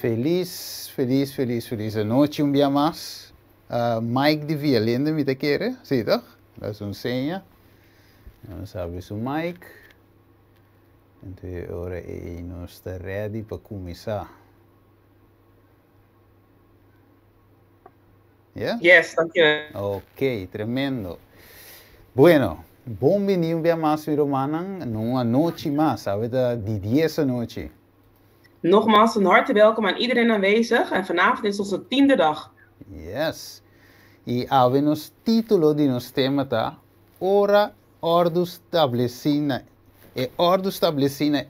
Feliz noche un día más. Mike de Violenda, ¿me te quiere? Sí, ¿toch? Dat is un seña. Vamos a abrir su mic. Entonces ahora no está ready para comenzar. ¿Ya? Yes, dankjewel. Ok, tremendo. Bueno, bienvenido un día más, mi romana. Una noche más, ¿sabes? Die 10e noche. Nogmaals van harte welkom aan iedereen aanwezig en vanavond is onze 10e dag. Yes. E havemos título de nos tema tá ordem estabelecida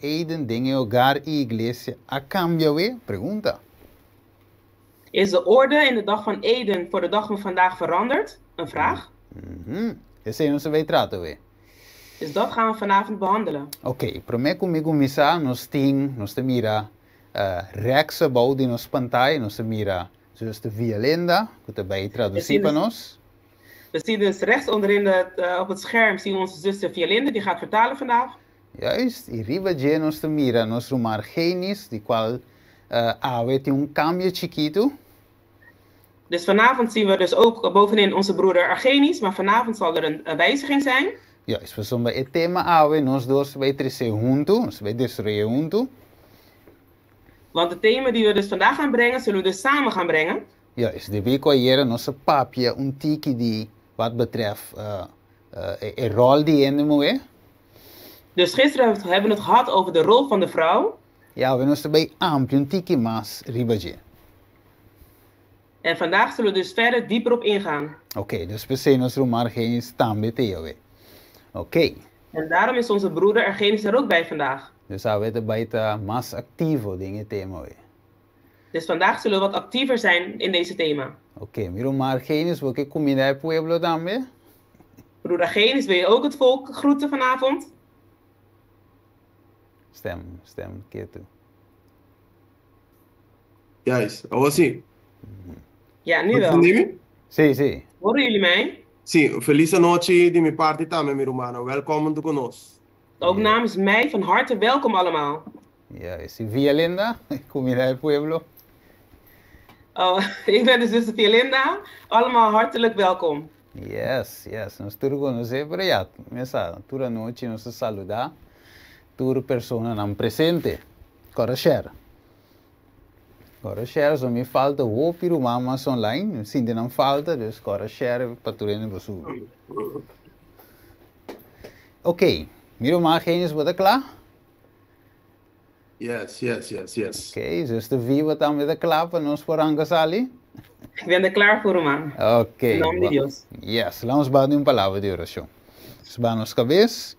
Eden em hogar e igreja a cambio de pergunta. Is de orde in de dag van Eden voor de dag van vandaag veranderd? Een vraag. Esse é nosso vai tratar we. Dus dat gaan we vanavond behandelen. Ok, primeiro comigo começar, nós mira reactie bouw de nos pantalla, nós mira zoals de Violenda, que também traduzir para nós. We zien dus rechts onderin op het scherm zien we onze zuster Violinde, die gaat vertalen vandaag. Juist, e riba nós mira nosso Margenis, de qual tem cambio chiquito. Dus vanavond zien we dus ook bovenin onze broeder Argenis, maar vanavond zal er een wijziging zijn. Ja, is voor sommige het thema nós dois vai trazer junto, nós vai destruir junto. Want de thema die we dus vandaag gaan brengen, zullen we dus samen gaan brengen. Ja, is de week al onze papje een tiki die wat betreft een rol die in de moe. Dus gisteren hebben we het gehad over de rol van de vrouw. Ja, we moeten bij ampli een tiki mas ribaje. En vandaag zullen we dus verder dieper op ingaan. Oké, dus we zijn ons maar geen stambe theo. Oké. En daarom is onze broeder Argenis er ook bij vandaag. Dus we weten bij mas activo dingen thema. Dus vandaag zullen we wat actiever zijn in deze thema. Oké, miro maar Argenis, welke comida pueblo dan? Broeder Argenis, wil je ook het volk groeten vanavond? Stem, keer toe. Juist, ahora sí. Ja, nu wel. ¿Entendí? Sí. Horen jullie mij? Sí, feliz noche de mi parte también, mi hermano. Welkom to ons. Ook namens mij van harte welkom allemaal. Ja, is Violenda, comida del pueblo. Oh, ik ben dus de Violinda. Allemaal hartelijk welkom. Yes. Nós todos conhecemos, ja, mesa, toda noite nós saludar, toda persona não presente. Correcer, só me falta o pirumamas online, sim, não falta, dus correcer para tudo bezoek. Ok, miro maar geen wat klaar? Yes. Ok, dus de viva dan weer klaar para nós voor Angasali? Ik ben er klaar voor, man. Ok. Em nome de Deus. Yes, vamos dar uma palavra de oração. Vamos cabeça.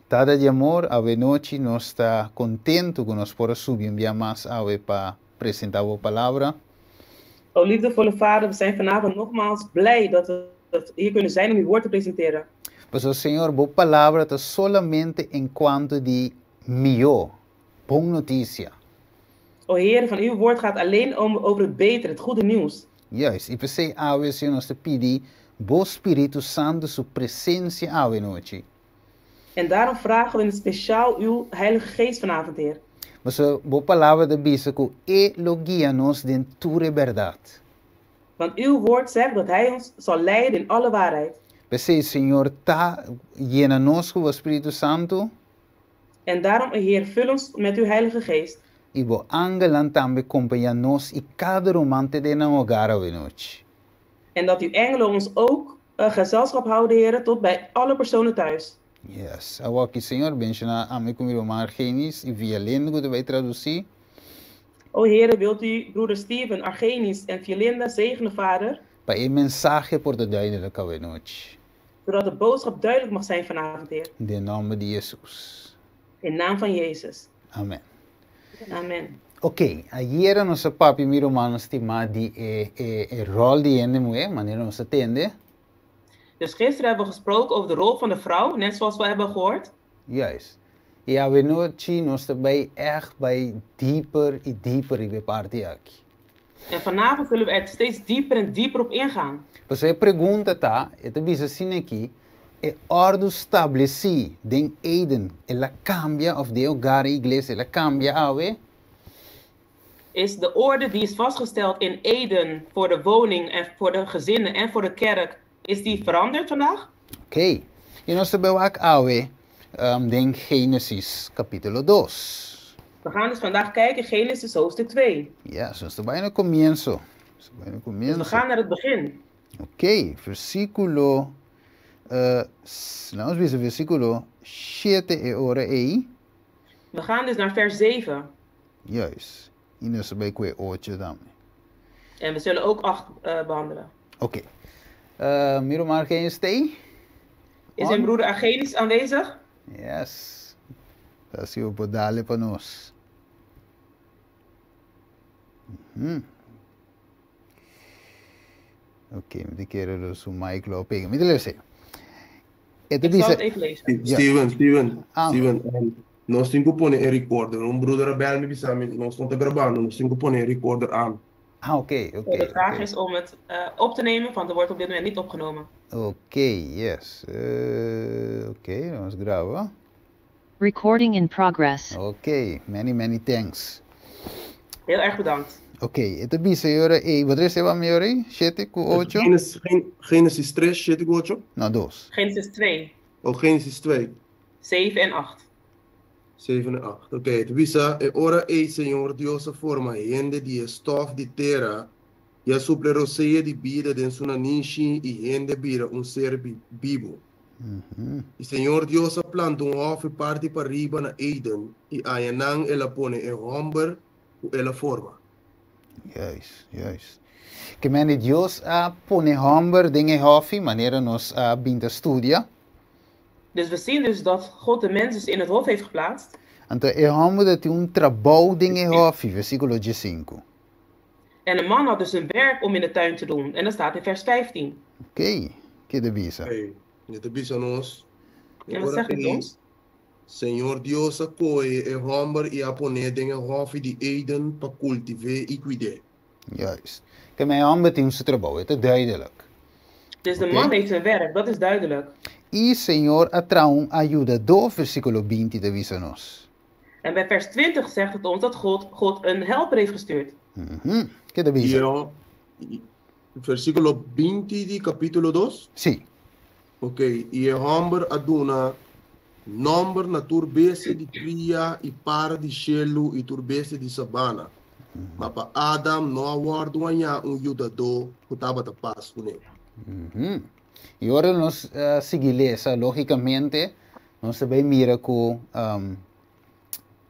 Tada de amor, a noite nós está contento que nós podemos subir um dia mais para apresentar a palavra. O liefdevolle Vader, we zijn vanavond nogmaals blij dat we hier kunnen zijn om uw woord te presenteren. Mas o Senhor, boa palavra está solamente enquanto de melhor, boa notícia. O Heer, van uw woord gaat alleen over het beter, het goede nieuws. Juist, e você ave, Senhor, nós te pedir, bo Espírito Santo, sua presença ave noite. En daarom vragen we in het speciaal uw Heilige Geest vanavond, Heer. Mas a boa palavra de bispo elogia-nos de tua verdade. Want uw woord zegt dat hij ons zal leiden in alle waarheid. Você, Senhor, tá llena-nos com o Espírito Santo. En daarom, Heer, vul ons met uw Heilige Geest. E bo angelan também acompanha-nos e cada romante de na hogar a noite. En dat uw engelen ons ook gezelschap houden, Heer, tot bij alle personen thuis. Yes. Agora aqui, Senhor, bendiga a mim comigo Margenis e Violenda, que tu vai traduzir. O Heer, wilt u broeder Steven, Argenis en Violinda zegenen, Vader? Para a mensagem por duidelijk a noite. Zodat de boodschap duidelijk mag zijn vanavond, Heer. In de naam van Jesus. In naam van Jezus. Amen. Amen. Ok, ayer nosso papi mi romano estima di rol di ende moe, maneira nos atende. Dus gisteren hebben we gesproken over de rol van de vrouw, net zoals we hebben gehoord. Juist. E a noite nós também echt bij dieper e dieper in de parte aqui. En vanavond zullen we er steeds dieper en dieper op ingaan. Você pergunta tá, eu te assim aqui, é ordem estabelecida em Eden, ela cambia of de hogar e igreja, ela cambia, awe? is de orde die is vastgesteld in Eden voor de woning en voor de gezinnen en voor de kerk, is die veranderd vandaag? Ok. E nós também awe denk Genesis capítulo 2. We gaan dus vandaag kijken Genesis hoofdstuk 2. Ja, nós estamos no começo. Dus we gaan naar het begin. Ok, versículo. Vamos ver o versículo 7 e ora aí. We gaan dus naar vers 7. Juist. E nós também com 8 também. En we zullen ook 8 behandelen. Ok. Miro maar geen stay. Is mijn broeder Argenis aanwezig? Yes. Dat is o podale para nós. Ok, me quero dus o mic lo pega. Me dizer. Ik zal het even lezen. Steven, Ah. nós temos que pôr em recorder. Brother bel me bisa, nós estamos gravando, nós temos que pôr em recorder aan. Ah, ok. De vraag is om het op te nemen, want er wordt op dit moment niet opgenomen. Ok, yes. Ok, vamos gravar. Recording in progress. Ok, many thanks. Heel erg bedankt. Ok, ito bisa yore, wat is wat yore? 7 com 8? Genesis 3, 7 com 8? No, 2. Genesis 2, Oh, Genesis 2, 7 en 8. 7 en 8. Ok, tu bisa, e ora Senhor Deus forma gente de stof de terra, e a supleroceia de vida de sua nishi e gente vira ser vivo. E Senhor Deus planta hof parte para riba na Eden, e ayanang ela pone homber, ela forma. Juist. Que men Deus pone homber dingen hofi, maneira nos binda studia. Dus we zien dus dat God de mens dus in het hof heeft geplaatst. Então é homem dat trabalho dingen hofi, versículo 5. En de man had dus een werk om in de tuin te doen. En dat staat in vers 15. Ok, que de bisa. Hey, tu bisa nos. En wat zegt het ons? Senhor Deus apoie e homber e apone dingen hofi de Eden para cultivar e cuidar. Juist. Que men homem tem trabalho, het is duidelijk. Dus de man heeft zijn werk, dat is duidelijk. E Senhor atraum ajuda do versículo 20 de visa nos. En bij vers 20 zegt het ons dat God een helper heeft gestuurd. Que de visa? Ja, versículo 20 de capítulo 2. Sim. Ok, e homber aduna number na turbese de cria e para de cielo e turbese de sabana. Maar para Adam não aguardo ajudador que estava da paz com ele. E ora nós seguimos logicamente, nós também mira que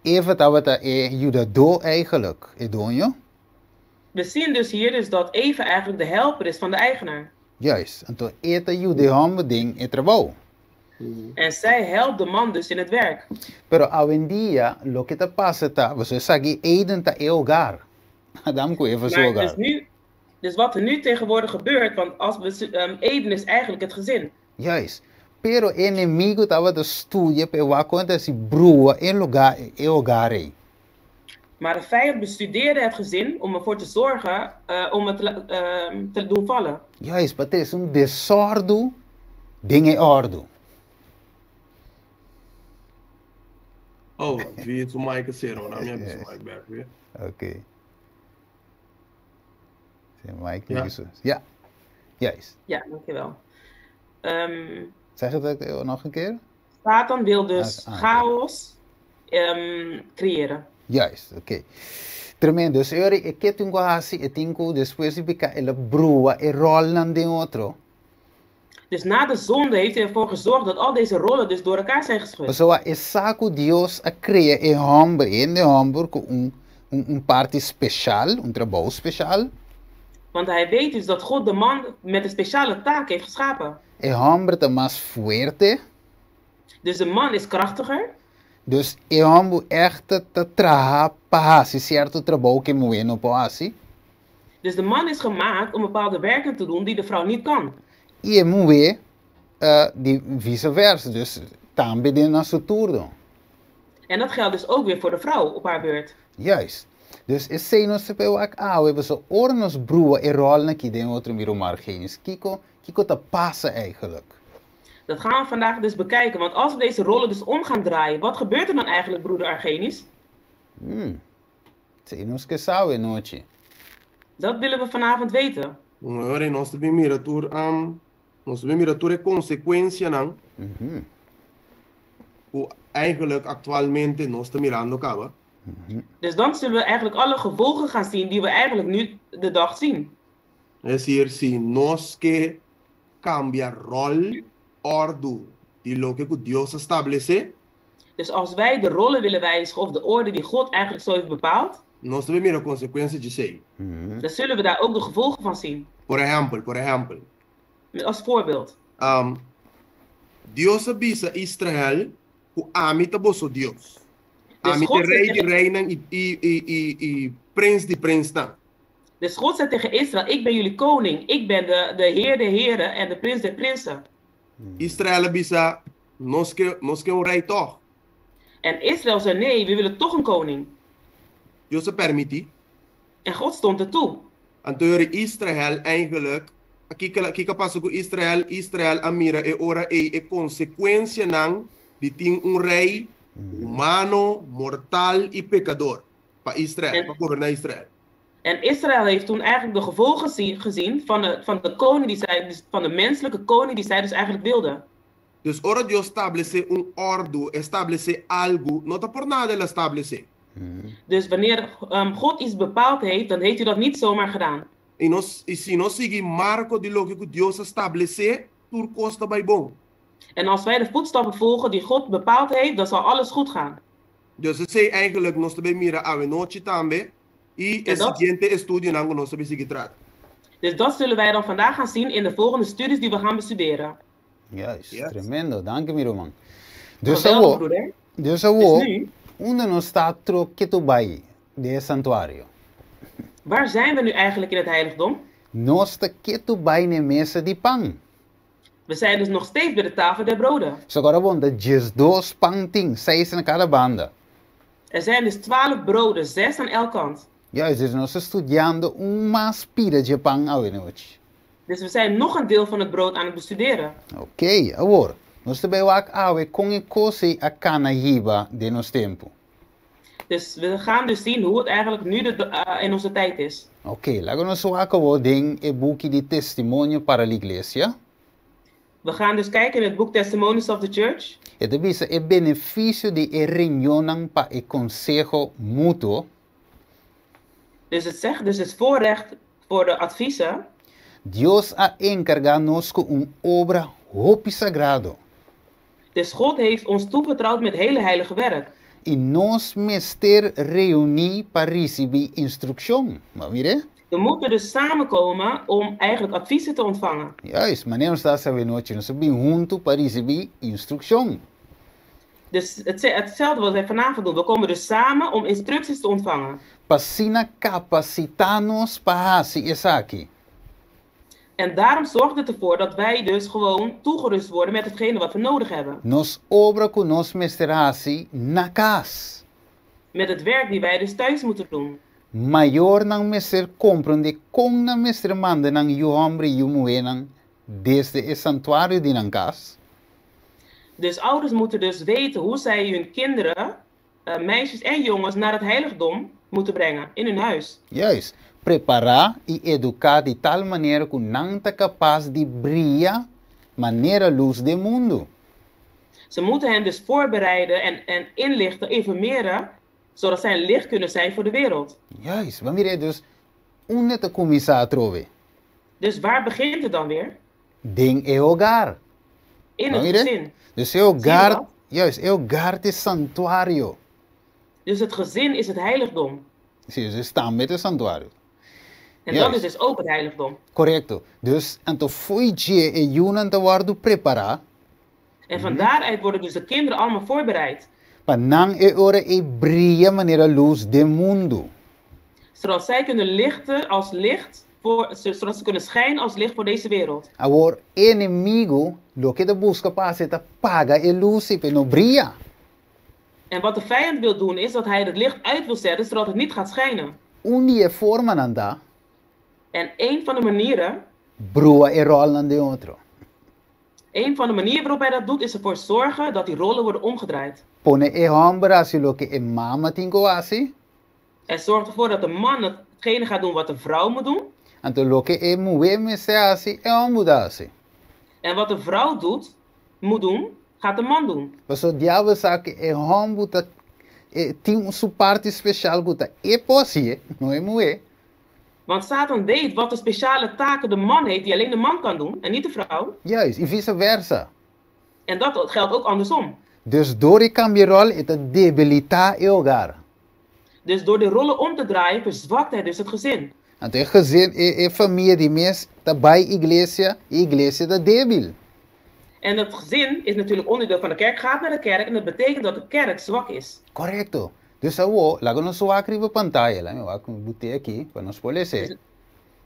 Eva estava ajudador eigenlijk, Edonjo? We zien dus hier dus dat Eva eigenlijk de helper is van de eigenaar. Juist, então eta ajuda homem ding e trabalho. En zij helpt de man dus in het werk. Pero hoy en día, lo que te pasa está, você sabe, Eden está el hogar. Adam com Eva seu hogar. Dus wat er nu tegenwoordig gebeurt, want als we, Eden is eigenlijk het gezin. Juist. Pero o inimigo estava de estudia para o acontecer brua em lugar e hogar. Maar de vijand bestudeerde het gezin om ervoor te zorgen om het te doen vallen. Juist, para ter desordem, dingen orde. Oh, wie het zo Mike zero, nou heb je zo Mike back weer. Oké. Mike, ja. Ja, juist. Ja, dankjewel. Zeg het nog een keer? Satan wil dus chaos creëren. Juist, oké. Tremendo. Dus eu tenho assim, eu tenho depois de ficar ela brua e rola de outro. Dus na de zonde heeft hij ervoor gezorgd dat al deze rollen dus door elkaar zijn geschud. So é saco Deus a criar e homem com parte special, trabalho special. Want hij weet dus dat God de man met een speciale taak heeft geschapen. E homem é mais forte. Dus de man is krachtiger. Dus e homem echt te trabalhar para certo trabalho que mulher não pode. Dus de man is gemaakt om bepaalde werken te doen die de vrouw niet kan. E a mulher die vice-versa, dus também de nosso turno. En dat geldt dus ook weer voor de vrouw op haar beurt. Juist. Dus is zij nog zo veel we hebben zo ornos broer en rollen die de outro miro margines. Kiko te passen eigenlijk. Dat gaan we vandaag dus bekijken, want als we deze rollen dus om gaan draaien, wat gebeurt er dan eigenlijk, broeder Argenis? Sí, nos que sabe noche. Dat willen we vanavond weten. Ora, nós também mira tur consequência não, Ujú, o eigenlijk actualmente nós estamos mirando caba. Dus dan zullen we eigenlijk alle gevolgen gaan zien die we eigenlijk nu de dag zien. É decir, se nós que cambia rol, ordo e lo que Deus estabelece, Dus als wij de rollen willen wijzigen of de orde die God eigenlijk zo heeft bepaald, nós também mira consequência disso aí. ujú. dan zullen we daar ook de gevolgen van zien. Por exemplo, Als voorbeeld. Deus avisa Israel que Ami taboso Deus. Dus Ami God te rei zegt de tegen- reina e prins de prins não. Dus God zegt tegen Israël, ik ben jullie koning, ik ben de heer der heren en de prins der prinsen. Israel avisa, nós que rei toch. En Israël zei, nee, we willen toch een koning. Deus se permite. En God stond er toe. Anterior Israel eigenlijk, kika passo com Israel amira e ora e consequência não de ter rei humano, mortal e pecador para Israel, para governar Israel. En Israël heeft toen eigenlijk de gevolgen gezien van de koning die zij, dus van de menselijke koning die zij dus eigenlijk wilden. Dus ora Deus estabelece ordo, estabelece algo, não está por nada ele estabelece. Dus wanneer God iets bepaald heeft, dan heeft hij dat niet zomaar gedaan. E se nós seguir marco de lo que Deus estabelece, tudo costa vai bom. En als wij de voetstappen volgen die God bepaald heeft, dan zal alles goed gaan. Dus het zei eigenlijk, nós também mira a noite também, e En o dat- seguinte estudo não nós também seguir tratar. Dus dat zullen wij dan vandaag gaan zien in de volgende studies die we gaan bestuderen. Juist, Yes. tremendo. Dank je, man. Dus Geweldig, zo, broeder. dus Dus zo, nu, onde nos está troquetubai de santuário. waar zijn we nu eigenlijk in het heiligdom? Nós está quetubai na mesa de pão. We zijn dus nog steeds bij de tafel der broden. So agora bom, de 2 pão ting, 6 na cada banda. Er zijn dus 12 broden, 6 aan elk kant. Juist, dus nós estudando mais pira de pão ao noite. Dus we zijn nog een deel van het brood aan het bestuderen. Ok, agora, nós também wak awe com e cosi a cana hiba de nos tempo. Dus we gaan dus zien hoe het eigenlijk nu in onze tijd is. Ok, lago nós wak awo ding e boek de testemunho para a igreja. We gaan dus kijken in het boek Testimonies of the Church. E te visa e benefício de e reunião para e consejo mútuo. Dus het zegt, dus het voorrecht voor de adviezen. Deus a encarga nos com obra hopi sagrado. Dus God heeft ons toevertrouwd met hele heilige werk. E nós mester reunir para receber instrução. Maar mire? We moeten dus samenkomen om eigenlijk adviezen te ontvangen. Juist, mas não está sabendo noite, nós bem junto para receber instrução. Dus hetzelfde wat wij vanavond doen. We komen dus samen om instructies te ontvangen. Para capacitar-nos para fazer isso aqui. En daarom zorgt het ervoor dat wij dus gewoon toegerust worden met hetgene wat we nodig hebben. Nos obra que nós mesterasi na casa. Met het werk die wij dus thuis moeten doen. Maior não mester compreende com na mestre manda nang yu hombre yu muenang desde o santuário de nang casa. Dus ouders moeten dus weten hoe zij hun kinderen, meisjes en jongens, naar het heiligdom moeten brengen in hun huis. Juist. Preparar e educar de tal maneira que não está capaz de brilhar maneira luz do mundo. Ze moeten hen dus voorbereiden en inlichten, informeren, zodat zij een licht kunnen zijn voor de wereld. Juist. Vamos ver dus onde te começar a trove. Dus waar begint het dan weer? Ding e hogar. In het Vamos ver? gezin. Dus e hogar, dat? juist, e hogar de santuário. Dus het gezin is het heiligdom. Sim, ze staan met het santuário. En Juist. dat is dus ook het heiligdom. Correto. Dus, então foi je e Yunan te wardo preparar. En van daaruit worden dus de kinderen allemaal voorbereid. Para não e ora e brilha maneira luz do mundo. Zodat zij kunnen lichten als licht, zodat ze kunnen schijnen als licht voor deze wereld. Agora, inimigo, lo que te busca para hacer paga e luz e não brilha. En wat de vijand wil doen is dat hij het licht uit wil zetten, zodat het niet gaat schijnen. Unie forma nanda, En een van de manieren, brua e rol nan de outro. een van de manieren waarop hij dat doet, is ervoor zorgen dat die rollen worden omgedraaid. Pone e hombra si lo que e mama tingo asi, En zorgt ervoor dat de man hetgene gaat doen wat de vrouw moet doen. Anto lo que e mulher me se assim é homem assim. En wat de vrouw moet doen, gaat de man doen. Mas o diabo sabe que é homem buta tem sua parte especial buta é posse, não é mulher. Want Satan weet wat de speciale taken de man heeft die alleen de man kan doen en niet de vrouw. Juist, e vice-versa. En dat geldt ook andersom. Dus door die cambierol het debilitar o hogar. Dus door de rollen om te draaien verzwakt hij dus het gezin. Então, gezin e família de mês tá bij igreja, e igreja tá débil. En het gezin is natuurlijk onderdeel van de kerk, gaat naar de kerk en dat betekent dat de kerk zwak is. Correto. Dus laten we nog zo akribe pantalla, lá, eu vou botar aqui para nós poder ser.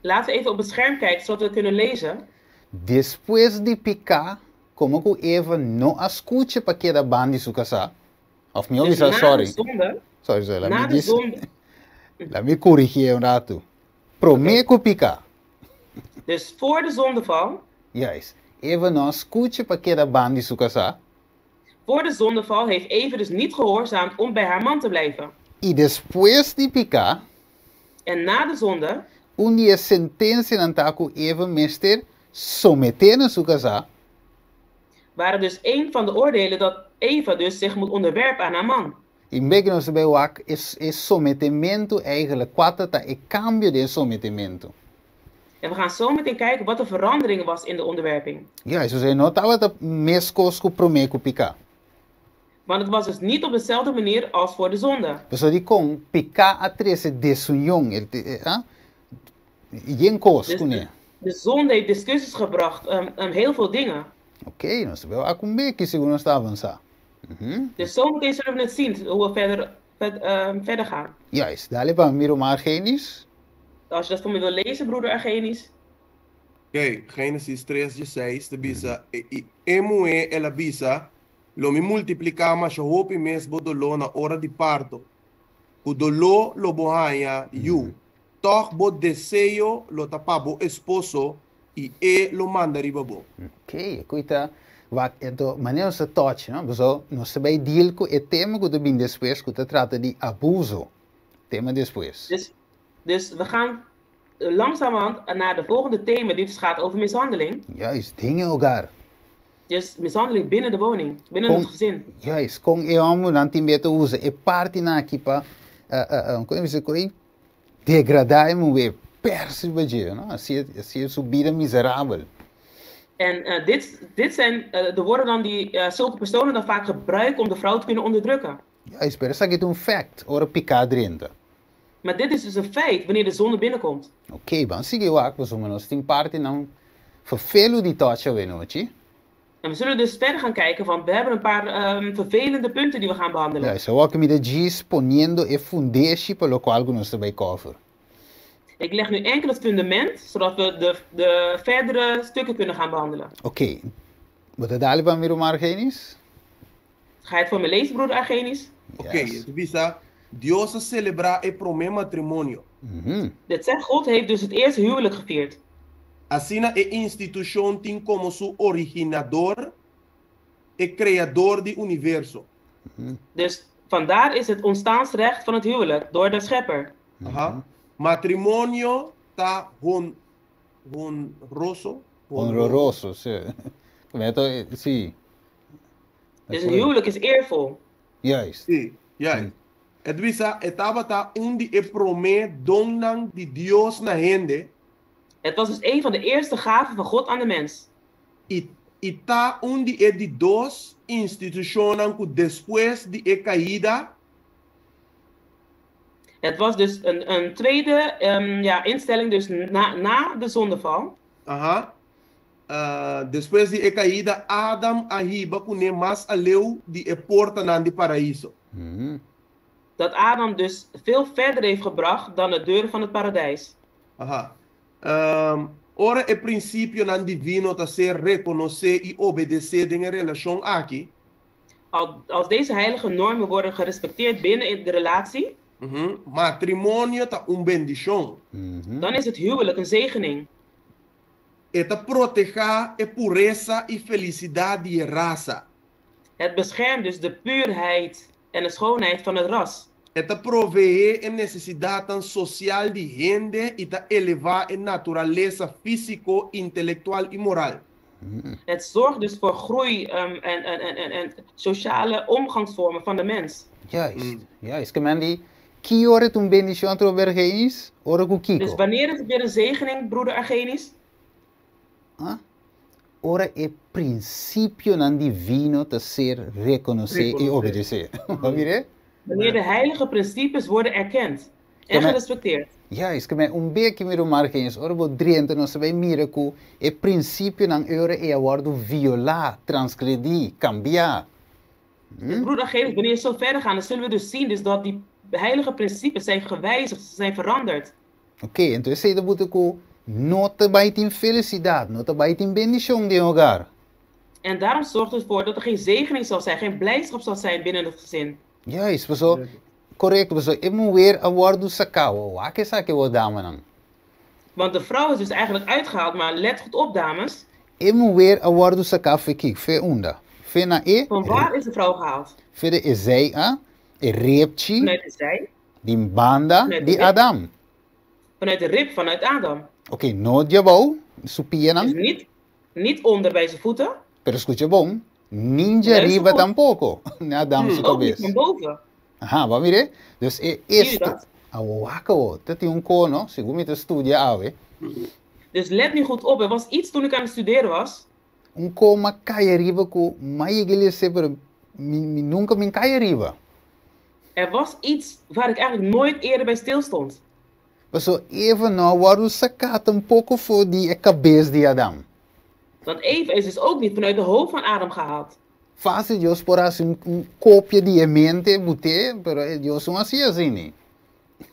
Laten we even op het scherm kijken zodat we kunnen lezen. Depois de picar, como que Eva não escute para que da banda su casa? Of me Dus ouve, na sorry. de zonde, Sorry, lá na me de disse. zonde, Lá me corrigir rato. Prometo picar. dus voor de zondeval, Juist. Eva não escute para que da banda su casa. voor de zondeval heeft Eva dus niet gehoorzaamd om bij haar man te blijven. E depois de picar, En na de zonde dia sentença não tá com Eva meester someter na su casa. waren dus een van de oordelen dat Eva dus zich moet onderwerpen aan haar man. E bem que nós sabemos que é sometimento eigenlijk quatro tá é cambio de sometimento. En we gaan zo meteen kijken wat de verandering was in de onderwerping. Ja, isso aí não tava da mescos com prometo picar. Want het was dus niet op dezelfde manier als voor de zonde. Pessoal die com picar a trece desunião, geen kos Dus com de zonde heeft discussies gebracht, heel veel dingen. Oké, nós sabemos a com bem que segundo está avançar. Dus zometeen zullen we het zien hoe we verder gaan. Juist, dale para miro maar genis. Als je dat voor me wil lezen, broeder Argenis. Ok, Génesis 3:16, de bisa, e moe ela bisa, lo mi multiplica mas eu hope mesmo dolo na hora de parto. O dolo lo bohaya you. Toch bo desejo lo tapabo esposo e lo manda ribabo. Ok, cuita, então, maneira se touch, não? Pessoal, nós sabemos deal com o tema que também depois que trata de abuso. Tema depois. Dus we gaan langzamerhand naar de volgende thema. Dit gaat over mishandeling. Juist, dingen elkaar. Dus mishandeling binnen de woning, binnen het gezin. Juist, com e amo não tem medo usa e parte na aqui para como se diz, degradar e mover perceber, não? Assim é subida miserável. En dit zijn de woorden dan die zulke personen dan vaak gebruiken om de vrouw te kunnen onderdrukken. Juist, maar dat is een fact, ora picar drinta. Maar dit is dus een feit wanneer de zonde binnenkomt. Oké, dan zie je ook, we zullen ons tien parte nou vervelen die touchen we nootje. En we zullen dus verder gaan kijken, want we hebben een paar vervelende punten die we gaan behandelen. Ja, zo ook met de G's poniendo e fundatie para lo qual nos erbij cover. Ik leg nu enkel het fundament, zodat we de verdere stukken kunnen gaan behandelen. Oké, wat het dadelijk van Miro Margenis? Ga je het voor me lezen, broeder Argenis? Ok, bisa, Dios celebra e prome matrimonio. Dit zegt, God heeft dus het eerste huwelijk gevierd. Asina e instituição tem como su originador e creador de universo. Dus vandaar is het ontstaansrecht van het huwelijk door de schepper. Matrimonio ta honroso. Honroso, sim. Sim. Dus een huwelijk is eervol. Juist. Sim, juist. Het bisa etaba ta undi e prome donan de Dios na hende. Het was dus een van de eerste gaven van God aan de mens. E ta undi e de dos institucionam que después de e caída. Het was dus een tweede instelling dus na de zondeval. Después de e caída, Adam arriba kune mas aleu de e porta nan de paraíso. Dat Adam dus veel verder heeft gebracht dan de deuren van het paradijs. Ora e princípio nan divino ta ser reconocer e obedecer in relação aqui. Als deze heilige normen worden gerespecteerd binnen de relatie, matrimonio ta bendição. Dan is het huwelijk een zegening. Eta proteger e pureza e felicidade de raça. Het beschermt dus de puurheid en de schoonheid van het ras. Esta provee en necesidad social de gente y ta elevar en naturaleza físico, intelectual y moral. Het zorgt dus voor groei en sociale omgangsvormen van de mens. Juist, juist. Que mandi, que ora tu bendición tro vergeis, ora ku Dus kiko. wanneer is het weer een zegening, broeder Argenis? Ah? Ora é princípio nan divino te ser reconocer e obedecer. Wat mire? Wanneer de heilige principes worden erkend en maar- gerespecteerd. Juist, que me beetje miro margens, ora bo driente no sabe mire ku é princípio nan eure e awardo violar, transgredir, cambiar. Dus broeder Argenis, wanneer je zo verder gaat, dan zullen we dus zien dus dat die heilige principes zijn gewijzigd, zijn veranderd. Ok, então sei da buta ku nota baitin felicidade, nota baitin bendição de hogar. En daarom zorgt het ervoor dat er geen zegening zal zijn, geen blijdschap zal zijn binnen het gezin. Juist, pessoal. Correto, pessoal. Eu vou ver a wardo sacau. O que sabe que o dama não? Want de vrouw is dus eigenlijk uitgehaald, maar let goed op dames. Eu vou ver a wardo sacau fe kik, fe unda. Fe na e, Van waar is de vrouw gehaald? fe de Ezeia, e repchi, Vanuit de zij, di banda, Nee, di nee. Adam. vanuit de rib, vanuit Adam. Ok, no jabau, supia Dus não, niet onder bij zijn voeten, pero escucha bom, ninja Nee, riba isso- tampoco, na Adam su ook niet cabeça. van boven. Aha, va mire? Dus je este, dat? a waka o, tati un kono, segundo me studia ave, Dus let nu goed op, er was iets toen ik aan het studeren was. un coma caia riba ku, mai iglesia, pero nunca me caia riba. Er was iets waar ik eigenlijk nooit eerder bij stilstond. So, even nou, waarom sacat een pouco voor die cabeça de Adam? Want Eva is dus ook niet vanuit de hoofd van Adam gehaald. Fácil Deus por assim cópia de mente, bute, pero Deus não assim niet.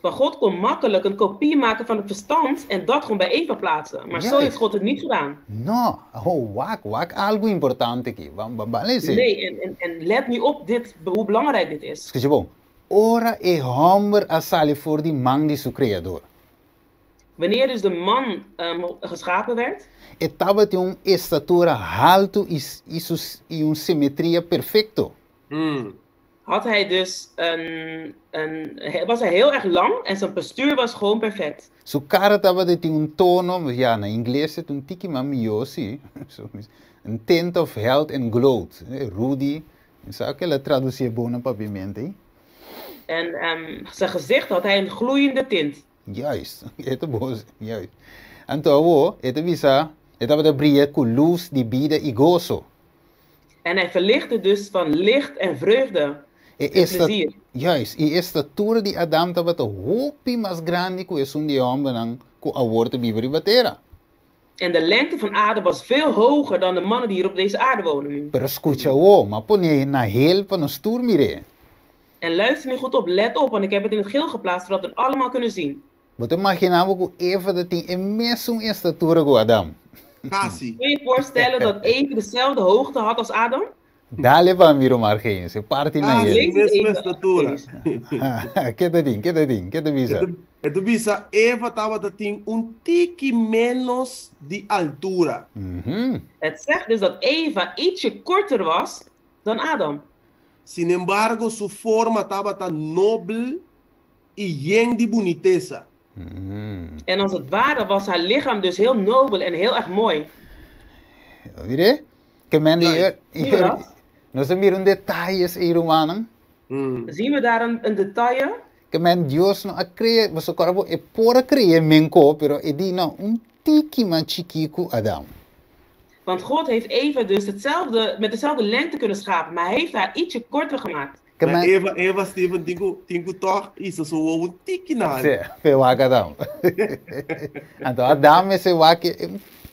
Maar God kon makkelijk een kopie maken van het verstand en dat gewoon bij Eva plaatsen. Maar zo Juist. heeft God het niet gedaan. No, oh, wak, algo importante aqui. Vamos ver. Nee, en let nu op dit, hoe belangrijk dit is. Escucha bom. Ora é homem a sali voor die man de seu criador. Wanneer dus de man geschapen werd, Estava de uma estatura alto e uma simetria perfeito. had hij dus was hij heel erg lang en zijn postuur was gewoon perfect. Su cara estava de um tono, ja, na inglês é um tiki mamiosi, um tint of health and gloat. Rudy, sabe que ela traduzia bom na papiamento, En zijn gezicht had hij een gloeiende tint. Juist, het boos, juist. Então, het visa, het de brilha com luz de vida e gozo. En hij verlichtte dus van licht en vreugde. Plezier. Juist, e estatura de Adam estava te hopi mais grande que esse de homem não com a worte bibri batera. En de lengte van Adam was veel hoger dan de mannen die hier op deze aarde wonen nu. Pero escucha, oh, mas pone na helpa no stur mire. En luister nu goed op, let op, want ik heb het in het geel geplaatst zodat we het allemaal kunnen zien. Wat imaginava que Eva dat tem a mesma estatura que Adam. Casi. Kun je je voorstellen dat Eva dezelfde hoogte had als Adam? Dale para miro margen, se parte na Casi, ele. mesma estatura. Que te visa. Então, bisa, Eva estava tem tique menos de altura. Het zegt dus dat Eva ietsje korter was dan Adam. Sin embargo, su forma estava tan noble y llena de boniteza. En als het ware was haar lichaam dus heel nobel en heel erg mooi. Mire? Que men Ja, ja. nós miram detalhes aí humano. Zien we daar een detail? Que men Deus não a cria, você corabo é por criar menko, pero é di não tiki man chiquico Adam. Want God heeft Eva dus met dezelfde lengte kunnen schapen, maar hij heeft haar ietsje korter gemaakt. Que Maar men Eva Steven, tingo toch isso, so tique na. pe waka Adam. Então Adam esse waka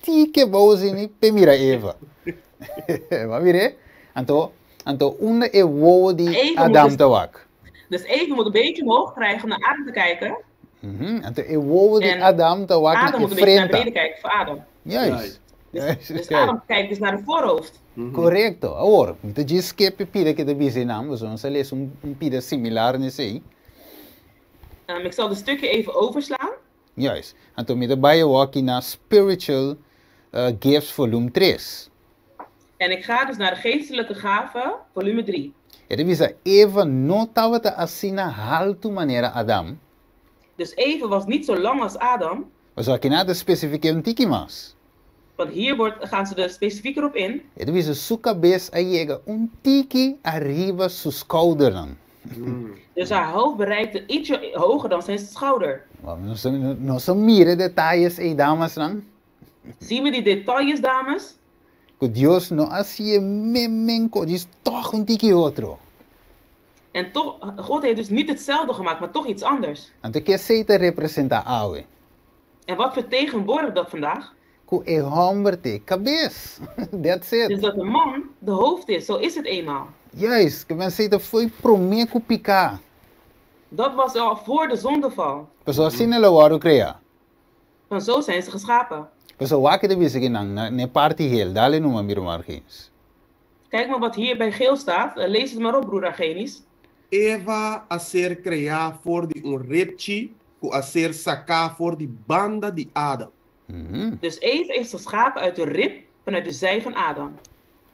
tiki bouzini pe mira Eva. Mas mire? Então uma é wo de Eva Adam moet te wak. Dus Eva moet een beetje omhoog krijgen om naar Adam te kijken. Então é wo de En Adam te wak Adam na moet een beetje naar frente. beneden kijken voor Adam. Juist. Dus Adam kijkt dus naar het voorhoofd. Correcto. Agora, então diz que pepira que deve ser não, mas vamos ler pida similar nesse aí. Ik zal het stukje even overslaan. Juist. Então me daarbij ook na Spiritual Gifts volume 3. En ik ga dus naar de geestelijke gaven, volume 3. Ele visa Eva notava ta asina haltu maneira Adam. Dus Eva was niet zo lang als Adam. Mas aqui nada específico um tiki mas. Want hier gaan ze er specifieker op in. Ele visa sua cabeça a tiki arriba su schouder dan. Dus haar hoofd bereikte ietsje hoger dan zijn schouder. Nós mira detalhes aí damas dan. Zien we die details, dames? Que Deus não hacía memenco, diz toch tiki outro. En toch, God heeft dus niet hetzelfde gemaakt, maar toch iets anders. Então que aceita representar awe. En wat vertegenwoordigt dat vandaag? Que é homem te cabeça. That's it. Dus dat de man de hoofd is, zo is het eenmaal. Juist, que men aceita foi promeco picar. Dat was al voor de zondeval. Pessoal assim ela waro crea. Want zo zijn ze geschapen. Pessoal wakke de wisse que não, ne parte heel, dale numa miro margens. Kijk maar wat hier bij geel staat. Lees het maar op, broer Argenis. Eva a ser criada voor die repti, a ser sacada voor die banda de Adam. Dus Eva is geschapen uit de rib vanuit de zij van Adam.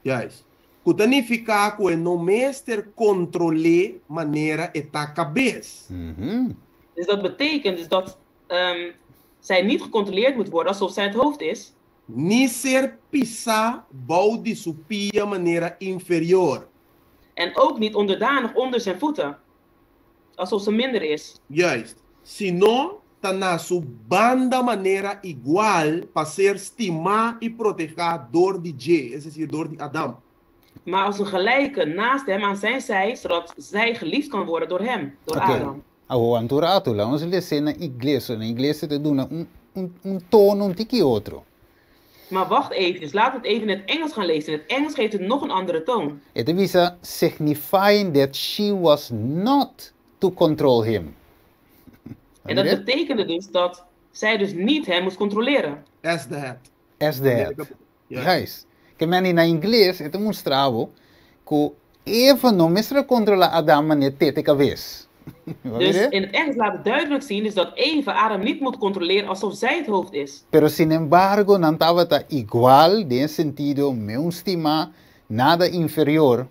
Juist. Que significa que no meester controle maneira eta cabeça. Dus dat betekent dus dat zij niet gecontroleerd moet worden alsof zij het hoofd is. Ni ser pisa bouw die supia maneira inferior. En ook niet onderdanig onder zijn voeten. Alsof ze minder is. Juist. Sino, tá na su banda maneira igual para ser estimado e protegido door die J, es decir, door die Adam. Maar als een gelijke naast hem aan zijn zij, zodat zij geliefd kan worden door hem, door Adam. Agora, anturato, lá, vamos ler na igreja te duna tono um tiki outro. Maar wacht even, laten we het even in het Engels gaan lezen. In het Engels geeft het nog een andere toon. Het visa signifying that she was not to control him. En dat betekende dus dat zij dus niet hem moest controleren. As the head. As the head. Juist. Que men in inglês, het mostrava que Eva não mesmo controla Adam met tete cabeça. Dus in het Engels laat het duidelijk zien dus dat Eva Adam niet moet controleren alsof zij het hoofd is. Pero sin embargo, não estava igual, de sentido, me estima, nada inferior.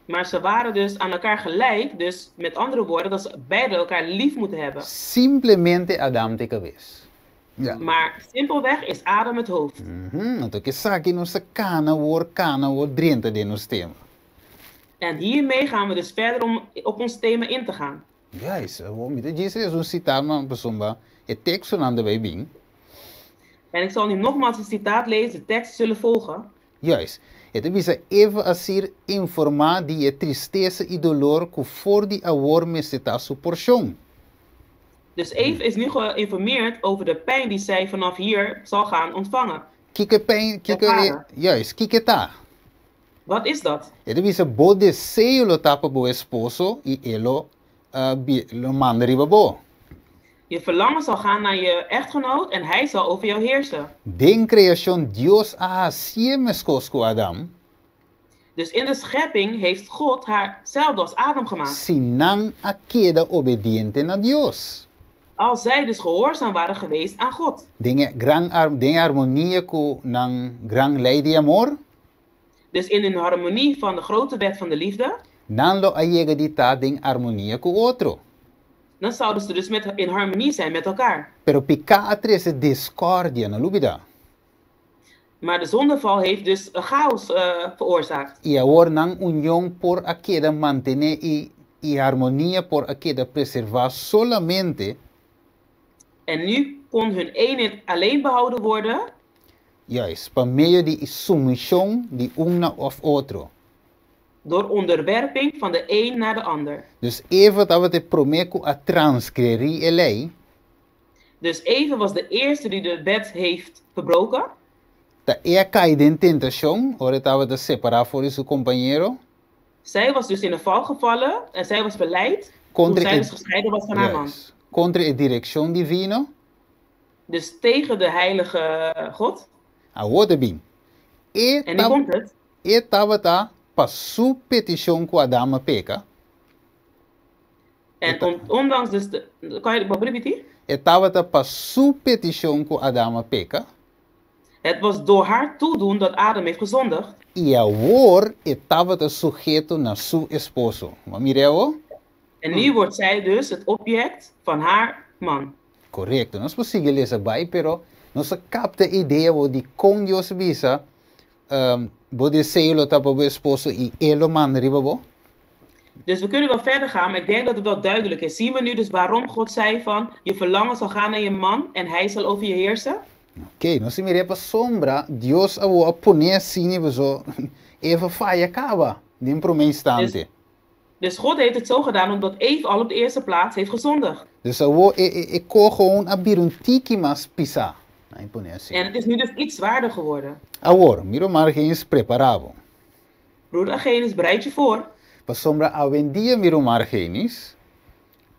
Maar ze waren dus aan elkaar gelijk, dus met andere woorden, dat ze beide elkaar lief moeten hebben. Simplemente Adam de cabeça. Ja. Maar simpelweg is Adam het hoofd. Então que saque nossa cana wordt drenta de nos tema. En hiermee gaan we dus verder om op ons thema in te gaan. Juist, dit is een citaat, maar persoonlijk, het tekst aan de bijbing. En ik zal nu nogmaals het citaat lezen, de tekst zullen volgen. Juist. Het is even als hier informar die tristeza y dolor que voor die awor me está su porción. Dus Eva is nu geïnformeerd over de pijn die zij vanaf hier zal gaan ontvangen. Kike pijn, juist, kike ta. Wat is dat? Het is een bo deseo lo tapa bo esposo y elo lo mandariba bo. Je verlangen zal gaan naar je echtgenoot en hij zal over jou heersen. Den creación Dios ha siemescosco Adam. Dus in de schepping heeft God haar hetzelfde als Adam gemaakt. Sinan a queda obediente na Dios. Als zij dus gehoorzaam waren geweest aan God. Den harmonie ko nang gran lei de amor. Dus in een harmonie van de grote wet van de liefde. Nan lo ayega di ta den harmonie ko otro. Dan zouden ze dus in harmonie zijn met elkaar. Pero pecado es discordia, no lubida. Maar de zondeval heeft dus een chaos veroorzaakt. Y ahora nan unión por aquella mantener y armonía por aquella preservar solamente. En nu kon hun eenheid alleen behouden worden. Juist, por medio de sumisión de una of otro. Door onderwerping van de een naar de ander. Dus Eva dat we te promeco a transgredir a lei. Dus Eva was de eerste die de wet heeft verbroken. Dat caída en tentación, ahora dat we te separar voor su compañero. Zij was dus in een val gevallen en zij was verleid toen zij dus gescheiden was van haar man. Contra de dirección divino. Dus tegen de heilige God. Agora bem. En nu komt het. Estava para su petición com Adama peca. En ondanks dus kan je wat repeteren? Estava para su petición com Adama peca. Het was door haar toedoen dat Adam heeft gezondigd. Y ahora estaba sujeto na su esposo. Maar mireo? En nu wordt zij dus het object van haar man. Correcto. Nós podemos lezen bij, pero nós capta a ideia wo die con Dios visa, wo desejo lo tapa bo esposo y elo man riba bo. Dus we kunnen wel verder gaan, maar ik denk dat het wel duidelijk is. Zien we nu dus waarom God zei van, je verlangen zal gaan naar je man en hij zal over je heersen? Ok, nós mirei para sombra, Deus a poner assim, zo, even falla acaba, nem para um instante. Dus God heeft het zo gedaan omdat Eve al op de eerste plaats heeft gezondigd. Dus ik kon gewoon abrir een tiki mas pisa. En het is nu dus iets zwaarder geworden. Agora, miro margens preparado. Broeder Agenius, bereid je voor. Para sombra avendia miro margens.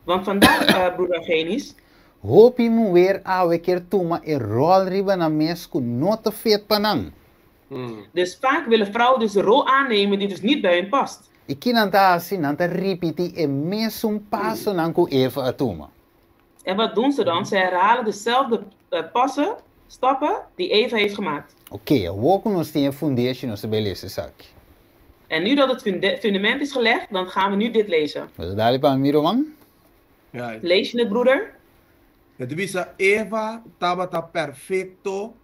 Want vandaag, broeder Agenius, hoop je me weer awe keer toma e rol riba na mes con nota vet panang. Dus vaak willen vrouwen dus de rol aannemen die dus niet bij hun past. Ik kan nanta asi, nanta repeti e mes un paso nanko Eva atoma. En wat doen ze dan? Ze herhalen dezelfde stappen die Eva heeft gemaakt. Oké, we kunnen ons een foundation onze beleze zak. En nu dat het fundament is gelegd, dan gaan we nu dit lezen. Wat dali pa miro man? Ja. Lees je het, broeder? Het visa Eva estaba perfecto,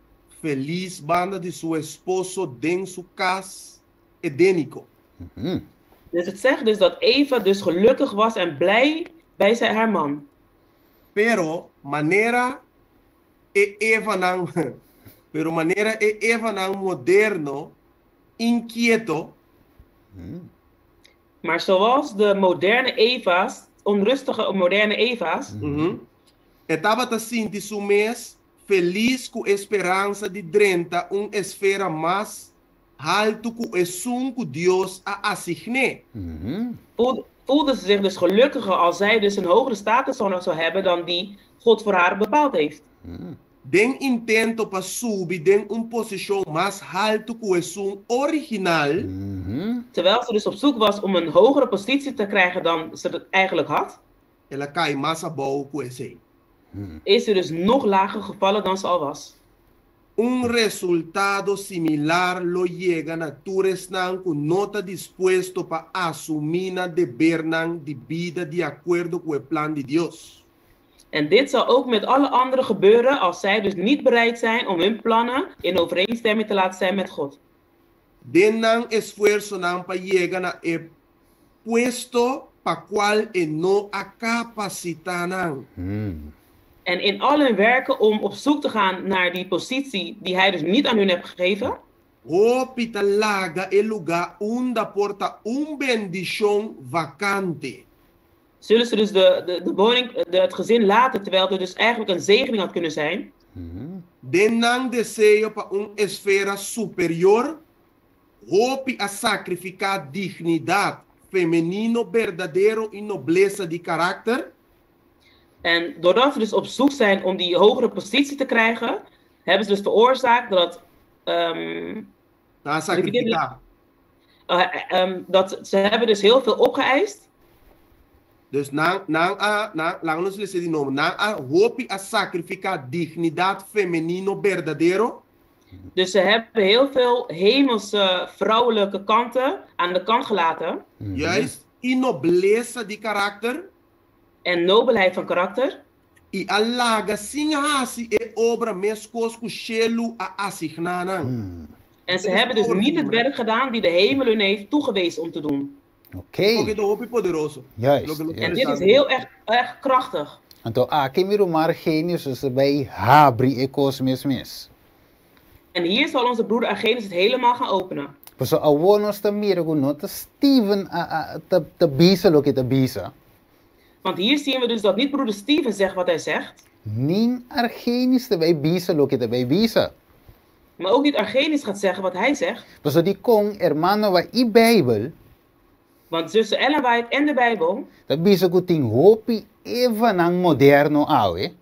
feliz banda de su esposo den su casa edénico. Dus het zegt dus dat Eva dus gelukkig was en blij bij haar man. Pero manera Eva nang moderno, inquieto. Maar zoals de moderne Eva's, onrustige moderne Eva's. Estaba assim su mes feliz com esperança de drenta esfera mais alto com esunco Deus a assigne. Voelde ze zich dus gelukkiger als zij dus een hogere status zou hebben dan die God voor haar bepaald heeft. Den intento para subir den posição mais alto com esun original. Terwijl ze dus op zoek was om een hogere positie te krijgen dan ze het eigenlijk had. Ela cai mais abaixo com esse. Is ze dus nog lager gevallen dan ze al was. Resultado similar lo llega na turesnan con nota dispuesto para assumir deber de vida de acordo com o plan de Deus. En dit zal ook met alle anderen gebeuren als zij dus niet bereid zijn om hun plannen in overeenstemming te laten zijn met God. Denan esfuerzo nan pa llega na e puesto pa qual e no a capacitanan. En in al hun werken om op zoek te gaan naar die positie die hij dus niet aan hun heeft gegeven. Opita laga el lugar unda porta bendición vacante. Zullen ze dus de woning, het gezin laten, terwijl er dus eigenlijk een zegening had kunnen zijn. Denan deseo pa esfera superior. Hopi a sacrificar dignidad femenino verdadeiro y nobleza de carácter. En doordat we dus op zoek zijn om die hogere positie te krijgen, hebben ze dus veroorzaakt dat dat ze hebben dus heel veel opgeëist. Dus lang nos lezen die noemen. Hopi a sacrificar dignidad femenino verdadeiro. Dus ze hebben heel veel hemelse vrouwelijke kanten aan de kant gelaten. Juist, y nobleza de carácter. En nobelheid van karakter. Y alaga sin hasi e obra mescos cu shelu a asignanan. En ze hebben dus niet het werk gedaan die de hemel hun heeft toegewezen om te doen. Oké. Poderoso. Juist. En dit is heel erg krachtig. En toch, akimiro maar genius, dus bij habri ekos mes. En hier zal onze broeder Agenius het helemaal gaan openen. Dus awonos te mirago not Steven te bisa lo que te bisa. Want hier zien we dus dat niet broeder Steven zegt wat hij zegt. Nin Argenius te bij bisa lo que te bij bisa. Maar ook niet Argenius gaat zeggen wat hij zegt. Dus die kong hermano wa i Bijbel. Want zuster Ellen White en de Bijbel. Dat bisa kuting hopi even ang moderno awe.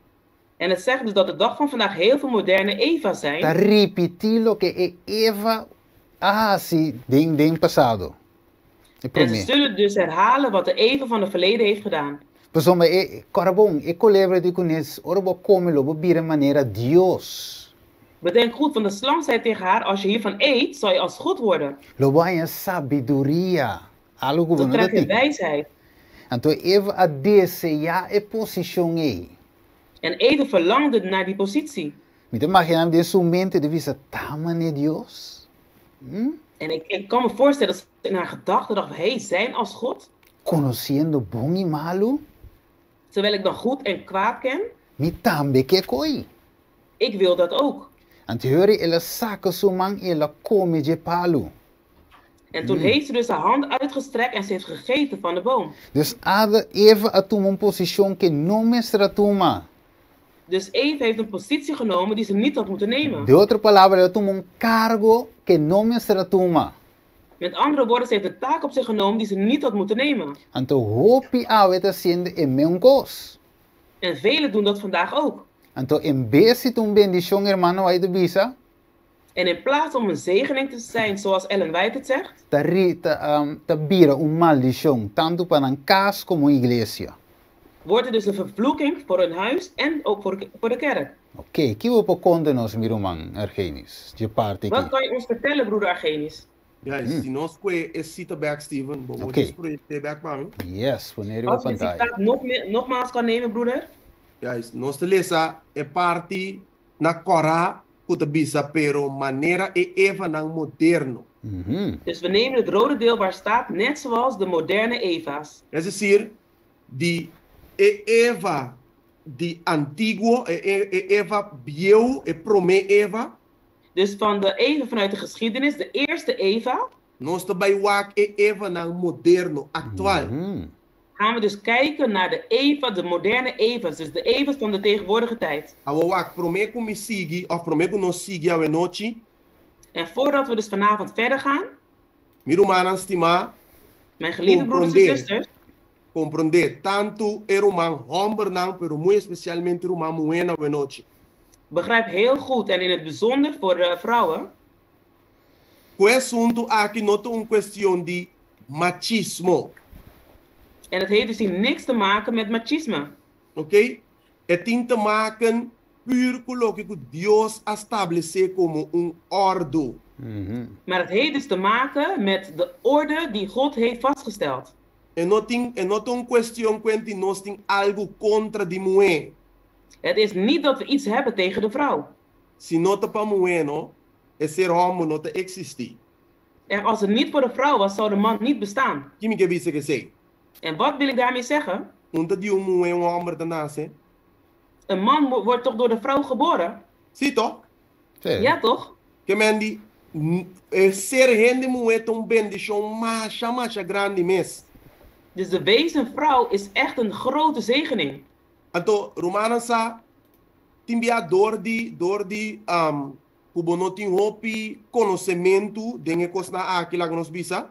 En het zegt dus dat de dag van vandaag heel veel moderne Eva's zijn. Ta repeti lo que Eva si ding pasado. En ze zullen dus herhalen wat de Eva van het verleden heeft gedaan. Dus om corabong, colebra de kunes orbo come lo bire manera Dios. Bedenk goed, want de slang zei tegen haar, als je hiervan eet, zal je als God worden. Lo banha sabedoria. Algo Zo bueno krijg je dati. wijsheid. Então Eva a desse ja e position e. En Eva verlangde naar die positie. Me te imaginam de sua mente de visa tamane Deus. En ik kan me voorstellen dat ze in haar gedachten dacht, hé, zijn als God? Conhecendo bom e malo. Terwijl ik dan goed en kwaad ken, Me tambe que coi. ik wil dat ook. Anteriori ela saca sumang ela come de palo. En toen heeft ze dus haar hand uitgestrekt en ze heeft gegeten van de boom. Dus ada Eva a toma uma posição que não mestra toma. Dus Eva heeft een positie genomen die ze niet had moeten nemen. De outra palavra, ela toma cargo que não mestra toma. Met andere woorden, ze heeft een taak op zich genomen die ze niet had moeten nemen. Então hopi awe tá sendo e meu cos. En velen doen dat vandaag ook. Então em vez de um bendição, hermano, aí de bisa, En in plaats om een zegening te zijn, zoals Ellen White het zegt, tá vira maldição, tanto para een casa como igreja. wordt er dus een vervloeking voor een huis en ook voor de kerk. Ok, que vou contar nos miruman Argenis, de parte Wat aqui. kan je ons vertellen, broeder Argenis? Ja, se nós que é cita back Steven, vou Ok. desprojetar back para mim. Yes, wanneer je op Als je het pantalla. citaat nogmaals kan nemen, broeder. Ja, nós te lesa é parte na Cora kuta bisa pero maneira é Eva nang moderno. Dus we nemen het rode deel waar staat, net zoals de moderne Eva's. Es decir, die Eva, die antiguo, Eva bieu, prome Eva, Dus van de Eva vanuit de geschiedenis, de eerste Eva, nós te bij wak Eva nang moderno, actual. gaan we dus kijken naar de Eva, de moderne Eva's. Dus de Eva's van de tegenwoordige tijd. Awa wak prome ku mi sigi, of prome ku no sigi awe nochi, En voordat we dus vanavond verder gaan, mirumanan stima, mijn geliefde broeders en Comprender. zusters, compreender, tanto eruman homber nang, pero muy especialmente eruman muena we nochi. begrijp heel goed en in het bijzonder voor de vrouwen, O assunto aqui não é uma questão de machismo, en het heeft dus hier niks te maken met machisme. ok? Tem te maken puur com o que Deus estabeleceu como orde. Maar het heeft dus te maken met de orde die God heeft vastgesteld. E não é uma questão que nós temos algo contra de mulher. Het is niet dat we iets hebben tegen de vrouw. Se não te para mulher, não, é ser homem não te existir. En als het niet voor de vrouw was, zou de man niet bestaan. Que me quer dizer que sei? En wat wil ik daarmee zeggen? Onde de mulher homem da nasce? Een man wordt toch door de vrouw geboren? Sim, toch? Ja, toch? Que men die ser rende mulher tão bendição macha grande mes. Dus de wezen vrouw is echt een grote zegening. Então, Romana sa timbia door die kubonotin hopi conhecimento dengue kosna aquilo que nos bisa.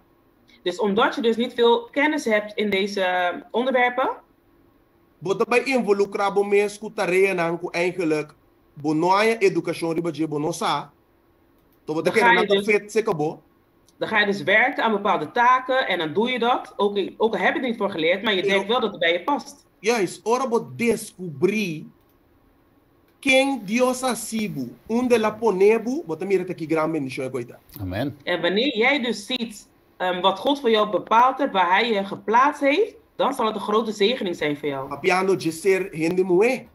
Dus omdat je dus niet veel kennis hebt in deze onderwerpen, Bota bij involucrabo mes ku tareia nan ku eigenlijk bonoia educação riba je bonosa. To bota Dan ga je kena dus- na fet sekabo. dan ga je dus werken aan bepaalde taken en dan doe je dat. Ook al heb je er niet voor geleerd, maar je denkt wel dat het bij je past. Juist, ora bot descobrir quem Deus asibu, onde la ponebu, bota mira te que gran bendição coita. Amen. En wanneer jij dus ziet wat God voor jou bepaald heeft, waar hij je geplaatst heeft, dan zal het een grote zegening zijn voor jou. Apiando de ser rende moe.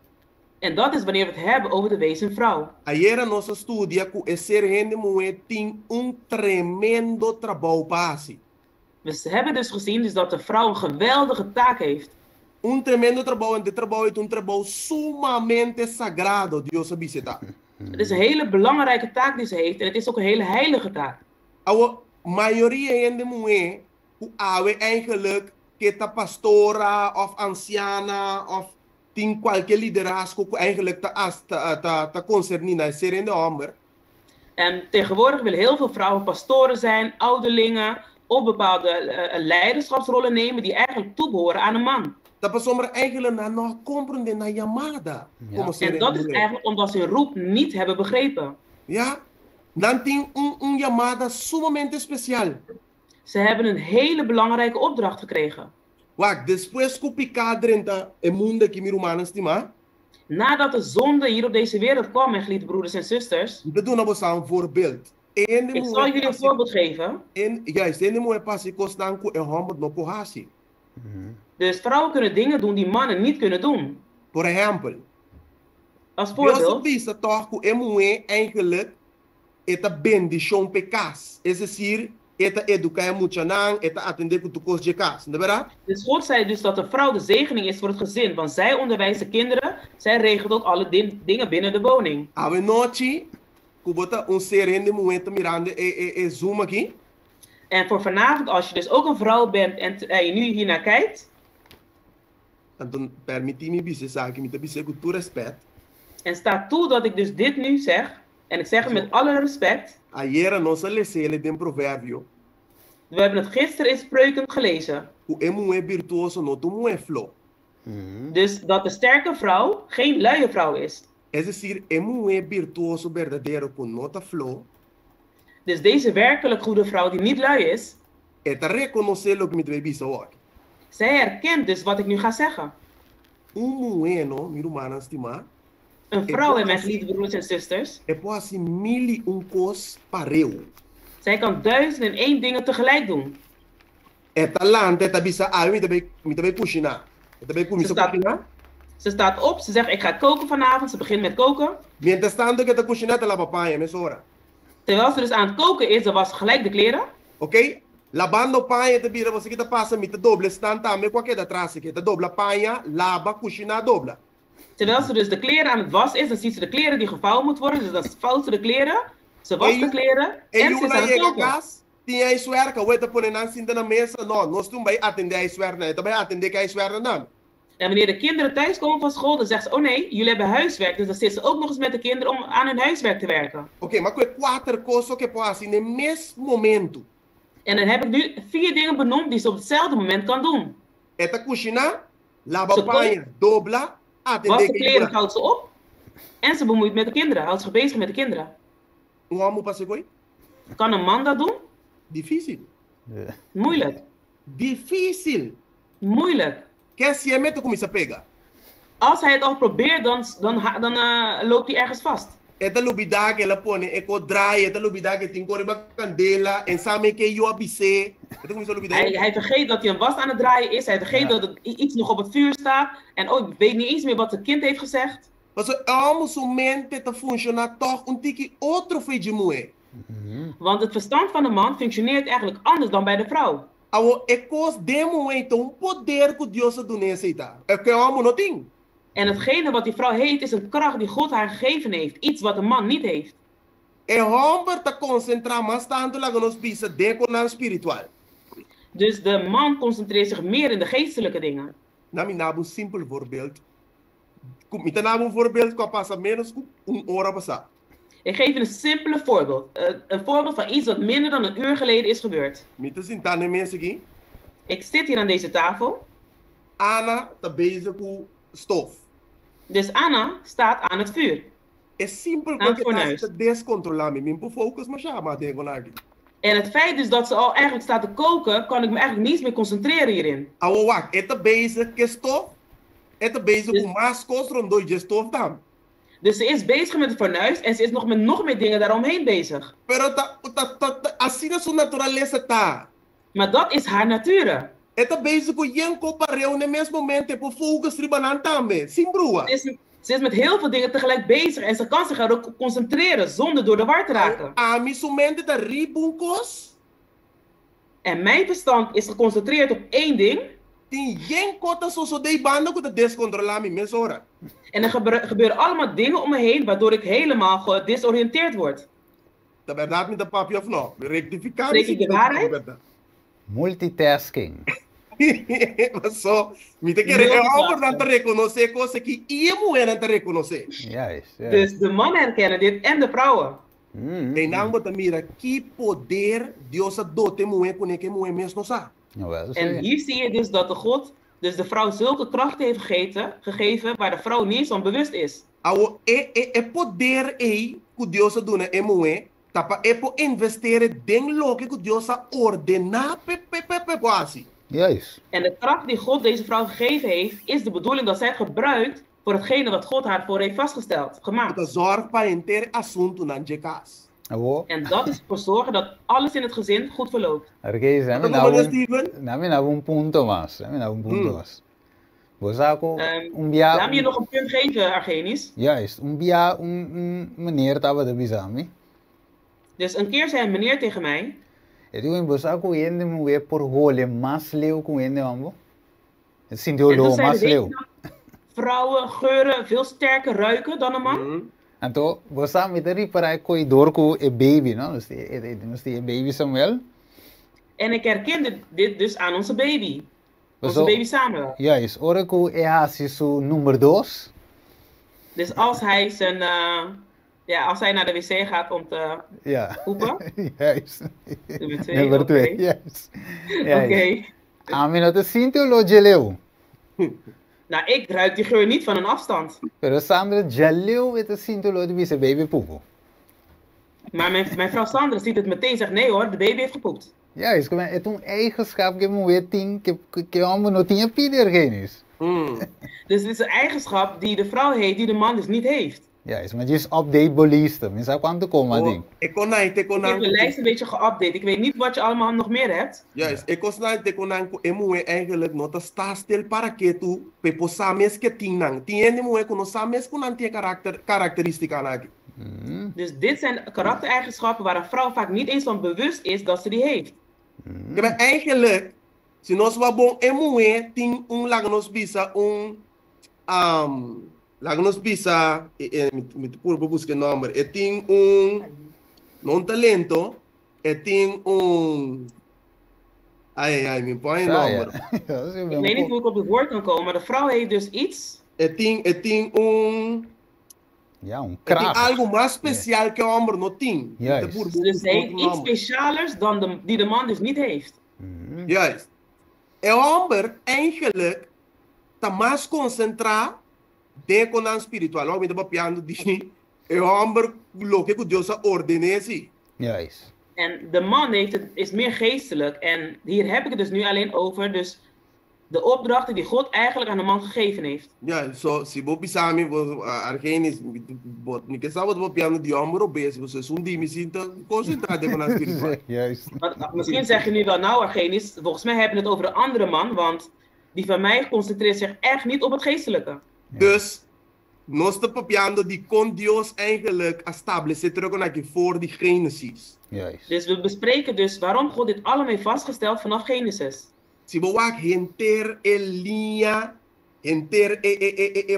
En dat is wanneer we het hebben over de wezen vrouw. Ayer nossa estudia que ser rende moe tem tremendo trabalho passe. We hebben dus gezien dus dat de vrouw een geweldige taak heeft. Tremendo trabalho, en dit trabalho é trabalho sumamente sagrado, Deus visita. Het is een hele belangrijke taak die ze heeft en het is ook een hele heilige taak. A maioria rende moe, hoe awe eigenlijk que ta pastora of anciana of tem qualquer liderazgo que eigenlijk ta concernina ser rende homem. En tegenwoordig willen heel veel vrouwen pastoren zijn, ouderlingen, of bepaalde leiderschapsrollen nemen die eigenlijk toebehoren aan een man. Dat pessoa eigenlijk nog compreender na chamada. Ja. Como ser En dat is mulher. eigenlijk omdat ze hun roep niet hebben begrepen. Ja? Dan tem chamada sumamente especial. Ze hebben een hele belangrijke opdracht gekregen. Wacht, depois que o picado entra no mundo que me humano estima, Nadat de zonde hier op deze wereld kwam, mijn geliefde broeders en zusters, We doen nou een voorbeeld. ik zal jullie een voorbeeld geven. Juist, in de mooie passie kost dan en honderd no kohasi. Dus vrouwen kunnen dingen doen die mannen niet kunnen doen. Por ejemplo, Als Deus voorbeeld, visa toch que moe eigenlijk eta bendição pecas. Es decir, eta educar muito nang, eta atender com tu cos de casa, não é verdade? dus God zei dus dat de vrouw de zegening is voor het gezin, want zij onderwijst de kinderen, zij regelt ook alle dingen binnen de woning. Ave noite, kubota ser in de momento mirando zoom aqui. En voor vanavond, als je dus ook een vrouw bent en je nu hiernaar kijkt, Então, permite-me dizer, sabe, me dizer com tu respeito. en staat toe dat ik dus dit nu zeg, en ik zeg het met alle respect, Ayer nós lemos de provérbio, we hebben het gisteren in Spreuken gelezen, o moe virtuoso no tu moe flow. dus dat de sterke vrouw geen luie vrouw is. Es decir, moe virtuoso verdadeiro com nota flow, Dus deze werkelijk goede vrouw die niet lui is, eta reconocer lo que me deve bisa hoje. zij herkent dus wat ik nu ga zeggen. Moe no, meu humano estimar, Een vrouw en mijn geliefde broers en zusters, pode assim mil cos pareu. zij kan 1001 dingen tegelijk doen. Eta land, eta bisa, me deve cozinhar. Eta deve começar a cozinhar. Ze staat op, ze zegt ik ga koken vanavond, ze begint met koken. Mientras tanto que está cozinhando, la papaya, me sobra. Terwijl ze dus aan het koken is, ze was gelijk de kleren. Ok? Lavando panha, te vira, você que tá passando, me te doble stand também, qualquer da traça, que te dobla panha, lava, cozinha, dobla. Terwijl ze dus de kleren aan het wassen is, dan ziet ze de kleren die gevouwen moeten worden. Dus dan vouwt ze de kleren, ze wast de kleren en ze is aan het koken. Tinha isso era que eu te pôr na cinta na mesa, não, nós não vai atender isso era, não, também atender que isso era não. En wanneer de kinderen thuiskomen van school, dan zegt ze, oh nee, jullie hebben huiswerk. Dus dan zit ze ook nog eens met de kinderen om aan hun huiswerk te werken. Ok, mas que quatro coisas que pode assim no mesmo momento. En dan heb ik nu 4 dingen benoemd die ze op hetzelfde moment kan doen. Eta cozinha, lava Ze panha, dobla, Was atender de que kleren houdt ze op en ze bemoeit met de kinderen, houdt zich bezig met de kinderen. homem para ser Kan een man dat doen? difícil. Moeilijk. Difícil. Moeilijk. Que se é meto começa a pegar. Als hij het al probeert, dan loopt hij ergens vast. Esta lubida que ela põe, é com dry, esta lubida que tem cor de candela, en sabe que eu abissei. Esta começa a lubida. Hij vergeet dat hij een was aan het draaien is. Hij vergeet dat er iets nog op het vuur staat. En oh, ik weet niet eens meer wat het kind heeft gezegd. Mas almo somente te funciona toch tiki outro fez de moe. Want het verstand van de man functioneert eigenlijk anders dan bij de vrouw. Awo ecos demo então poder que Deus a doen aceita. É que almo não tem. En hetgene wat die vrouw heeft, is een kracht die God haar gegeven heeft. Iets wat een man niet heeft. É homem te concentrar mais tanto lá que nós pisa deconar spiritual. Dus de man concentreert zich meer in de geestelijke dingen. Na me nabu simpel voorbeeld. Kom, me nabu voorbeeld qua passa menos hora passar. Ik geef je een simpele voorbeeld. Een voorbeeld van iets wat minder dan een uur geleden is gebeurd. Me te sentar na mesa aqui. Ik zit hier aan deze tafel. Ana tá bezig com stof. Dus Anna staat aan het vuur. É simples Aan het porque fornuis. tá descontrolar me. Me focus mas já mas deconar aqui. En het feit dus dat ze al eigenlijk staat te koken, kan ik me eigenlijk niet meer concentreren hierin. Awo wak, é tá bezig com stof. É tá bezig Dus- com mais coisas rondoi de stof tam. Dus ze is bezig met het fornuis en ze is nog meer dingen daaromheen bezig. Pero assim na sua natureza tá. Maar dat is haar nature. É tá bezig com yenko pareu no mesmo momento por focus tribanan também. Sim, brua. Ze is met heel veel dingen tegelijk bezig en ze kan zich er ook concentreren zonder door de war te raken. A mi somente tá ribuncos. En mijn verstand is geconcentreerd op één ding. Tem yenko tá so de banda que tá descontrolar me mesora. En er gebeuren allemaal dingen om me heen waardoor ik helemaal gedisoriënteerd word. Da verdade me da papi of no. Rectificar. Spreek ik de waarheid? Multitasking. Mas só, me tem que importante reconhecer coisas que ia mulher não reconhecer. Juist. Dus de mannen herkennen dit en de vrouwen. E não bota mira que poder Deus a dote mulher com que mulher mesmo sabe. Nou, wel, En hier zie je dus dat de God dus de vrouw zulke krachten heeft gegeven waar de vrouw niet eens van bewust is. Awo é poder aí que Deus a dona é mulher, tapa é por investir den logo que Deus a ordenar quase. Juist. En de kracht die God deze vrouw gegeven heeft, is de bedoeling dat zij het gebruikt voor hetgene wat God haar voor heeft vastgesteld, gemaakt. Ito zorg pa enter assunto nan jekas. Abo, En dat is voor zorgen dat alles in het gezin goed verloopt. Argenis, Ano mo na, Steven? namin na un punto mas. Namin na un punto mas. Bosako, umbia, Laat me je nog een punt geven, Argenis. juist, umbia, meneer taba de bizami. Dus een keer zei een meneer tegen mij, E digo, bosako yende mo we por hole mas leu com yende mambo. Het sinto en toen lo zei mas de leu. wetenschap, vrouwen geuren veel sterker ruiken dan een man. Anto, bosa miteri para corridor com e baby, não? Nós tem baby Samuel. En ik herkende dit dus aan onze baby. Onze Zo- baby Samuel. Juist, ora com e hasi su número 2. Dus als hij als hij naar de wc gaat om te Ja. poepen. Juist. Nummer 2. Nummer 2, Oké. juist. Oké. Amin dat sinto lo geleu. Nou, ik ruik die geur niet van een afstand. Pero Sandra geleu het sinto lo de bise baby pupo. Maar mijn vrouw Sandra ziet het meteen en zegt, nee hoor, de baby heeft gepoept. Juist, como é um eigenschap que mo wetin que homem não tinha pedido genis. Dus dit is een eigenschap die de vrouw heeft, die de man dus niet heeft. Juist, mas just update bolista, men sabe quanto coma ding. Ekonai, te Ik heb de konan. lijst een beetje geüpdate. Ik weet niet wat je allemaal nog meer hebt. Juist, ekosnai te konan ko emue eigenlijk nota sta stil para que tu pepo sames que tinang. Tiene moe kono sames konan tie karakteristika naki. Dus dit zijn karaktereigenschappen waar een vrouw vaak niet eens van bewust is dat ze die heeft. Kaya eigenlijk, si nos wabong emue ting lagnos bisa lagnos bisa mit puro busque nombre, ting non talento, ting ay, mi põe nombre. Ik weet niet hoe ik op het woord kan komen, maar de vrouw heeft dus iets. Ting Ja, tem kracht. algo mais especial que o homem não tem. Juist. Dus ze heeft iets specialers dan die de man dus niet heeft. Juist. O homem, eigenlijk, está mais concentrado dentro do espiritual. O homem está papiando de o homem, lo que Deus ordene assim. Juist. En de man is meer geestelijk. En hier heb ik het dus nu alleen over. Dus de opdrachten die God eigenlijk aan de man gegeven heeft. Ja, so, si bo pisami, argenis, ni que sabe papiando de homem obeso, você é die misschien te concentrado dentro do espiritual. Juist. Want misschien zeg je nu wel, nou Argenis, volgens mij hebben we het over een andere man. Want die van mij concentreert zich echt niet op het geestelijke. Dus, nós estamos papiando de com Deus eigenlijk estabelecer terug naar voor die Genesis. Juist. Dus we bespreken dus waarom God dit allemaal heeft vastgesteld vanaf Genesis. Se você vai enter linha, enter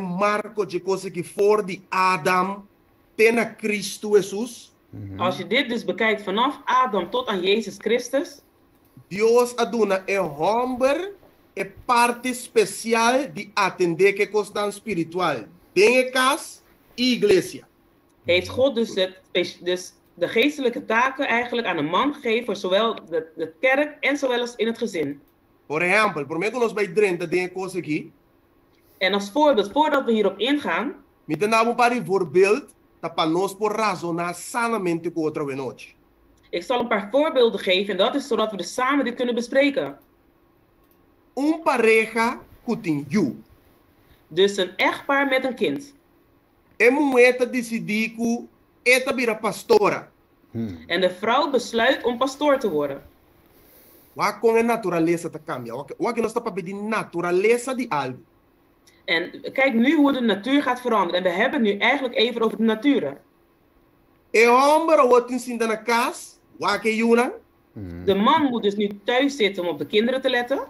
marco de coisa que for de Adam, tem a Cristo Jesus. Als je dit dus bekijkt vanaf Adam tot aan Jezus Christus, Deus aduna homem parte especial de atender que coisa espiritual. Dentro casa e igreja. heeft God dus de geestelijke taken eigenlijk aan een man gegeven voor zowel de kerk en zowel als in het gezin. Por exemplo, por meio que nós vai drenta dentro coisa aqui, En als voorbeeld, voordat we hierop ingaan, met een paar voorbeeld, dat para nós por razonar sanamente com outra noite. ik zal een paar voorbeelden geven en dat is zodat we dus samen dit kunnen bespreken. Pareja que you. Dus een echtpaar met een kind. Moeta decidir que esta vira pastora. En de vrouw besluit om pastoor te worden. Wat com a natureza te cambia? Wat que nós está para pedir natureza de algo. En kijk nu hoe de natuur gaat veranderen. En we hebben het nu eigenlijk even over de natuur. Homem wat in na casa, wat que yuna. De man moet dus nu thuis zitten om op de kinderen te letten.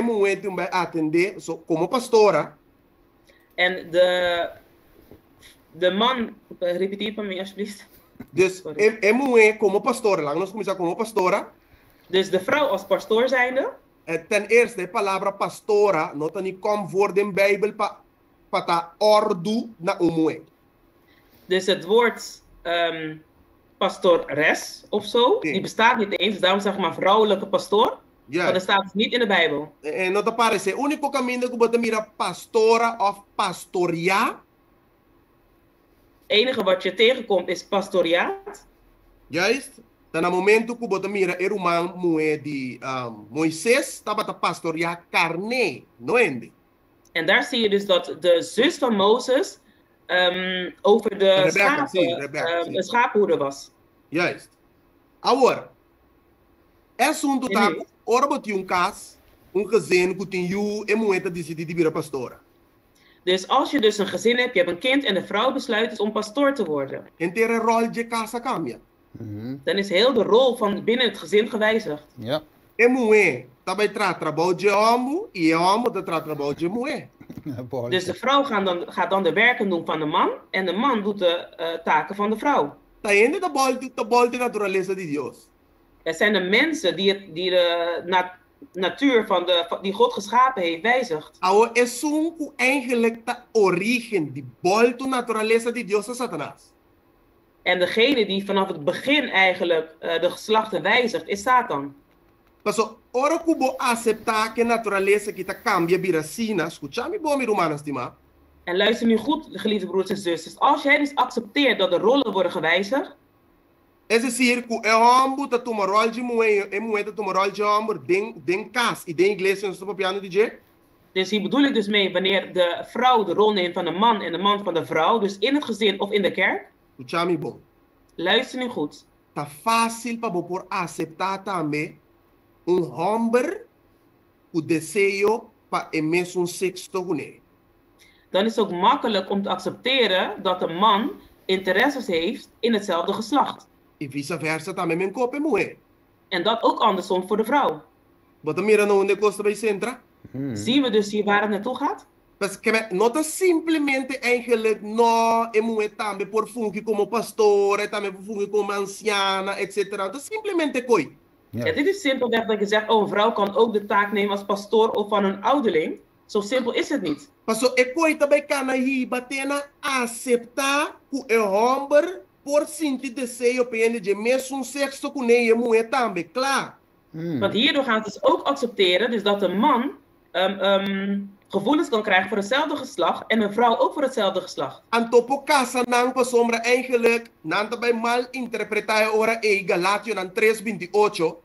Moet bij atender, so, como pastora. En de man, repeteer van mij alsjeblieft. Dus moet como pastora, lang nós começar como pastora. Dus de vrouw als pastoor zijnde. Ten eerste, palavra pastora, nota niet kom voor de Bijbel para ordu na umue. Dus het woord pastores of zo, die bestaat niet eens. Dus daarom zeg ik maar vrouwelijke pastoor. Ja. Maar dat staat dus niet in de Bijbel. No te parece, único caminho que você mira pastora of pastoria. Het enige wat je tegenkomt is pastoriaat. Juist. Dan no momento que você mira Erumang moe de Moisés estava a pastorear carne, não ende? En daar zie je dus dat de zus van Mozes over de Rebecca, zie, een schaaphoeder was. Juist. Agora, é um total, ora um caso, gezin, que tem e moeda decidir de virar pastora. Dus als je dus een gezin hebt, je hebt een kind en de vrouw besluit dus om pastoor te worden. Inteira rol de casa cambia. Dan is heel de rol van binnen het gezin gewijzigd. Ja. E moe, também trabalho de homem e homem trabalho de moe. Dus de vrouw gaat dan de werken doen van de man en de man doet de taken van de vrouw. Tá indo da bol de natureza de Deus. Het zijn de mensen die de natuur die God geschapen heeft wijzigt. Agora, é eigenlijk de origem, de bol de natureza de Deus é Satanás. En degene die vanaf het begin eigenlijk de geslachten wijzigt, is Satan. Paso, ora que vou aceitar que a natureza que cambia vira sina, escucha-me bom, meu irmão, estima. En luister nu goed, geliefde broers en zusters. Als jij dus accepteert dat de rollen worden gewijzigd. É decir, que é homem que toma rol de moeda, é moeda toma rol de homem, den casa e den igreja, não estou piano DJ. Dus hier bedoel ik dus mee wanneer de vrouw de rol neemt van de man en de man van de vrouw, dus in het gezin of in de kerk. Escucha-me bom. Luister nu goed. Tá fácil para você aceitar também homem o desejo para o mesmo sexo com ele. Dan is het ook makkelijk om te accepteren dat een man interesses heeft in hetzelfde geslacht. E vice-versa também men copa mulher. En dat ook andersom voor de vrouw. Bota mira no onde costa bij centra. Zien we dus hier waar het naartoe gaat? Porque não é simplesmente eigenlijk no e mulher também por fungi como pastor, também por fungi como anciana, etc. Não é simplesmente coi. Ja, dit is simpelweg dat je zegt, oh, een vrouw kan ook de taak nemen als pastoor of van een ouderling. Zo simpel is het niet. Paso e coi também cana hi batena aceitar que é homem por sentir desejo pende de mesmo sexo com ele mulher também, claro. Want hierdoor gaan ze dus ook accepteren dus dat een man gevoelens kan krijgen voor hetzelfde geslacht en een vrouw ook voor hetzelfde geslacht. En topo casa nang pa sombra eigenlijk nanta bij mal interpretar ora e Galatio nan 3:28.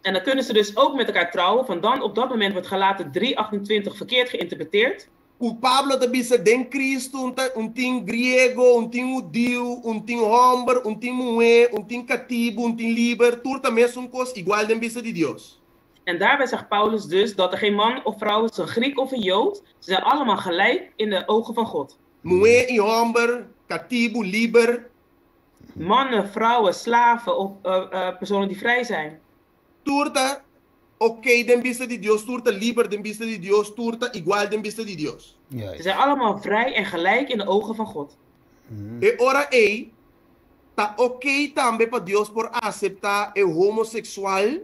En dan kunnen ze dus ook met elkaar trouwen, van dan op dat moment wordt Galaten 3:28 verkeerd geïnterpreteerd. O Pablo te bisa den Cristo, ting griego, ting judeu, ting homem, ting mulher, ting cativo, ting liber, turta mesmo cos igual den bisa de Deus. En daarbij zegt Paulus dus dat er geen man of vrouw is, een Griek of een Jood. Ze zijn allemaal gelijk in de ogen van God. Mulher e homem, cativo, liber. Mannen, vrouwen, slaven of personen die vrij zijn. Turta, den bisa de Deus, turta liber den bisa de Deus, turta igual den bisa de Deus. Ze zijn allemaal vrij en gelijk in de ogen van God. E ora tá também para Deus por aceitar o homossexual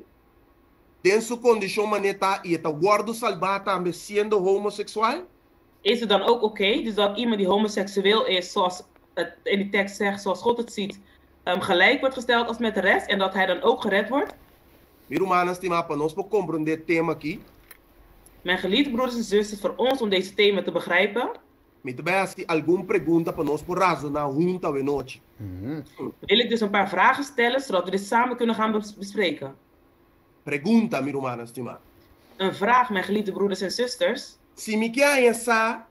den su condição maneta e tá guardo salvar também sendo homossexual? Is het dan ook oké, dus dat iemand die homoseksueel is, zoals het in die tekst zegt, zoals God het ziet, gelijk wordt gesteld als met de rest en dat hij dan ook gered wordt? Meu irmão, estima para nós para compreender het thema aqui. Mijn geliefde broeders en zusters, voor ons om deze thema te begrijpen. Met beste alguma pergunta para nós por razonar junto à noite. Wil ik dus een paar vragen stellen, zodat we dit samen kunnen gaan bespreken. Pergunta, meu irmão, estima. Een vraag, mijn geliefde broeders en zusters. Se me quer essa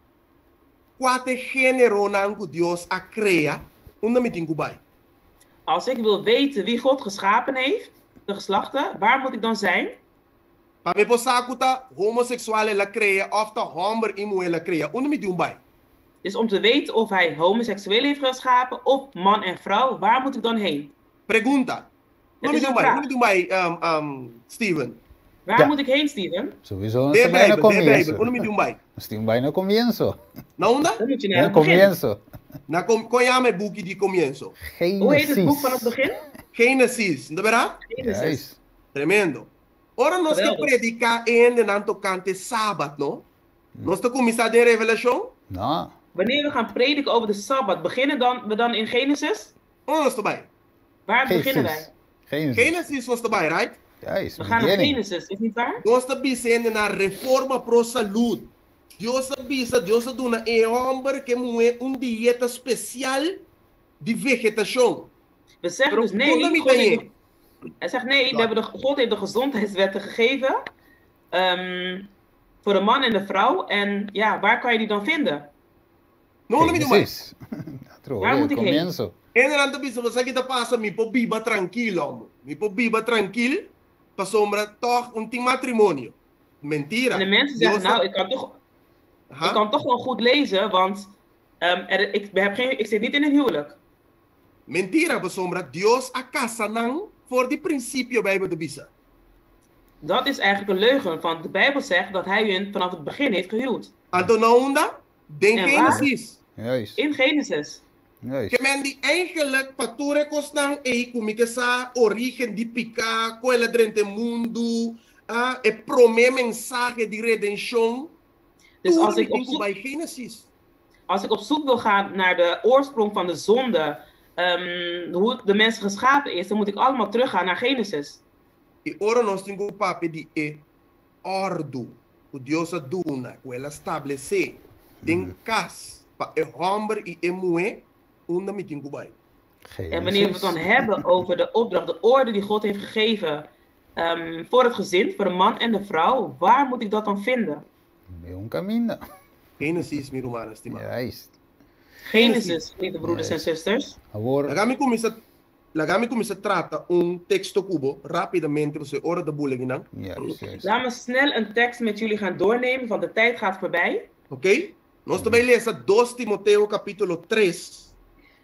quate género nango Deus a crea, onde me tingu bij. Als ik wil weten wie God geschapen heeft, de geslachten, waar moet ik dan zijn? Para me posar kuta homoseksuele la crea of de homem e mulher la crea, onde me doen bij. Dus om te weten of hij homoseksueel heeft geschapen of man en vrouw, waar moet ik dan heen? Pergunta. Onde me doen bij, Steven? Waar moet ik heen, Steven? Sowieso de bij een comienzo. Onde me doen bij? Misschien bij een comienzo. Na onda? Dan moet je naar Een het begin. comienzo. Na conhame boekje die comienzo. Hoe heet het boek van het begin? Genesis, de verdad? Genesis. Tremendo. Ora nós que predicar ainda não tocante sábado, não? Nós te começar de Revelação? Nou, Wanneer we gaan prediken over de Sabbat, beginnen we dan in Genesis? Onde nós erbij? Waar beginnen wij? Genesis was erbij, right? Juist, We gaan naar Genesis, is niet waar? Nós te bisende na reforma pro saúde. Deus avisa, Deus dona homem que é dieta especial de vegetação. We zeggen dus nee. Hij zegt nee, God heeft de gezondheidswetten gegeven. voor de man en de vrouw. En ja, waar kan je die dan vinden? No, no, mi Génesis. Waar moet ik heen? Comienzo. En dan te bisa, você que tá passa mi po biba tranquilo, mi po biba tranquilo, pa sombra toch un matrimonio. Mentira. En de mensen zeggen, nou, ik kan toch wel goed lezen, want ik zit niet in een huwelijk. Mentira, pa sombra, Dios a casa nang voor die principio Bijbel de bisa. Dat is eigenlijk een leugen, want de Bijbel zegt dat hij hun vanaf het begin heeft gehuwd. Antonaunda, denk En waar? Genesis. Juist. In Genesis. Juist. Que men die eigenlijk pature kostang kumike sa origen di pica, coela drente mundo, e prome mensaje di redención. Dus bij Genesis. als ik op zoek wil gaan naar de oorsprong van de zonde, hoe de mens geschapen is, dan moet ik allemaal teruggaan naar Genesis. E ora nós temos papi di ordo, o Deus a duna, que ela estabelece, den cas, pa e hombre e e mulher, onda me tingu bij. En wanneer we het dan hebben over de opdracht, de orde die God heeft gegeven voor het gezin, voor de man en de vrouw, waar moet ik dat dan vinden? Un camino. Genesis, mi romana, estimado. Juist. Genesis, lieve broeders en zusters. Agora, Lagami começa trata texto cubo, rapidamente, você ora de boeling. juist, juist. Laten we snel een tekst met jullie gaan doornemen, want de tijd gaat voorbij. Ok? Nós também lezen 2 Timoteo capítulo 3.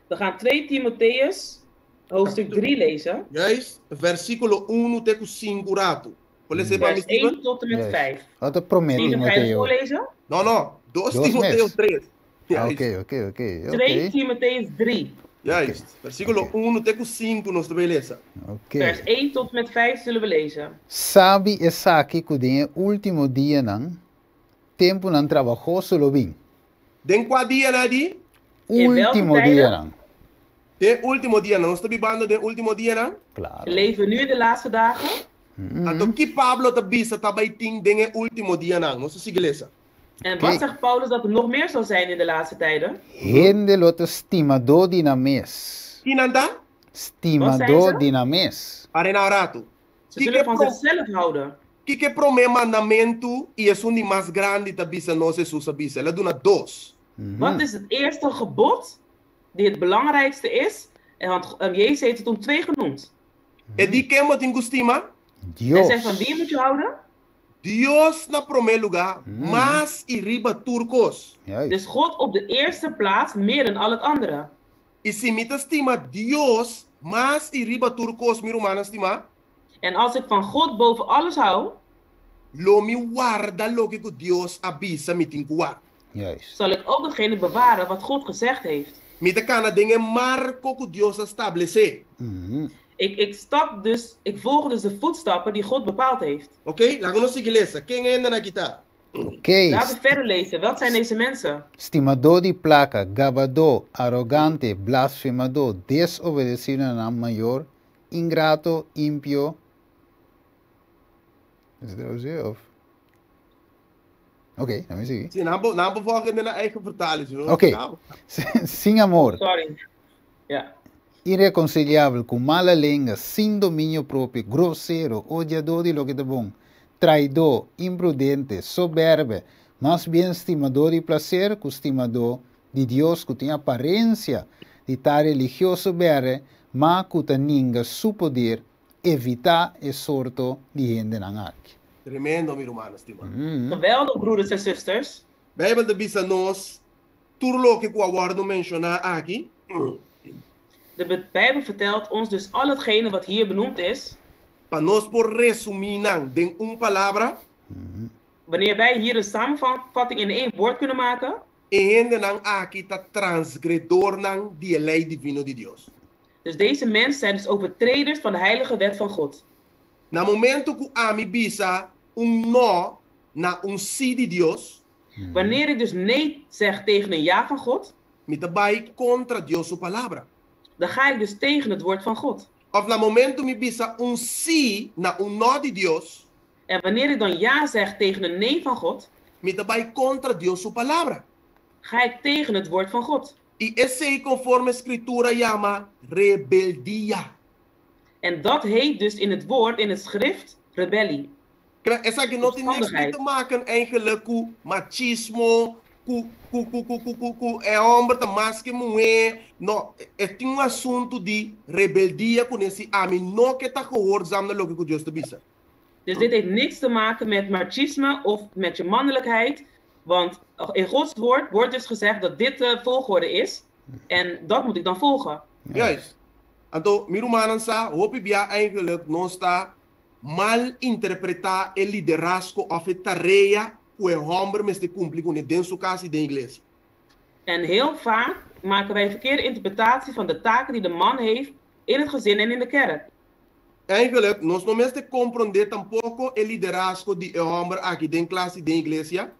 We gaan 2 Timotheus, hoofdstuk 3 lezen. Juist, versículo 1 até 5 rato. Pode ser para Vers mim, 1 tot en met 5. Wat een promet, Steven, ga je het Mateo. voorlezen? No, 2 Dos Timoteo mes. 3. Ah, Juist, ok. 2 Timotheus 3. juist. Versículo 1 até 5 nós também lezen. Vers Ok. 1 tot en met 5 zullen we lezen. Sabe esaki kudinha último dia nang tempo nang trabalhou solo bem. Den qua dia na di? In welke Último tijden? dia nang. De último dia, nós estamos bibando de último dia na? Claro. We leven nu in de laatste dagen. Ato que Pablo te bisa tabaiting den último dia na, nós se igreja. En Oké. wat zegt Paulus dat er nog meer zal zijn in de laatste tijden? Hende lota stimador dinames. Kinanda? Stimador dinames. Arena rato. Ze zullen van zichzelf houden. Que prome mandamento e é um mais grande te bisa nós Jesus bisa. Ela duna 2. Wat is het eerste gebod die het belangrijkste is? Want Jezus heeft het om 2 genoemd. E di que mo tingustima? Hij Dios. zegt van wie moet je houden? Dios na primeiro lugar, mas e riba turcos. Juist. Dus God op de eerste plaats meer dan al het andere. E se me te estima Dios, mas e riba turcos, mi romana estima, En als ik van God boven alles hou, lo mi guarda lo que Dios avisa mi tingua. Juist. zal ik ook hetgene bewaren wat God gezegd heeft. Mi te kana dingen marco que Dios establece. Ik volg dus de voetstappen die God bepaald heeft. Ok? Lago nos igreja. Quem ainda na guitarra? Ok. Laten we verder lezen. Wat zijn deze mensen? Stimador de placa, gabador, arrogante, blasfemador, desobedecido a maior, ingrato, ímpio. Is dat zo of? Oké, dan zie je. Sim, não volgen na eigen vertaling. Ok. Sin amor, Sorry. Ja. irreconciliável, com mala língua, sem domínio próprio, grosseiro, odiador de lo que é bom, traidor, imprudente, soberbo, mas bem estimador de prazer, que estimador de Deus, que tem aparência de estar religioso bere, mas que tem ninguém su poder, evitar e sorto de gente na aqui. Tremendo, mi romano, estima. Geweldig, broeders en zusters. Bijbel de bisa nos, turlo que qua guardo menciona aqui. De Bijbel vertelt ons dus al hetgene wat hier benoemd is. Para nós por resumir den palavra, Wanneer wij hier een samenvatting in 1 woord kunnen maken. e gente nang aqui ta transgredor nang die lei divino de Deus. Dus deze mensen zijn dus overtreders van de heilige wet van God. Na momento que ami bisa no na si de Deus, Wanneer ik dus nee zeg tegen een ja van God, me te vai contra Deus su palavra. dan ga ik dus tegen het woord van God. Of na momento me bisa si na no de Deus, En wanneer ik dan ja zeg tegen een nee van God, me te vai contra Deus su palavra. ga ik tegen het woord van God. E esse conforme a escritura llama rebeldia. En dat heet dus in het woord, in het schrift, rebellie. Esa que niet niks mee Omstandigheid. te maken eigenlijk met machismo, hombre te maske moe. No, het is een assunto de rebeldia con esse ami no que ta gehoorzaam de logica juiste bisa. Dus dit heeft niks te maken met machisme of met je mannelijkheid. Want in Gods woord wordt dus gezegd dat dit de volgorde is. En dat moet ik dan volgen. Juist. Então, mirumanan sa, hoop ik ja eigenlijk non sta mal interpretar el liderazgo of het tarea que el hombre me cumplir con el denso caso de iglesia. En heel vaak maken wij een verkeerde interpretatie van de taken die de man heeft in het gezin en in de kerk. Eigenlijk, nós não mesmo compreender tampoco el liderazgo de el hombre aqui dentro classe de iglesia.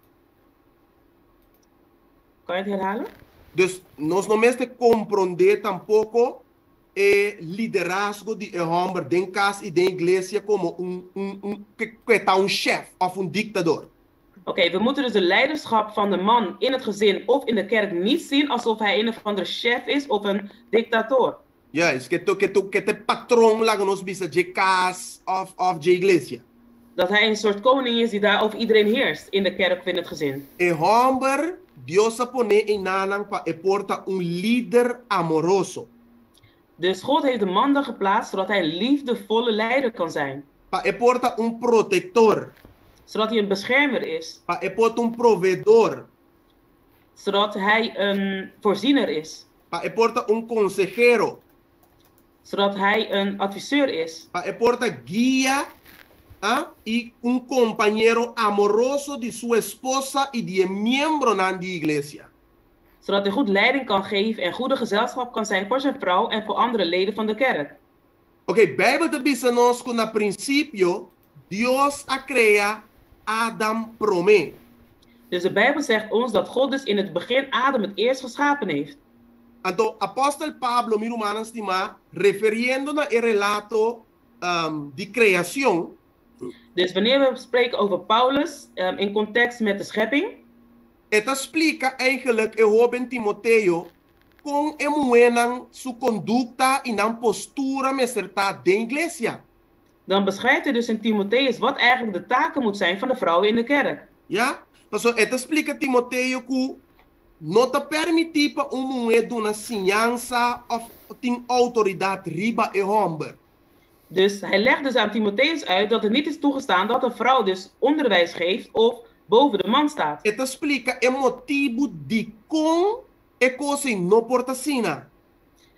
Kan je het herhalen? Dus nós não mesmo compreender tampoco el liderazgo de el hombre dentro casa e de iglesia como que tá chef of een dictador. Oké, we moeten dus de leiderschap van de man in het gezin of in de kerk niet zien alsof hij een of andere chef is of een dictator. Juist, que te patrão lá que nós bisa de casa of de iglesia. Dat hij een soort koning is die daar over iedereen heerst in de kerk of in het gezin. El hombre, Dios se pone en nanan pa e porta un líder amoroso. Dus God heeft de man daar geplaatst zodat hij een liefdevolle leider kan zijn. Pa e porta un protector. Zodat hij een beschermer is. Pa e porta un proveedor. Zodat hij een voorziener is. Pa e porta un consejero. Zodat hij een adviseur is. Pa e porta guía y un compañero amoroso de su esposa y de miembro de la iglesia. Zodat hij goed leiding kan geven en goede gezelschap kan zijn voor zijn vrouw en voor andere leden van de kerk. Oké, Bijbel te bisanos con a principio Dios a crea Adam promé. Dus de Bijbel zegt ons dat God dus in het begin Adam het eerst geschapen heeft. Então, apóstol Pablo, mi hermano estimado, refiriendo a el relato de creación. Dus wanneer we spreken over Paulus in context met de schepping. Het explica eigenlijk el joven Timoteo con emuenan su conducta y nan postura meserta de iglesia. Dan beschrijft hij dus in Timotheus wat eigenlijk de taken moet zijn van de vrouwen in de kerk. Ja? Dus het explica Timoteo que no te permitir para mulher de una enseñanza of tin autoridad riba el hombre. Dus hij legt dus aan Timotheus uit dat het niet is toegestaan dat een vrouw dus onderwijs geeft of boven de man staat. Het explica el motivo de con e cosa no porta sina.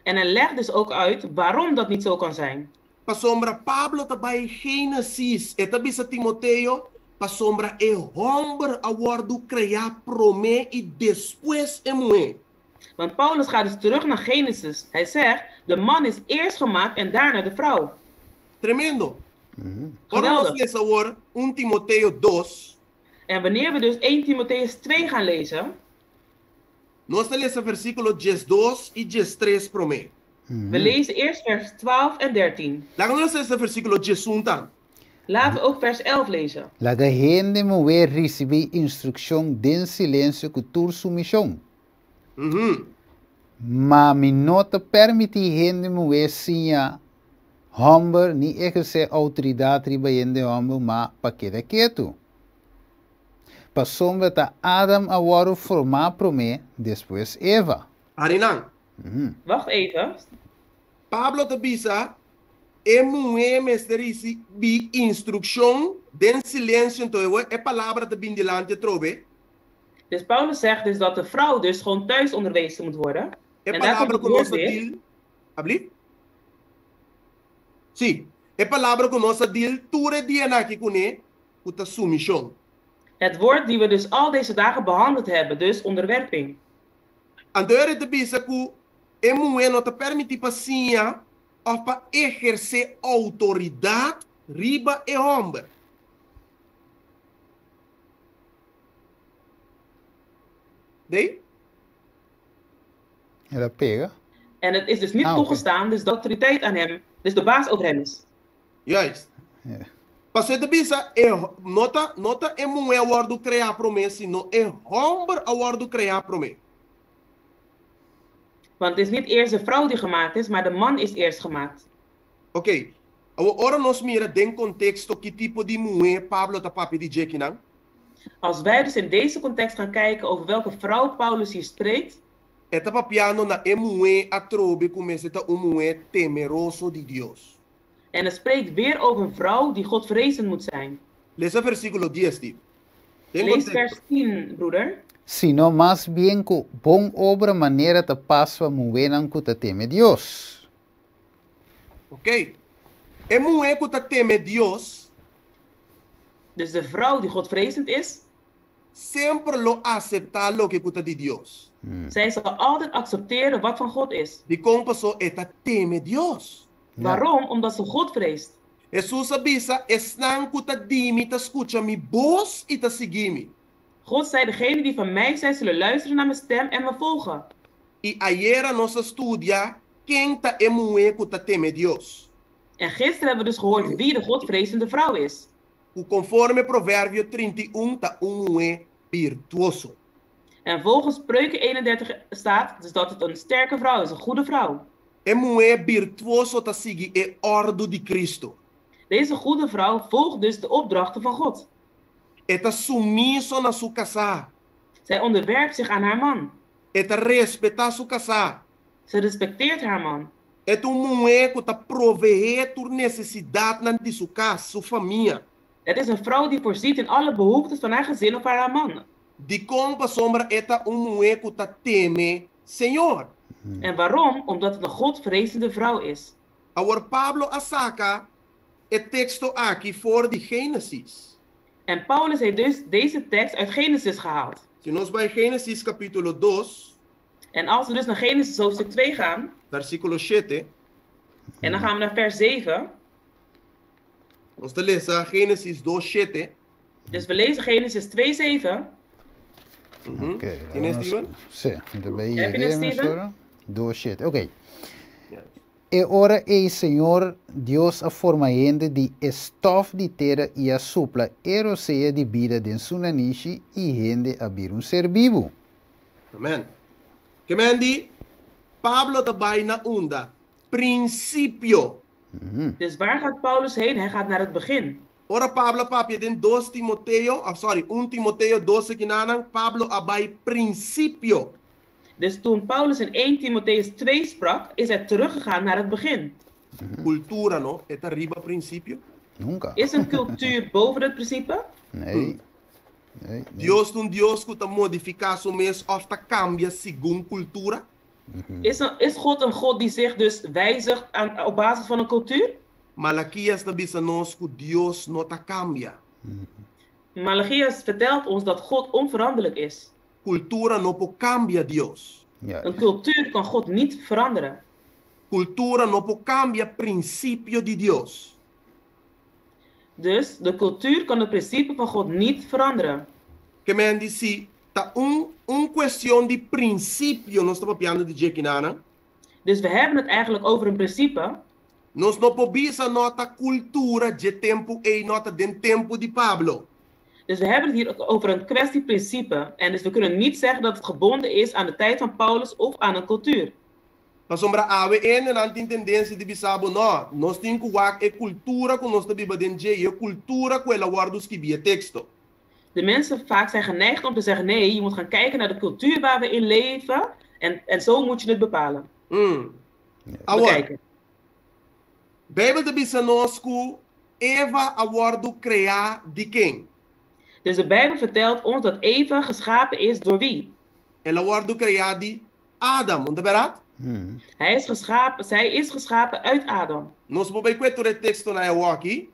En hij legt dus ook uit waarom dat niet zo kan zijn. Pa sombra Pablo te bij Genesis, het bisa Timoteo, pa sombra el hombre aguardo crear promé y después emue. Want Paulus gaat dus terug naar Genesis. Hij zegt, de man is eerst gemaakt en daarna de vrouw. Tremendo. Geweldig. Vamos a leer 1 Timoteo 2. En wanneer we dus 1 Timotheus 2 gaan lezen, nós lezen versículo 2 y 3 promé. we lezen eerst vers 12 en 13. Laten we lezen versículo 1 dan. Laten we ook vers 11 lezen. La gente mover recibe instrucción den silencio que tu sumisión. Ma mi no te permite gente mover sinha hombre ni ejercer autoridad riba yende hombre ma pa queda quieto. Pa sombra ta Adam agora formar promé, después Eva. Harinan. Wacht even. Pablo te bisa emue mesterisi bi instrucción den silencio entonces é palavra te bin delante trove. Dus Paulus zegt dus dat de vrouw dus gewoon thuis onderwezen moet worden. É En daar komt palavra het que woord nós weer. dil. Abli? Sim. É palavra que nós dil ture diena aqui kune uta submissão. Het woord die we dus al deze dagen behandeld hebben, dus onderwerping. Andore te bisa ku emue no te permite paciência of para exercer autoridade riba e hombre. Nee? Ela pega. En het is dus niet oké. toegestaan, dus de autoriteit aan hem, dus de baas over hem is. Juist. Ja. Você te bisa, nota emue awardo criar promessa, sino é hombre awardo criar promessa. Want het is niet eerst de vrouw die gemaakt is, maar de man is eerst gemaakt. Ok. Ora nos mira den contexto que tipo de mulher Pablo ta papi di jekinang. Als wij dus in deze context gaan kijken over welke vrouw Paulus hier spreekt, Eta papiano na mulher atrobe começa ta mulher temeroso de Deus. en het spreekt weer over een vrouw die Godvrezend moet zijn. Lees versículo 10, Steve. Den Lees contexto. vers 10, broeder. Sino más bien con bon obra manera te paswa muenan que te teme Dios. Ok? Mulher que ta teme Deus, Dus de vrouw die Godvrezend is, sempre lo acepta lo que kuta de Deus. zij zal altijd accepteren wat van God is. De compaso eta teme Deus. Waarom? Omdat ze God vreest. Jesus avisa, esnan kuta dimi ta escucha mi voz y ta sigimi. God zei, degenen die van mij zijn, zullen luisteren naar mijn stem en me volgen. Y ayer nos estudia quem ta mulher kuta teme Deus. En gisteren hebben we dus gehoord wie de Godvrezende vrouw is. Conforme Provérbio 31 ta mulher virtuoso. En volgens Spreuken 31 staat dus dat het een sterke vrouw is, een goede vrouw. Mulher virtuoso ta sigi e ordo de Cristo. Deze goede vrouw volgt dus de opdrachten van God. Eta sumiso na su casa. Zij onderwerpt zich aan haar man. Eta respeta su casa. Ze respecteert haar man. Eta mulher que ta proveer tu necessidade na de su casa, su família. Het is een vrouw die voorziet in alle behoeftes van haar gezin of haar man. De compa sombra eta mulher que ta teme Senhor. En waarom? Omdat het een Godvrezende vrouw is. Agora Pablo asaca het texto aqui voor de Gênesis. En Paulus heeft dus deze tekst uit Genesis gehaald. Se nós vai Gênesis capítulo 2, En als we dus naar Genesis hoofdstuk 2 gaan, versículo 7, en dan gaan we naar vers 7. nós te lesa Gênesis 2, 7. Dus we lezen Genesis 2, 7. Okay, ¿Tienes, vamos- Steven? Sí, entonces ¿Ya tienes, Steven? ahora. 2:7. Ok. Yes. E ora e Senhor Deus a formaende de estof de terra e a supla eroseia de vida de sunanishi e rende abrir um ser vivo. Amen. Kemendi, Pablo tabay na unda. Principio. Dus waar gaat Paulus heen? Hij gaat naar het begin. Ora Pablo papi den 2 Timoteo, 1 Timoteo 12 kinanang, Pablo abay principio. Dus toen Paulus in 1 Timotheus 2 sprak, is hij teruggegaan naar het begin. Cultura, no? Et arriba principio. Nunca. Is een cultuur boven het principe? Nee. Nee. Dios un Dios que ta modifica su mes of ta cambia según cultura. Is God een God die zich dus wijzigt op basis van een cultuur? Malaquias ta bisa nos que Dios no ta cambia. Malachias vertelt ons dat God onveranderlijk is. Cultura no po cambia Dios. Ja. Een cultuur kan God niet veranderen. Cultura no po cambia principio de Dios. Dus de cultuur kan het principe van God niet veranderen. Que men disse, ta questão de princípio, nós estamos falando de Jekinana. Dus we hebben het eigenlijk over een principe. Nós não podemos nota cultura de tempo e nota den tempo de Pablo. Dus we hebben het hier over een kwestie principe. En dus we kunnen niet zeggen dat het gebonden is aan de tijd van Paulus of aan een cultuur. Mas sombra ave en não tem tendência de bisabo não. Nós temos que cultura com nós também den je, cultura com ela guardos que via texto. De mensen vaak zijn geneigd om te zeggen, nee, je moet gaan kijken naar de cultuur waar we in leven. En zo moet je het bepalen. Agora, Bekijken. Bijbel de bisa nós que Eva awardo criar de quem? Dus de Bijbel vertelt ons dat Eva geschapen is door wie? Ela awardo criar de Adam, não é verdade? Zij is geschapen uit Adam. Nós vamos ver o texto na aqui.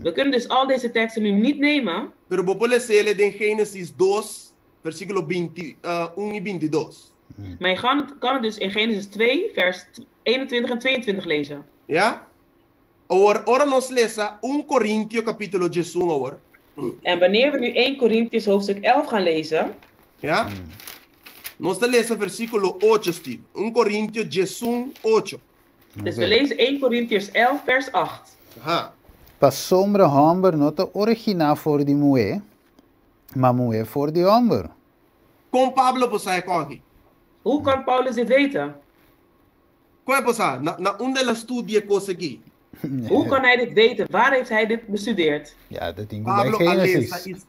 We kunnen dus al deze teksten nu niet nemen. Pero vou ler ele em Gênesis 2, versículo 1 e 22. Maar je kan het dus in Genesis 2, vers 21 en 22 lezen. Ja? Ora nós lesa 1 Coríntios capítulo 11 agora. En wanneer we nu 1 Korintiërs hoofdstuk 11 gaan lezen, Ja? Nós lesa versículo 8, Steve. 1 Coríntios 11, 8. dus we lezen 1 Korintiërs 11, vers 8. Aha. Pa sombra homber nota original voor die moe, maar moe voor die homber. Com Pablo posai aqui. Hoe kan Paulus dit weten? Como é posar? Na onde ela estudia coisa aqui? Hoe kan hij dit weten? Waar heeft hij dit bestudeerd? Ja, dat ding bij Pablo alesa Genesis. is...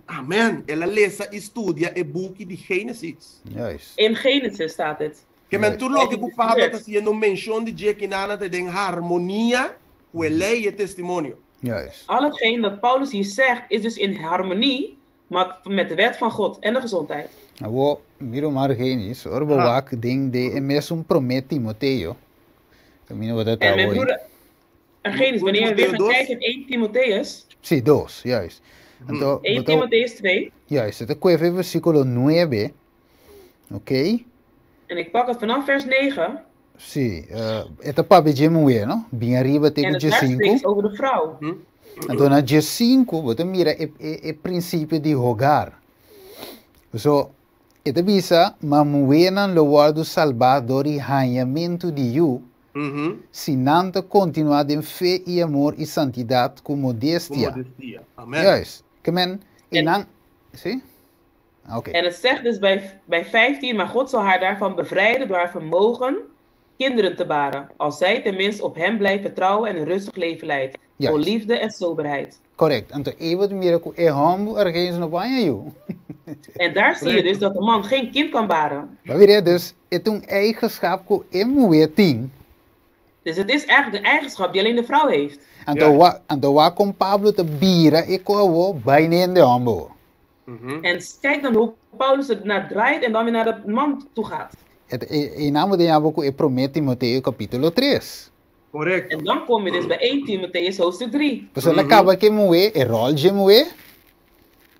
Amen. Ela lesa estudia e boek die Genesis. Juist. In Genesis staat dit. Que men Right. tu lo que Hij Pablo heeft está haciendo mención de je que nada te den harmonia, que ley e testimonio. Juist. Al hetgeen dat Paulus hier zegt, is dus in harmonie met de wet van God en de gezondheid. Wo, miro maar Genesis. Orbo Ah. wak ding de emesum promet Timoteo. Camino wat dat En mijn hoor. broeder, Genesis, wanneer we weer gaan Timotheus? kijken in 1 Timotheus, Sí, dos, juist. Então, 1 Timotheus 2, juist, ito ko even versículo 9. Ok? en ik pak het vanaf vers 9, Sí, ito pa bigyan mo no? Bem arriba en tego het daar spreekt G5. over de vrouw. Então na G5, você mira o princípio de rogar. So, ito bisa, mamuenan lo guardo salvador e ranhamento de you, sinanta continuar em fé e amor e santidade com Con modestia. modestia. Amen. Juist. Kemen, En- inang... Zie? Oké. En het zegt dus bij 15, maar God zal haar daarvan bevrijden door haar vermogen kinderen te baren, als zij tenminste op hem blijft vertrouwen en een rustig leven leidt, vol Juist. liefde en soberheid. Correct. Então, even de mira com hambu ergens no banho you. En daar zie je dus dat de man geen kind kan baren. Maar weer dus, het een eigenschap ko emuwe ting. Dus het is eigenlijk een eigenschap die alleen de vrouw heeft. Então, wa com Pablo te bira e ko wo bijna in de hambu. En kijk dan hoe Paulus het naar draait en dan weer naar de man toe gaat. E namo de hambu ko e promete Timoteo capítulo 3. Correcto. En dan kom je dus bij 1 Timotheus hoofdstuk 3. Dus ela acaba que muwe, e rol je muwe.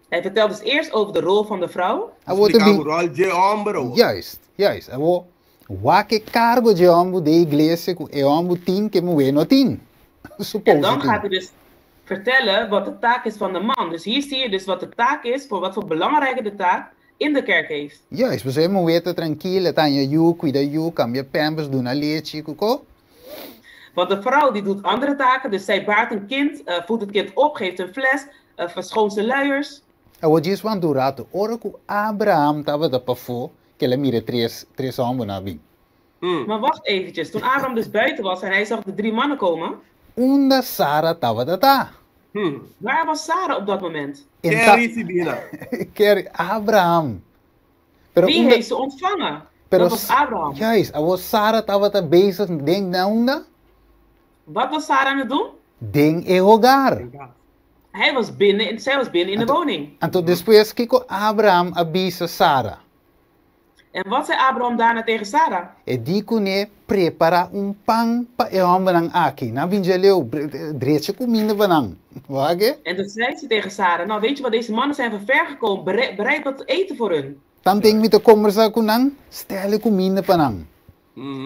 Hij vertelt dus eerst over de rol van de vrouw. A wo te Explicamos bi. rol de hombre. Juist, juist. A wo wa que cargo de hambu de iglesia ko e hambu ting que muwe no ting. En dan gaat hij dus vertellen wat de taak is van de man. Dus hier zie je dus wat de taak is, voor wat voor belangrijke de taak in de kerk heeft. Juist, você muwe te tranquila, tanya you, cuida you, cambia pampers, doen a leite, kuko. Want de vrouw die doet andere taken, dus zij baart een kind, voedt het kind op, geeft een fles, verschoont zijn luiers. A wo diz wan durato, ora ku Abraham tava da pafo, que ela mire tres homens na bing. Maar wacht eventjes, toen Abraham dus buiten was en hij zag de 3 mannen komen, Unda Sara tava da ta. waar was Sarah op dat moment? Kerry Sibina. Ker Abraham. Pero Wie heeft ze ontvangen? Dat was Abraham. Juist, a wo Sara tava ta bezig, denk na unda? Wat was Sarah aan het doen? Denk e hogar. Zij was binnen in de woning. Anto después kiko Abraham abisa Sara. En wat zei Abraham daarna tegen Sarah? E di kune prepara pang pa e homem nang aki. Na binjaleu, dreetje comida banang. Wage? En toen zei ze tegen Sarah, nou weet je wat, deze mannen zijn van ver gekomen, bereid wat eten voor hun. Dan denk met de conversa kunang, stel comida panang.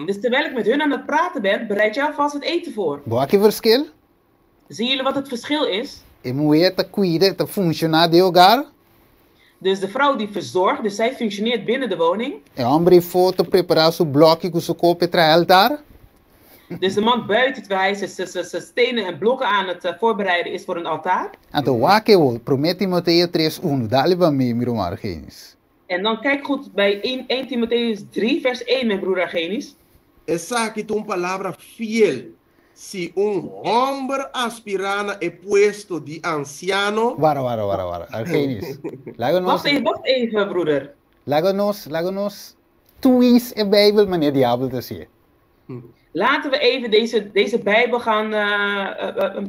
Dus terwijl ik met hun aan het praten ben, bereid jij alvast het eten voor. Wake verschil? Zien jullie wat het verschil is? E mulher te cuida, te funciona de hogar. Dus de vrouw die verzorgt, dus zij functioneert binnen de woning. E homem for te preparar seu bloco com seu corpo para altar. Dus de man buiten, terwijl hij zijn stenen en blokken aan het voorbereiden is voor een altaar. Então, wake wo, promete Timoteo 3:1. Dale para mim, miro Margenis. En dan kijk goed bij 1 Timotheus 3 vers 1, mijn broer Argenis. Esa aqui tem uma palavra fiel. Se hombre aspirana e puesto de anciano, Wara. Argenis. Wacht even, broeder. Lagonos. Twist e Bijbel, meneer Diabel te zien. Laten we even deze Bijbel gaan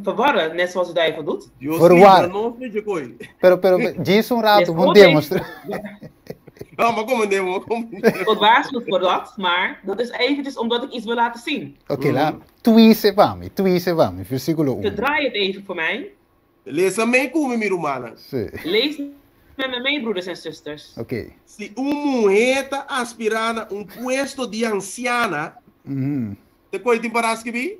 verwarren, net zoals de duivel doet. Dios Verwar. livre, não seja coi. Pero, diz rato, Yes, vamos God demonstrar. Ah, maar kom maar, kom maar. God waarschuwt voor dat, maar dat is eventjes omdat ik iets wil laten zien. Ok, lá. Twist e vami, versículo 1. Draai het even voor mij. Lees mee komen, mijn romana. Sí. Lees met me mee, broeders en zusters. Ok. Se mulher está aspirando puesto de anciana, te coi tem para escrever?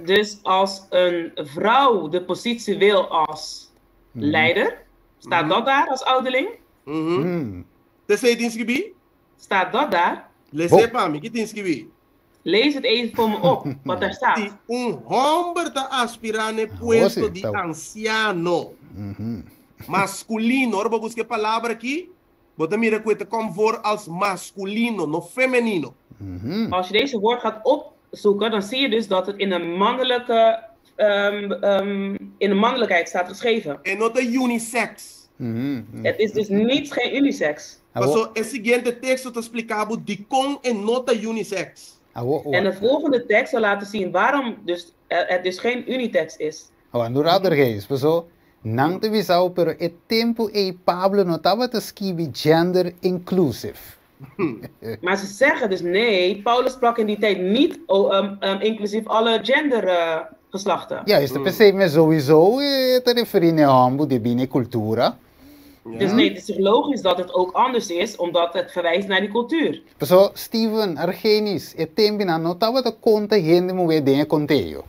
Dus als een vrouw de positie wil als leider, staat dat daar als ouderling? Te sei tem escrever? Staat dat daar? Lees Bo- para mim, que tem escrever? Lees het even voor me op, wat daar staat. Se homem está aspirando puesto sim, de tá. anciano, masculino, ora vou buscar a palavra aqui, bota mira que come voor als masculino, no feminino. Als je deze woord gaat zoeken, dan zie je dus dat het in een in de mannelijkheid staat geschreven. En not a unisex. Het is dus geen unisex. Paso, el siguiente texto te explicaba dicon en not a unisex. En de volgende tekst zal laten zien waarom dus, het dus geen unitext is. Andurador reis, so nang te visau pero e tempo e Pablo notava te scrivi gender inclusive. Maar ze zeggen dus nee, Paulus sprak in die tijd niet inclusief alle gendergeslachten. Ja, is te percebe sowieso te referire a ambo de bine cultura. Dus nee, het is toch logisch dat het ook anders is, omdat het verwijst naar die cultuur. So Steven, Argenis, e tempo na notava te conta gente moe de conteio.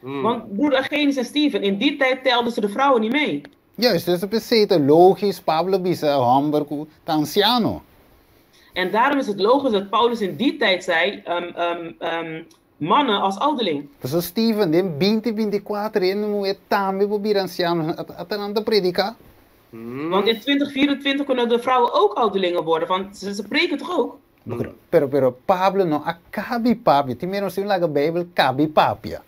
Want broeder Argenis en Steven, in die tijd telden ze de vrouwen niet mee. Juist, dus te percebe logisch Pablo bisa Hamburg te anciano. En daarom is het logisch dat Paulus in die tijd zei, mannen als ouderling. So Steven, de 2024 en moe tambe po anciano at predica. Want in 2024 kunnen de vrouwen ook ouderlingen worden, want ze preken toch ook? Pero Pablo no acabi papia. Timero se laga Bijbel cabi papia.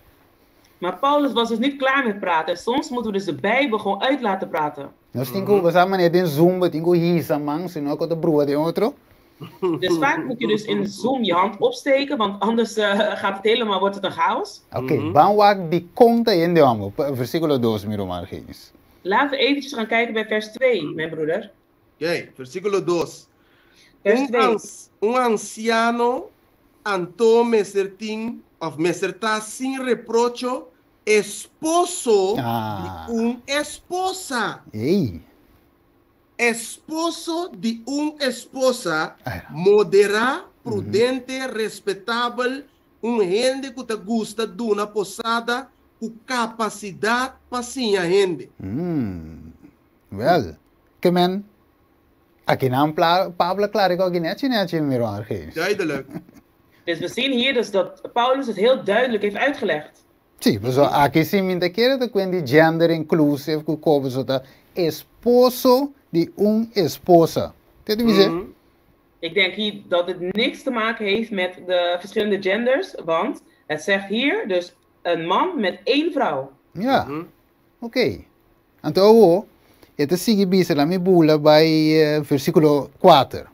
Maar Paulus was dus niet klaar met praten. Soms moeten we dus de Bijbel gewoon uit laten praten. Nós tingo basama net in Zoom, tingo hisa man, sino ko de broer de outro. Dus vaak moet je dus in Zoom je hand opsteken, want anders gaat het helemaal, wordt het een chaos. Oké, banwak die conta in de amo, versículo 2 miro margines. Laten we eventjes gaan kijken bij vers 2, mijn broeder. Ok, versículo 2. Vers 2. Un anciano anto mesertin of meserta sin reprocho esposo de un esposa. Ei. Esposo de un esposa modera, prudente, respetável, gente que te gusta de una posada com capacidade para sim a gente. Wel, que men, aqui não Pablo claro que alguém net miro argenis. Duidelijk. Dus we zien hier dus dat Paulus het heel duidelijk heeft uitgelegd. Sim, so aqui sim me quer de quando gender inclusive que cobre so da esposo de esposa. Dit is het. Ik denk hier dat het niks te maken heeft met de verschillende genders, want het zegt hier dus een man met één vrouw. Ja, oké. Então, het is sigue bisa la mi bula bij versículo 4.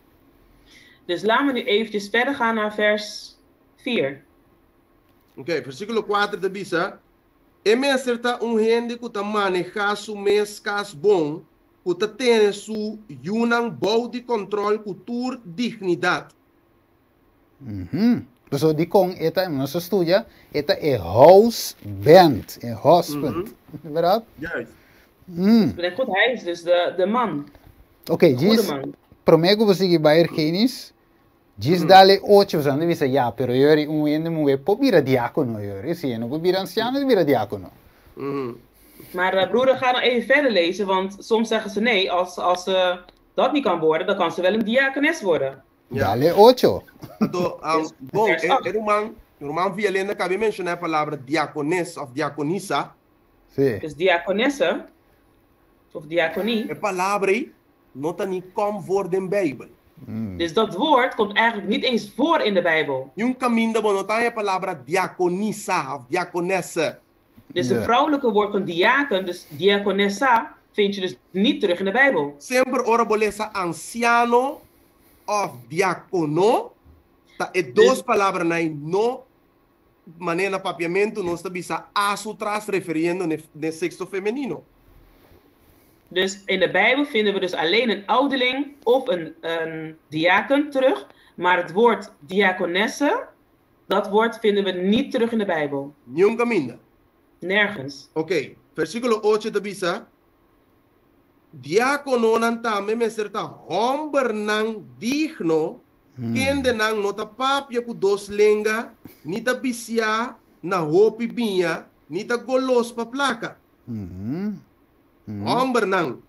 Dus laten we nu eventjes verder gaan naar vers 4. Ok, versículo 4 de bisa. Eme acerta gente que ta maneja su mes cas bom, que ta tiene su yunan bou de control, cultura, dignidade. So die kon eta in onze studie, eta husband, husband. Verdad? Juist. Goed, hij is dus de man. Oké, goede man. Promego we sige bij Argenis. Gis dale 8 anos e disse, ja, pero yori un pobira diacono yori, sim, no pobira anciano pobira diacono. Maar broeder, ga dan even verder lezen, want soms zeggen ze nee, als ze dat niet kan worden, dan kan ze wel een diacones worden. Ja. Dale 8. Então, bom, irmão Violena acabei de mencionar a palavra diacones of diaconisa. Sí. Dus diaconesse, of diaconie. A palavra aí não está nem como woord in Bijbel. Dus dat woord komt eigenlijk niet eens voor in de Bijbel. E caminho da boa a palavra diaconisa of diaconessa. Dus het vrouwelijke woord van diaken, dus diaconessa, vind je dus niet terug in de Bijbel. Sempre ora bolesa anciano of diacono. Ta e duas palavras na no maneira papiamento não está bisa asutras referindo no sexo feminino. Dus in de Bijbel vinden we dus alleen een ouderling of een diaken terug. Maar het woord diaconesse, dat woord vinden we niet terug in de Bijbel. Nunca minda. Nergens. Ok, versículo 8 de bisa. Diacono nan tame me certa homber nan digno, kende nan nota papia ku dos lenga, nita bisia na hopi binha, nita golos pa placa. Homber nan.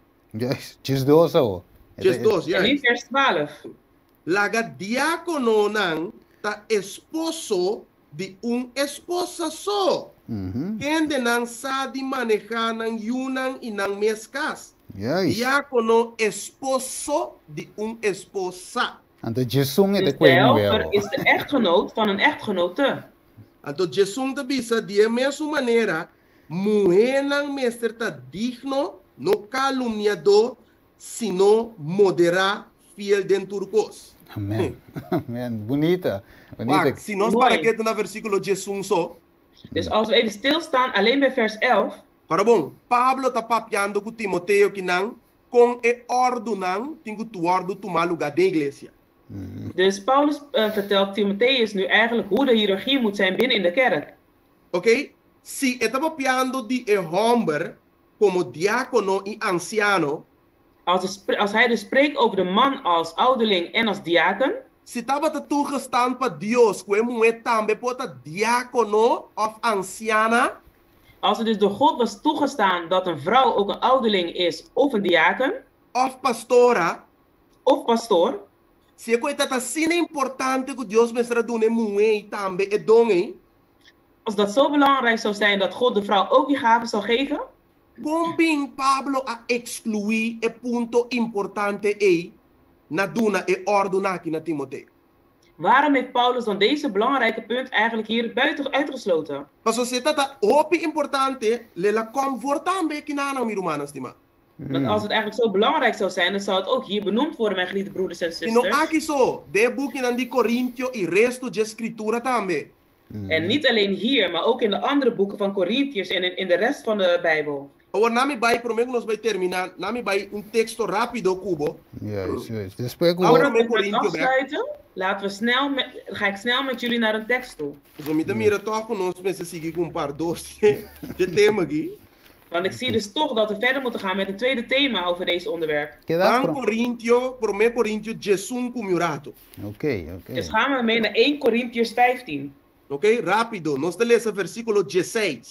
Just dos zo. Just dos, ja. En in vers 12. Laga diacono nan ta esposo de esposa so. Kende nan sa di manejar nan yunan y nan mescas. Diácono esposo de esposa. En de jesung het Dus de de kwem helper wel. is de echtgenoot van een echtgenote. Então, Jesus te bisa, de mesma maneira, mulher não mestre tá digno, no caluniador, sino moderar fiel dentro do cos. Amen. Amen. Bonita. Bonita. Wacht, se nós Mooi. para que na versículo Jesus só, Dus als we even stilstaan, alleen bij vers 11. para bom, Pablo tá papiando com Timoteo que não, com e ordo não, tem que tu ordo tomar lugar da igreja. Dus Paulus vertelt Timotheus nu eigenlijk hoe de hiërarchie moet zijn binnen in de kerk. Ok? Se está papiando de e homem como diácono e anciano, Als hij dus spreekt over de man als ouderling en als diaken, se estava toegestaan para Deus, que mulher também pode diácono of anciana, als het dus door God was toegestaan dat een vrouw ook een ouderling is of een diaken of pastora, of pastoor, se é coisa assim importante que Deus me está dando mulher também é dom, als dat zo belangrijk zou zijn dat God de vrouw ook die gaven zou geven, Bombing Pablo a excluir e ponto importante na duna e ordena aqui na Timoteo. waarom heeft Paulus dan deze belangrijke punt eigenlijk hier buiten uitgesloten? Para sociedade tá opi importante, lela confortambe que na mi romana estima. Want als het eigenlijk zo belangrijk zou zijn, dan zou het ook hier benoemd worden, mijn geliefde broeders en E no zusters. aqui só, de book in di Corintio e resto de escritura também. En niet alleen hier, maar ook in de andere boeken van Corinthiërs en in de rest van de Bijbel. Agora, nami vai, prometo nós vai terminar, nami vai texto rápido, Cubo. Juist, juist. Depois Ahora hoor. me Om het Corintio back. afsluiten, laten we ga ik snel met jullie naar een tekst toe. So, me mira toch com nós, pensa seguir com par doce de tema aqui. Want ik zie dus toch dat we verder moeten gaan met een tweede thema over deze onderwerp. Queda Dan Corintio, prome Corintio, Jesus cumurato. Oké, oké. Dus gaan we mee naar 1 Corinthiërs 15. Ok? Rápido, nós te lesa versículo 16.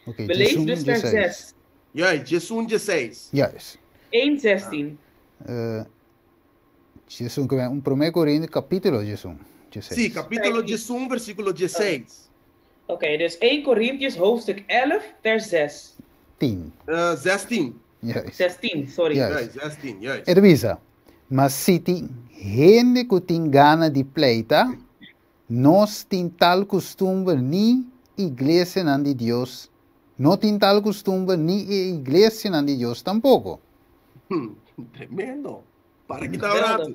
Oké, We lezen dus vers 6. Ja, Jesus 16. Juist. 1, 16. Jesus, que um primeiro Coríntios capítulo, Jesus. Sim, capítulo 16, versículo 16. Oké, dus 1 Corinthiërs hoofdstuk 11, vers 6. 10. 16. Juist. 16, sorry. Ja. Ja, 16, juist. Ervisa, mas se tem gente que tem gana de pleita, nós tem tal costume nem igreja não de Deus, não tem tal costume nem igreja não de Deus tampouco. Tremendo. Para que tá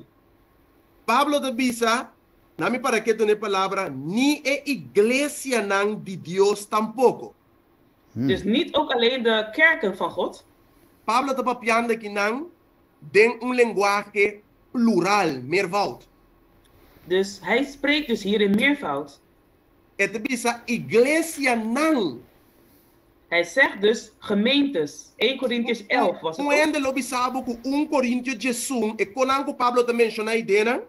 Pablo de Bisa, nami para que tu palavra, ni e iglesia nan de Dios tampoco. Dus niet ook alleen de kerken van God. Pablo te papiando que nan den un lenguaje plural, meervoud. Dus hij spreekt dus hier in meervoud. Et bisa iglesia nan. Hij zegt dus gemeentes. 1 Corinthiërs 11 was het ook. Quando lo bisabo com 1 Corinthians Jesus, e conanco Pablo te menciona idena,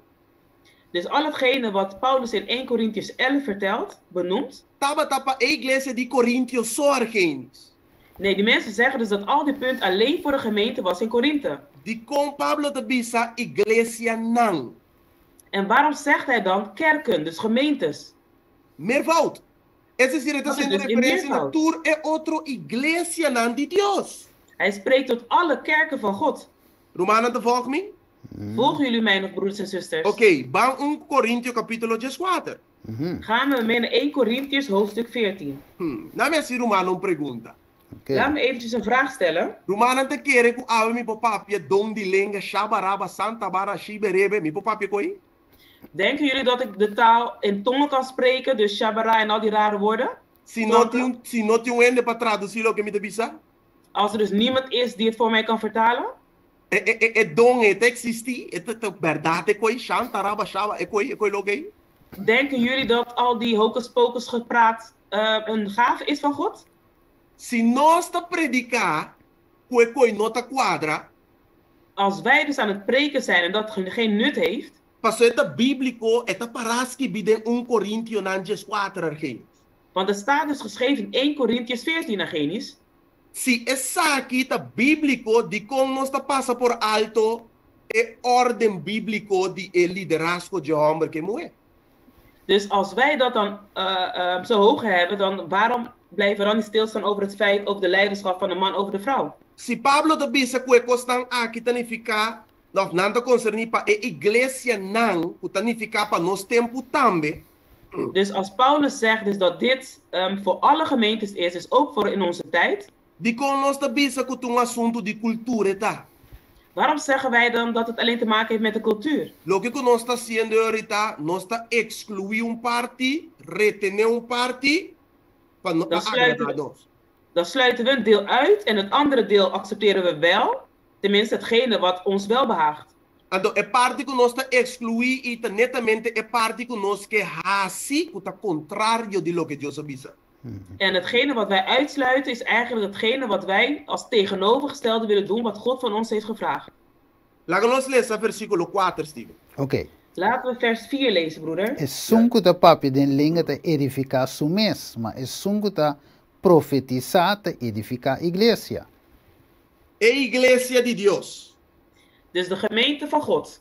Dus al hetgene wat Paulus in 1 Corinthiërs 11 vertelt, benoemt. tava tapa a igreja de Coríntios só argenis. Nee, die mensen zeggen dus dat al die punt alleen voor de gemeente was in Korinthe. Die com Pablo te bisa iglesia nan. En waarom zegt hij dan kerken, dus gemeentes? Meervoud. Es decir, está Dat is haciendo dus in referencia a meervoud. tur e otro iglesia nan de Dios. Hij spreekt tot alle kerken van God. Romana te volg me? Volgen jullie mij nog, broeders en zusters? Ok, van 1 Corinthians capítulo 4. Gaan we mee naar 1 Corinthiërs hoofdstuk 14. Na me assim Romana uma pergunta. Laat me eventjes een vraag stellen. Romana te querer que ave mi papapia dom di lenga shabaraba santa bara shiberebe mi papapia koi? Denken jullie dat ik de taal in tongen kan spreken, dus shabara en al die rare woorden? Si no te un ende para traduzir lo que me te bisa? Als er dus niemand is die het voor mij kan vertalen? Dom het existi, het verdade koi shanta raba shaba e koi lo que? Denken jullie dat al die hocus pocus gepraat een gave is van God? Si nós te predicar, koi nota quadra, Als wij dus aan het preken zijn en dat geen nut heeft, passo eta bíblico, eta paraski biden 1 Corinthians nanjes 4 argeen. want er staat dus geschreven in 1 Corinthiërs 14 Agenisch. Si essa aqui tá bíblico, de como nós tá passa por alto e ordem bíblico de liderazgo de homem que moe. Dus als wij dat dan zo hoog hebben, dan waarom blijven we dan niet stilstaan over het feit, over de leiderschap van de man over de vrouw? Si Pablo te bisa que costan aqui tanificar Nog nanto concerni pa e iglesia nan, kutanifica pa nos tempo tambe. Dus als Paulus zegt dus dat dit voor alle gemeentes is, dus ook voor in onze tijd. Di kon nos ta bisa kutung assunto di cultura ta. Waarom zeggen wij dan dat het alleen te maken heeft met de cultuur? Lo que nos ta haciendo ahorita, nos ta excluir un parti, retener un parti, pa no Dan sluiten, agradar we, nos. dan sluiten we een deel uit en het andere deel accepteren we wel. Tenminste, hetgene wat ons wel behaagt. Ando e parti que nos ta excluir y ta netamente e parti que nos que hasi, kuta contrario di lo que Dios avisa. En hetgene wat wij uitsluiten is eigenlijk hetgene wat wij als tegenovergestelde willen doen wat God van ons heeft gevraagd. Laga nos lesa versículo 4, Steven. Ok. Laten we vers 4 lezen, broeder. É sunco da papi den linga te edificar su mes, mas é sunco da profetizar te edificar iglesia. E iglesia di Dios. Dus de gemeente van God.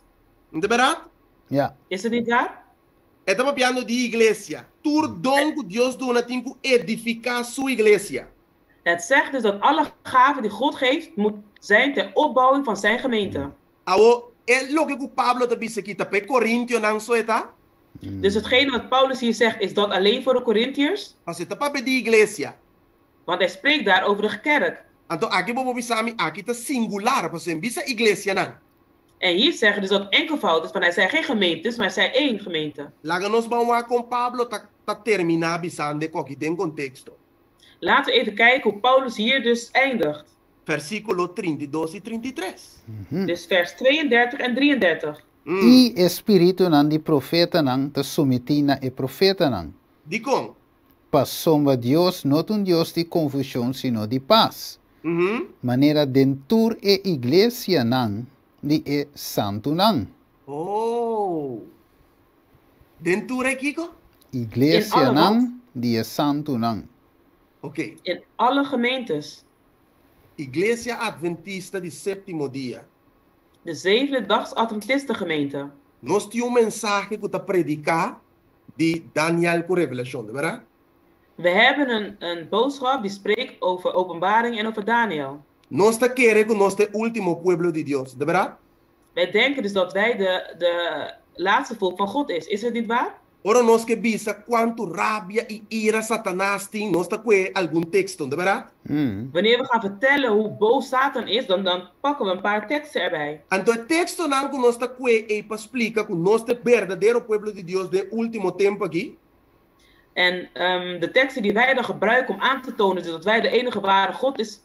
¿De verdad? Ja. Is het niet waar? Estamos hablando de iglesia. Tur don que Dios dona tiempo edificar su iglesia. Het zegt dus dat alle gaven die God geeft, moet zijn ter opbouwing van zijn gemeente. Awo, es lo que Pablo te dice aquí, pe Corintio nan soeta. Dus hetgene wat Paulus hier zegt, is dat alleen voor de Corinthiërs? Als het papi de iglesia. Want hij spreekt daar over de kerk. Anto aquí bobo bisami, aquí te singular, pues en visa iglesia nan. En hier zeggen dus dat enkelvoud is, van hij zei geen gemeentes, maar hij zei één gemeente. Laganos vamos con Pablo ta terminar bisande coqui den contexto. Laten we even kijken hoe Paulus hier dus eindigt. Versículo 32 y 33. Dus vers 32 en 33. E espírito nan di profeta nan te submitina e profeta nan. Di con. Pas somba Dios, not un Dios de confusión, sino de paz. Manera dentur e iglesia nan, di e santo nan. Oh. Denture Kiko? Iglesia nan, di e santo nan. Ok. In alle gemeentes. Iglesia Adventista di Sétimo Dia. De zevende dags Adventistengemeente. Nos tinha mensaje que te predicar de Daniel con Revelación, ¿de verdad? We hebben een boodschap die spreekt over openbaring en over Daniel. Nos te quiere que nos te último pueblo de Dios, ¿de verdad? Wij denken dus dat wij de laatste volk van God is. Is het niet waar? Ora nos que visa cuánto rabia y ira Satanás tiene, nos te cué algún texto, ¿de verdad? Wanneer we gaan vertellen hoe boos Satan is, dan pakken we een paar teksten erbij. Anto el texto nanco nos te cué e pa explica que nos te verdadero pueblo de Dios de último tiempo aquí. En de teksten die wij dan gebruiken om aan te tonen dat wij de enige ware God is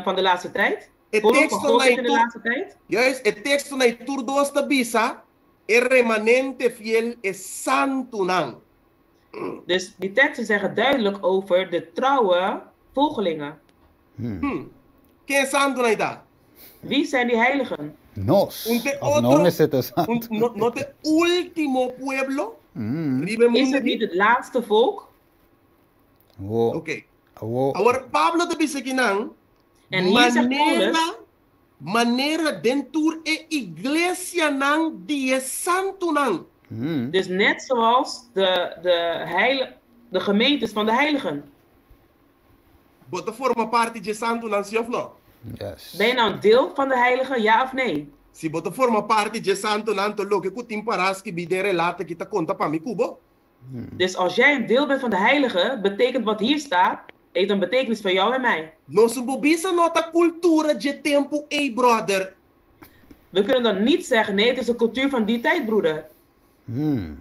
van de laatste tijd. El Volk van texto God is in de na laatste tijd. yes, el texto na tur dos te visa, el remanente fiel es santo nan. Dus die teksten zeggen duidelijk over de trouwe volgelingen. ¿Qué es santo na ita? Wie zijn die heiligen? Nos. Un te Of otro, no es het santo. no te último pueblo. Ribe Is mundo het niet het laatste volk? Wo. Ok. Wo. Ahora Pablo te dice que nan, En hier zegt Paulus, manera dentur e iglesia nan die santo nan. dus net zoals de gemeentes van de heiligen. Bota forma parte de santo nan, sí of no? Yes. Ben je nou een deel van de heiligen, ja of nee? Si bota forma parte de santo nan, to lo que kutim paras que bide relata que ta conta pa mi kubo. Dus als jij een deel bent van de heiligen, betekent wat hier staat, heeft een betekenis voor jou en mij. No se bobisa nota cultura de tempo, ei brother. We kunnen dan niet zeggen, nee, het is de cultuur van die tijd, broeder.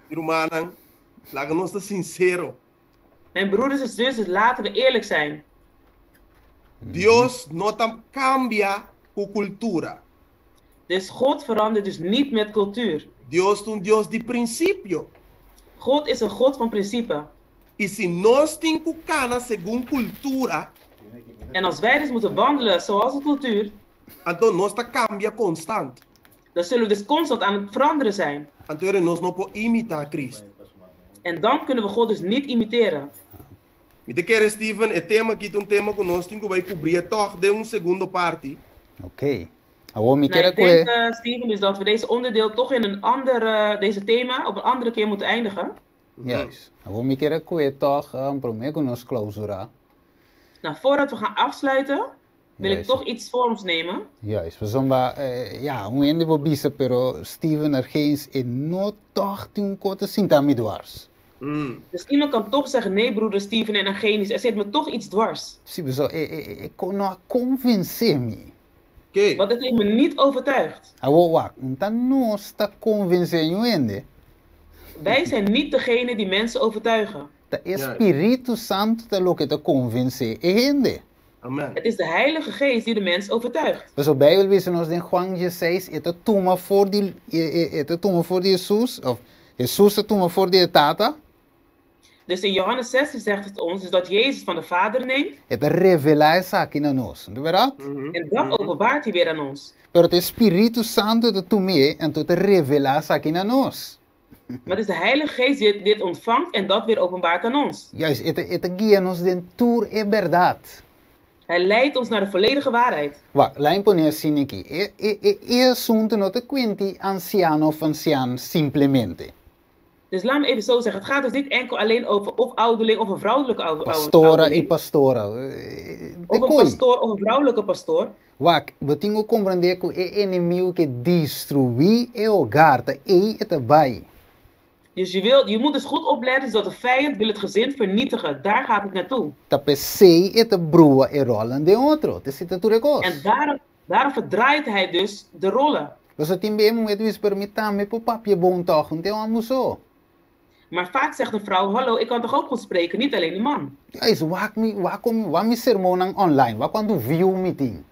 Irmãs, laga nos sincero. Mijn broeders en zussen, laten we eerlijk zijn. Dios no cambia con cultura. Dus God verandert dus niet met cultuur. Dios es un Dios de principio. God is een God van principe. Y si nos tincana según cultura, En als wij dus moeten wandelen zoals de cultuur, entonces nos cambia constant. dan zullen we dus constant aan het veranderen zijn. Entonces nos no po imitar a Cristo. En dan kunnen we God dus niet imiteren. Me te quer Steven, el tema que un tema que nos tengo que cubrir toch de un segundo parte. Ok. Awo mi Nou, kera ik denk, kwe. Steven, dus dat we deze onderdeel toch in een deze thema op een andere keer moeten eindigen. Yes. Awo mi kera kwe toch promego nos clausura. Nou, voordat we gaan afsluiten, wil ik toch iets voor ons nemen. Juist, we zomba, ja, hoe ende we bisa, pero Steven er geen in no toch toen korte sinta midwars. Dus iemand kan toch zeggen, nee broeder Steven en Agenius, er zit me toch iets dwars. Zie we zo, ik kon nog convincer me. Oké. Want het heeft me niet overtuigd. Awo wak, dan no sta convincer je ende. Wij zijn niet degene die mensen overtuigen. De Espíritu Santo te lo que te convince ende. Amen. Het is de Heilige Geest die de mens overtuigt. Dus op Bijbel wezen ons in Juan 6, het toma voor die Jesus, of Jesus het toma voor die tata. Dus in Johannes 16 zegt het ons dus dat Jezus van de Vader neemt. Het revela aqui na nos, não é verdade? En dat openbaart hij weer aan ons. Pero het Espíritu Santo te tome en te revela aqui na nos. Maar het is de Heilige Geest die dit ontvangt en dat weer openbaart aan ons. Juist, het guia nos den tour e verdade. Hij leidt ons naar de volledige waarheid. Wacht, laat me poner assim aqui. E assunto não te quinti anciano of ancian simplemente. Dus laat me even zo zeggen. Het gaat dus niet enkel alleen over of ouderling of een vrouwelijke Pastora ouderling. e pastora. Of een pastoor of een vrouwelijke pastoor. Wacht, we tingo compreender que é inimigo que destruir e hogar, te e bij. Dus je moet dus goed opletten dat de vijand wil het gezin vernietigen. Daar gaat het naartoe. Te PC e te brua e rolan de outro. Te cita tu recos. En daarom verdraait hij dus de rollen. Dus het in bem met wis permitame po papje bon toch, en te amuso. Maar vaak zegt een vrouw, hallo, ik kan toch ook goed spreken, niet alleen de man. Ja, is wak mi sermon online, wak kan du view meeting.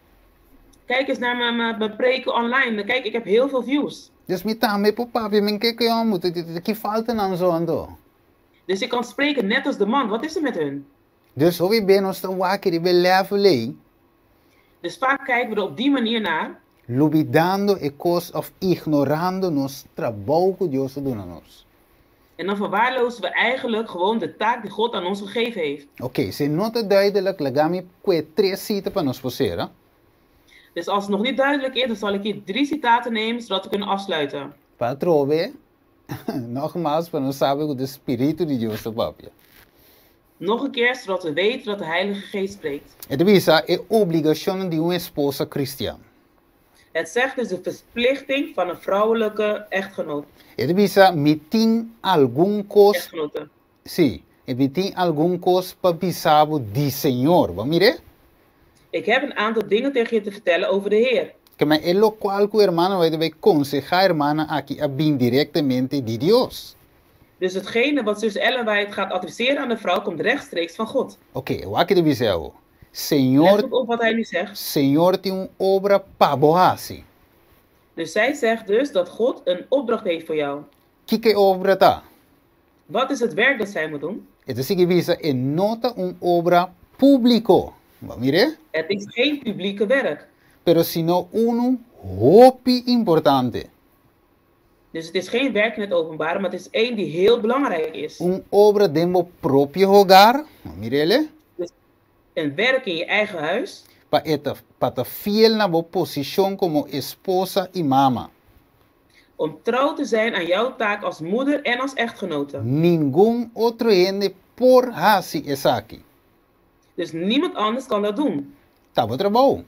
Kijk eens naar mijn preken online. Kijk, ik heb heel veel views. Dus mi tame po papje, men kijk je moet het ki falten aan zo en do. Dus ik kan spreken net als de man. Wat is er met hun? Dus hoe we ben ons te wakker, die belevelen. Dus vaak kijken we er op die manier naar. Lubidando e cos of ignorando nos trabalho que Deus doen aan ons. En dan verwaarlozen we eigenlijk gewoon de taak die God aan ons gegeven heeft. Oké, se nota duidelijk, lagami que tres cita para nos poseren. Dus als het nog niet duidelijk is, dan zal ik hier 3 citaten nemen, zodat we kunnen afsluiten. Patrove, nogmaals, para nos saber que o Espírito de Deus é papia. Nog een keer, zodat we weten dat de Heilige Geest spreekt. Het visa é obrigação de uma esposa cristã. Het zegt dus de verplichting van een vrouwelijke echtgenoot. Het visa meting algum cos, Echtgenote. sim, meting algum cos para bisabo di Senhor. Vamos ver? Ik heb een aantal dingen tegen je te vertellen over de Heer. Que mas é lo qual que o hermano vai aconselhar a hermana aqui a bem diretamente de Deus. Dus hetgene wat zus Ellen White gaat adviseren aan de vrouw komt rechtstreeks van God. Oké, wat que visa o? Let Senhor, goed op wat hij nu zegt. Senhor tem uma obra para boasi. Dus zij zegt dus dat God een opdracht heeft voor jou. Que obra tá? Wat is het werk dat zij moet doen? Então significa é nota obra público. Vamos ver? Het is geen publieke werk. Pero sino uno hopi importante. Dus het is geen werk in het openbaar, maar het is één die heel belangrijk is. Obra de meu próprio hogar. Vamos ver? Dus een werk in je eigen huis. Para fiel na boa posição como esposa e mama. Om trouw te zijn aan jouw taak als moeder en als echtgenote. Ningún outro ende por hasi esaki. Dus niemand anders kan dat doen. Tá bom trabalho.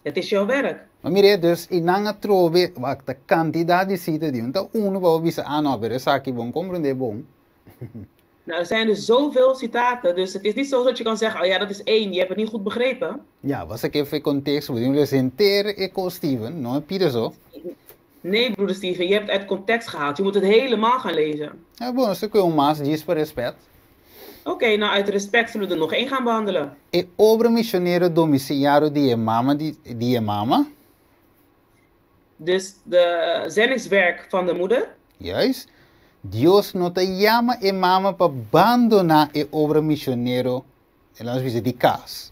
Het is jouw werk. Maar mire, dus in nanga trove, wat de quantidade de sita die então uno vai bisa anobere saki bom compreender bom. Nou, er zijn dus zoveel citaten, dus het is niet zo dat je kan zeggen, oh ja, dat is 1, je hebt het niet goed begrepen. Ja, was ik even context, we doen dus inteiro eco Steven, não é pira zo. Nee, broeder Steven, je hebt het uit context gehaald. Je moet het helemaal gaan lezen. Ja, bom, se que mais diz para respeito. Oké, nou uit respect zullen we er nog 1 gaan behandelen. E obra missionário domiciliário de mama, die mama. Dus de zendingswerk van de moeder. Juist. Deus não te chama e mama para abandonar e obra missionário, elas dizem de casa.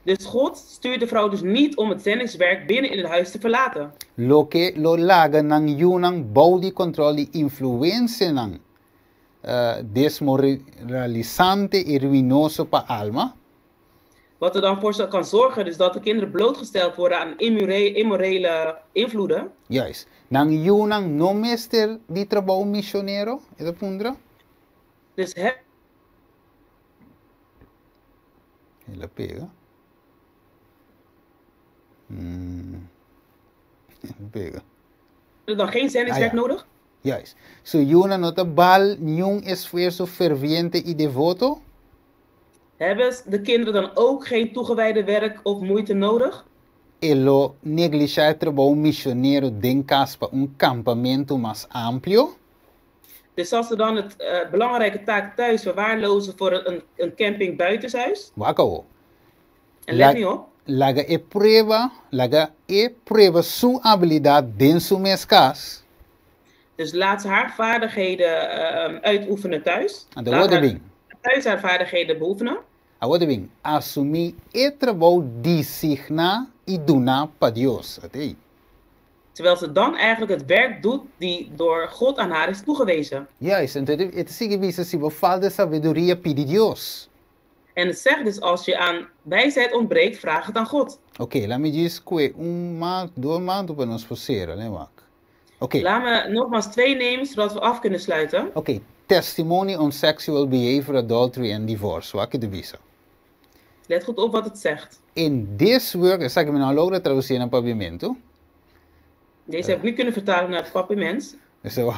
Dus God stuurt de vrouw dus niet om het zendingswerk binnen in het huis te verlaten. Lo que lo laga nang yunang body control die influência nang desmoralizante e ruinoso pa alma. Wat er dan voor kan zorgen, dus dat de kinderen blootgesteld worden aan immorele invloeden. Juist. Nang yunang no meester di trabalho missionário, é da pundra? Dus Ela pega. pega. Er dan geen zendingswerk Ah, ja. nodig? Juist. So, yuna nota bal, nyung esfuerzo ferviente y devoto? Hebben de kinderen dan ook geen toegewijde werk of moeite nodig? Elo negligear trabalho missioneiro den caspa campamento más amplio? Dus als ze dan het belangrijke taak thuis verwaarlozen voor een camping buitenshuis, Wakawo. en let niet op, Laga e prueba su habilidad den su mescas. dus laat ze haar vaardigheden uitoefenen thuis. En de Laat woorden haar bing. thuis haar vaardigheden beoefenen. Agora bem, assumir e trabalho designa e donar para Deus. Até. Terwijl ze dan eigenlijk het werk doet die door God aan haar is toegewezen. Juist, então het significa se você falta sabedoria, pede Deus. En het zegt dus, als je aan wijsheid ontbreekt, vraag het aan God. Ok, lá me diz que maand, 2 maanden para nos forceren, né, Mak? Ok, Laat me nogmaals 2 nemen, zodat we af kunnen sluiten. ok. Testimony on sexual behavior, adultery and divorce. Wat de visa? Let goed op wat het zegt. In this work, essa que me não logra traduzir no pavimento. Deze heb ik niet kunnen vertalen naar het papiermens. Essa é o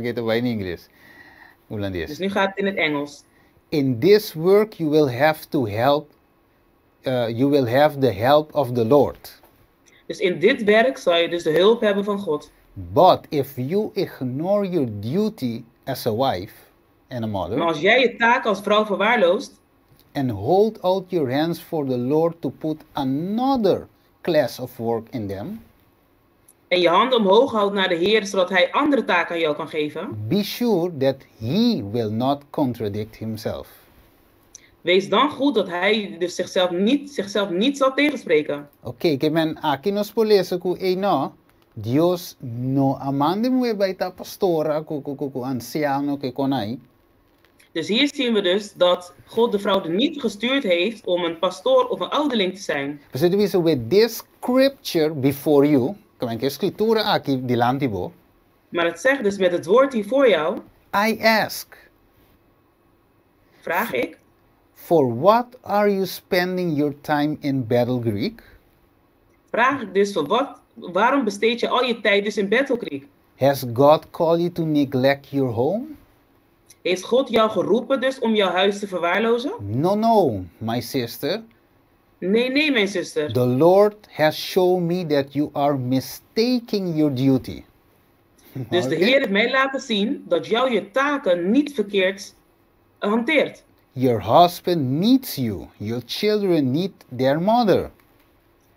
que está em inglês. Holandês. Dus nu gaat het in het Engels. In this work you will have to help. You will have the help of the Lord. Dus in dit werk zal je dus de hulp hebben van God. But if you ignore your duty as a wife and a Maar mother als jij je taak als vrouw verwaarloost and hold out your hands for the Lord to put another class of work in them, en je handen omhoog houdt naar de Heer, zodat Hij andere taken aan jou kan geven, be sure that He will not contradict Himself. wees dan goed dat Hij dus zichzelf niet zal tegenspreken. Ok, que men aqui nos polece que ei no, Dios no amande mu baita pastora ku anciano que conai. Dus hier zien we dus dat God de vrouw er niet gestuurd heeft om een pastoor of een ouderling te zijn. Você deve ver with this scripture before you, que a escritura aqui delante bo. Maar het zegt dus met het woord hier voor jou, I ask, vraag ik, for what are you spending your time in Battle Creek? vraag ik dus waarom besteed je al je tijd dus in Battle Creek? Has God called you to neglect your home? Heeft God jou geroepen dus om jouw huis te verwaarlozen? No, my sister. Nee, mijn zuster. The Lord has shown me that you are mistaking your duty. Dus de Heer heeft mij laten zien dat jou je taken niet verkeerd hanteert. Your husband needs you. Your children need their mother.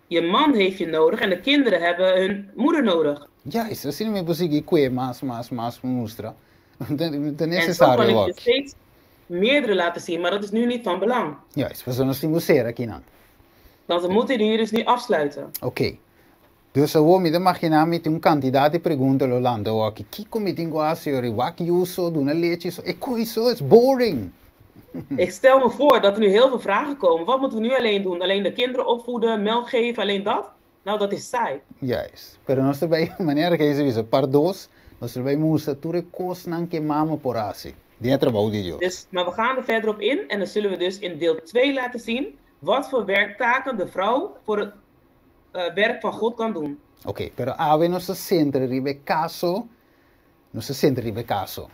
Je man heeft je nodig en de kinderen hebben hun moeder nodig. Ja, isso assim não me consigo que mas mostra. Não é En zo necessário kan ik je ook. steeds meerdere laten zien, maar dat is nu niet van belang. Ja, isso você não se musera aqui não. Want we moeten hier dus nu afsluiten. Ok. Dus eu vou me imaginar met candidato e pergunta Lolanda, ok, que comitinho a senhora, wat je uso, doen leite, so, isso, it's boring. Ik stel me voor dat er nu heel veel vragen komen. Wat moeten we nu alleen doen? Alleen de kinderen opvoeden, melk geven, alleen dat? Nou, dat is saai. Yes. Pero nós também, maneira que isso visa, par dos, nós também musa, tu recos não que mama por assim. Dentro do de Deus. Dus, maar we gaan er verder op in en dan zullen we dus in deel 2 laten zien wat voor werktaken de vrouw voor het werk van God kan doen. Ok, pero ave não se centra ribe caso, não se centra ribe caso.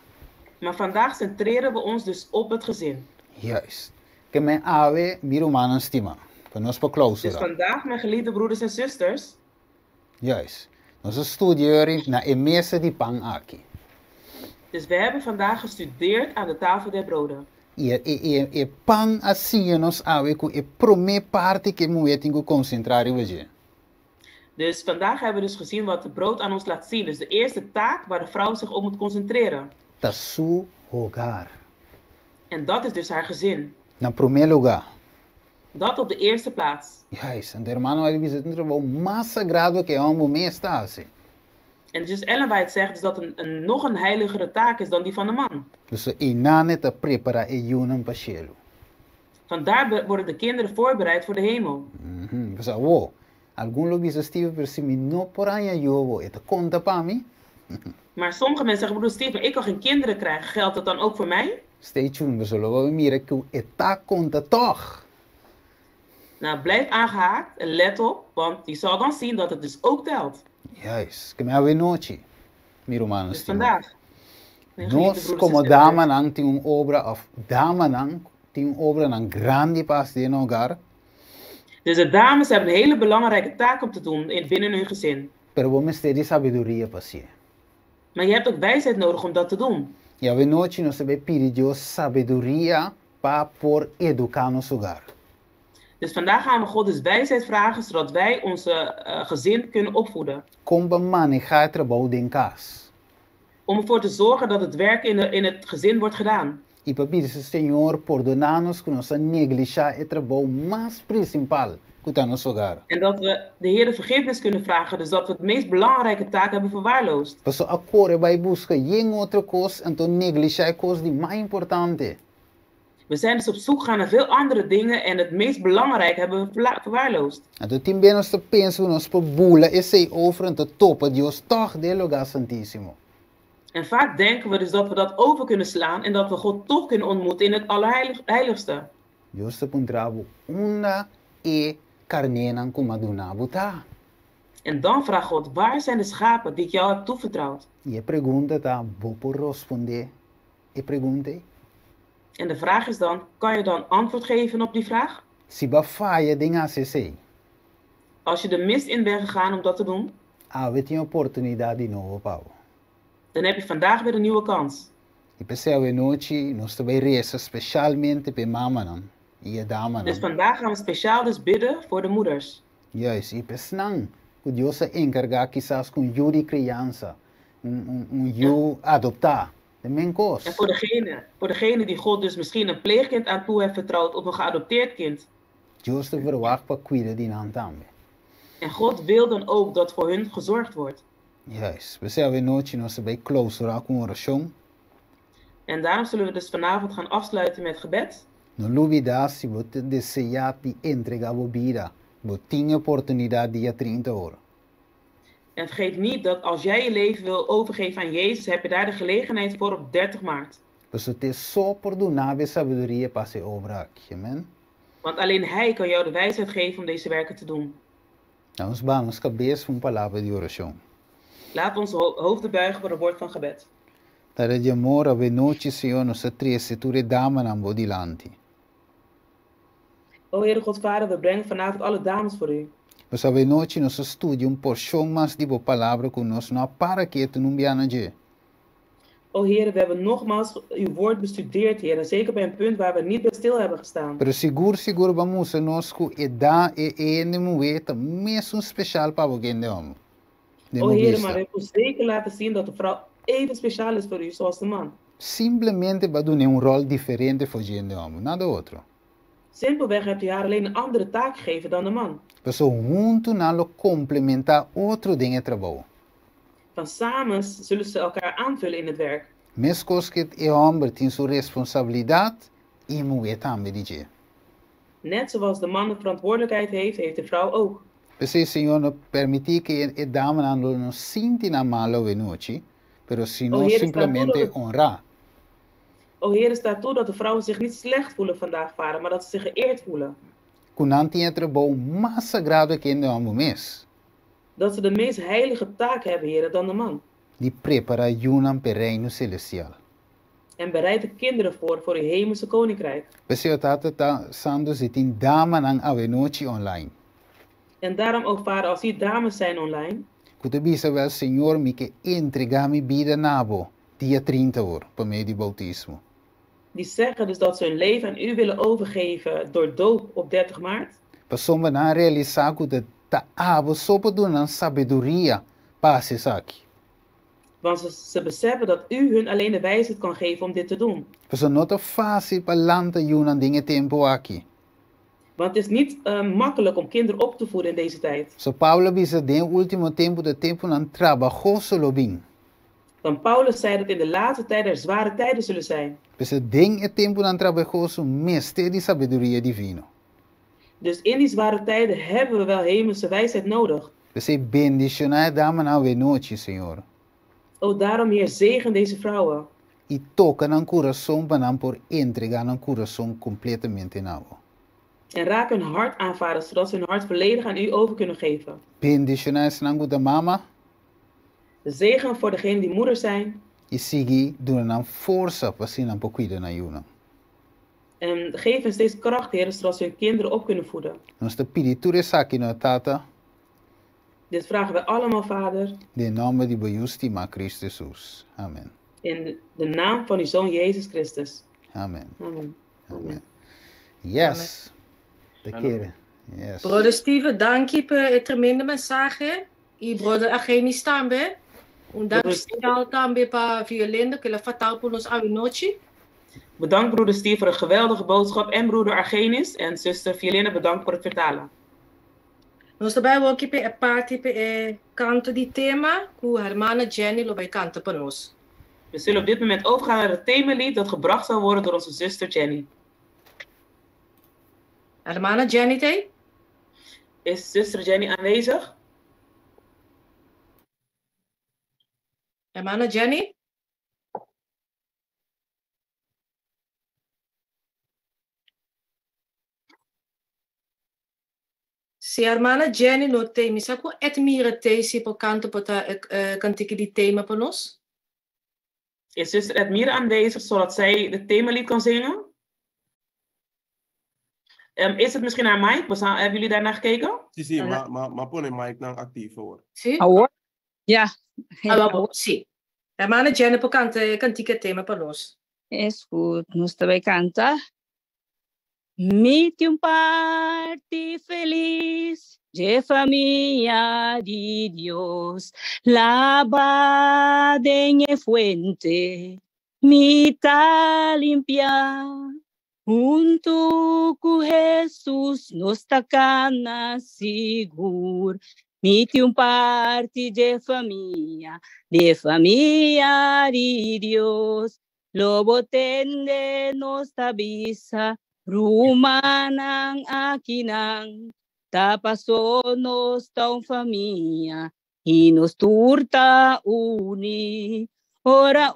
Maar vandaag centreren we ons dus op het gezin. Juist. Que mijn ave, mi romano stima. Que nós para Dus clausura. vandaag, mijn geliefde broeders en zusters, Juist. Nós estudamos na emesa de pão aqui. dus we hebben vandaag gestudeerd aan de tafel der broden. E pão assim nós ave que é primeira parte que moet in concentrar hoje. Dus vandaag hebben we dus gezien wat het brood aan ons laat zien. Dus de eerste taak waar de vrouw zich op moet concentreren. Ta su hogar. En dat is dus haar gezin. Na primeiro lugar. Dat op de eerste plaats. Juist. En de hermano vai dizer que o mais sagrado que é um momento está assim. En dus Ellen White zegt dus dat nog een heiligere taak is dan die van de man. Dus inane te prepara e junam para cielo. Vandaar worden de kinderen voorbereid voor de hemel. Dus wow. Algum lugar estive per si mi no por aña yo et conta para mim. Maar sommige mensen zeggen, broeder Steven, ik kan geen kinderen krijgen. Geldt dat dan ook voor mij? Stay tuned, we zullen wel miren que eta conta toch. Nou, blijf aangehaakt en let op, want je zal dan zien dat het dus ook telt. Juist. Que me ave noche, mi romano Dus estimo. vandaag, mijn geliefde Nos broeders como en zusters, damanang tem obra of damanang tem obra ng grande pas de hogar, dus de dames hebben een hele belangrijke taak om te doen binnen hun gezin. pero vos me de sabedoria pasie. Maar je hebt ook wijsheid nodig om dat te doen. E ave noche nos debe pedir Dios sabedoria para por educar nos hogar. Dus vandaag gaan we God dus wijsheid vragen, zodat wij onze gezin kunnen opvoeden. Como manejar het trabalho de casa. Om ervoor te zorgen dat het werk in het gezin wordt gedaan. E para pedir ao Senhor perdonar-nos que nós negligenciar o trabalho mais principal que está no nosso hogar. En dat we de Heer de vergiffenis kunnen vragen, dus dat we het meest belangrijke taak hebben verwaarloosd. Passo agora vai buscar em outra coisa, então negligenciar a coisa de mais importante. We zijn dus op zoek gaan naar veel andere dingen en het meest belangrijke hebben we verwaarloosd. Então também nós pensamos que nós bula esse over te topa Deus toch de lugar santíssimo. En vaak denken we dus dat we dat over kunnen slaan en dat we God toch kunnen ontmoeten in het allerheiligste. Deus te puntrabo una e carnenan como aduna buta. En dan vraagt God, waar zijn de schapen die ik jou heb toevertrouwd? E a pergunta tá, vou por responder. E pergunte, En de vraag is dan, kan je dan antwoord geven op die vraag? se ba falha de ACC, Als je de mist in bent gegaan om dat te doen, ave tem oportunidade de novo, Paulo. dan heb je vandaag weer een nieuwe kans. E percebe noite, nós também reza especialmente para mama e a dama. Dus vandaag gaan we speciaal dus bidden voor de moeders. Juist, e pesnang, que Deus se encargar quizás com de criança, you adoptar, de men En cos. voor degene die God dus misschien een pleegkind aan toe heeft vertrouwd of een geadopteerd kind. Deus te verwacht para cuidar de nan também. En God wil dan ook dat voor hun gezorgd wordt. Juist, percebe noite, nós também close com oração. En daarom zullen we dus vanavond gaan afsluiten met gebed. Não duvidar se você desejar de entregar a vida, você tem oportunidade dia 30 horas. En vergeet niet dat als jij je leven wil overgeven aan Jezus, heb je daar de gelegenheid voor op 30 maart. Você tem só perdonável sabedoria para se obra aqui, amen? Want alleen Hij kan jou de wijsheid geven om deze werken te doen. Vamos nos cabeça com palavra de oração. Laten we onze hoofden buigen voor een woord van gebed. Tare de amor, ave noite, Senhor, nossa triste, tu redama nam bodilante. O Heere God Vader, we brengen vanavond alle dames voor u. Mas ave noite, nosso estudo, porção mais de boa palavra conosco, não para que tu não biana je. O Heere, we hebben nogmaals uw woord bestudeerd, Heer. En zeker bij een punt waar we niet bij stil hebben gestaan. Pero seguro, vamos a nosco e dá e moeta, mesmo special para alguém de homo. O Heere, maar u hebt ons zeker laten zien dat de vrouw even speciaal is voor u, zoals de man. Simplesmente para dar rol diferente voor gente de homo, nada outro. Simpelweg hebt u haar alleen een andere taak gegeven dan de man. Pessoal, junto nalo complementar outro dingen trabalho. Van samen zullen ze elkaar aanvullen in het werk. Mes coisas que o homem tem sua responsabilidade e mulher também de. Net zoals de man de verantwoordelijkheid heeft, heeft de vrouw ook. Pensei, Senhor, não permitir que a dama não sinta na malo em noite, pero se não simplesmente honrar. O Heer, staat toe dat de vrouwen zich niet slecht voelen vandaag, Vader, maar dat ze zich geëerd voelen. Kunant tem trabalho mais sagrado que o homem mês. Dat ze de meest heilige taak hebben, Heer, dan de man. De preparar junam per reino celestial. En bereid de kinderen voor uw hemelse koninkrijk. Pensei, tata sando zit in dama nang ave noite online. En daarom ook, Vader, als hier dames zijn online. Kuto bisa wel, Senhor, me que entregar mi vida nabo dia 30 horas para meio de bautismo. Die zeggen dus dat ze hun leven aan u willen overgeven door doop op 30 maart. Para somos na realizar que ta abo só para dar sabedoria para se aqui. Want ze beseffen dat u hun alleen de wijsheid kan geven om dit te doen. Para não é fácil para lanta junan dingen tempo aqui. Want het is niet makkelijk om kinderen op te voeden in deze tijd. So Paulo bisa de último tempo de tempo nan trabajoso lo bem. Want Paulus zei dat in de laatste tijden er zware tijden zullen zijn. Bisa den e tempo nan trabajoso meste de sabedoria divino. Dus in die zware tijden hebben we wel hemelse wijsheid nodig. Bisa bendicionar dama na we noite, Senhor. O daarom, Heer, zegen deze vrouwen. E toca nan coração para nan por entregar nan coração completamente nabo. En raak hun hart aan, Vader, zodat ze hun hart volledig aan u over kunnen geven. Bendicionar snangu da mama, De zegen voor degenen die moeder zijn. E sigi doen een força para se não cuidar na juna. En geef hen steeds kracht, Heer, zodat ze hun kinderen op kunnen voeden. Nós te pedir tudo isso aqui no tata, Dit vragen we allemaal, Vader, de nome de Bojusti maar Christus Jesus. Amen. in de naam van uw Zoon Jezus Christus. Amen. Amen. Amen. Yes. De keren. Yes. Brother Steven, danke por a tremenda mensagem. E brother Argenis também. Dank speciaal também para Violenda, que ela fatal por nos avond noite. Bedankt broeder Steve voor een geweldige boodschap en broeder Argenis en zuster Violena bedankt voor het vertalen. Nós também vamos aqui para a parte para canto de tema, que a hermana Jenny lo vai cantar para nós. We zullen op dit moment overgaan naar het themalied dat gebracht zal worden door onze zuster Jenny. Hermana Jenny, tem? Is zuster Jenny aanwezig? Hermana Jenny? Se a hermana Jenny não tem, me sabe qual admira tem se por canto para cantiga de tema para nós? Is zuster Edmira aanwezig zodat zij het themalied kan zingen? Is het misschien haar mic? Hebben jullie daarnaar gekeken? Sim, maar pon een mic nou actief hoor. Sim? Agora? Ja. Sim. Hermana Jenny por cantiga tema para nós. Escuta, nós também canta. Mite parte feliz de família de Deus, lavada em fuente, mita limpia, junto com Jesus nos tacana seguro. Mite parte de família de Deus, lobo tende nos tabisa, rumanang akinang, tapaso nos taong família, e nos turta uni. Ora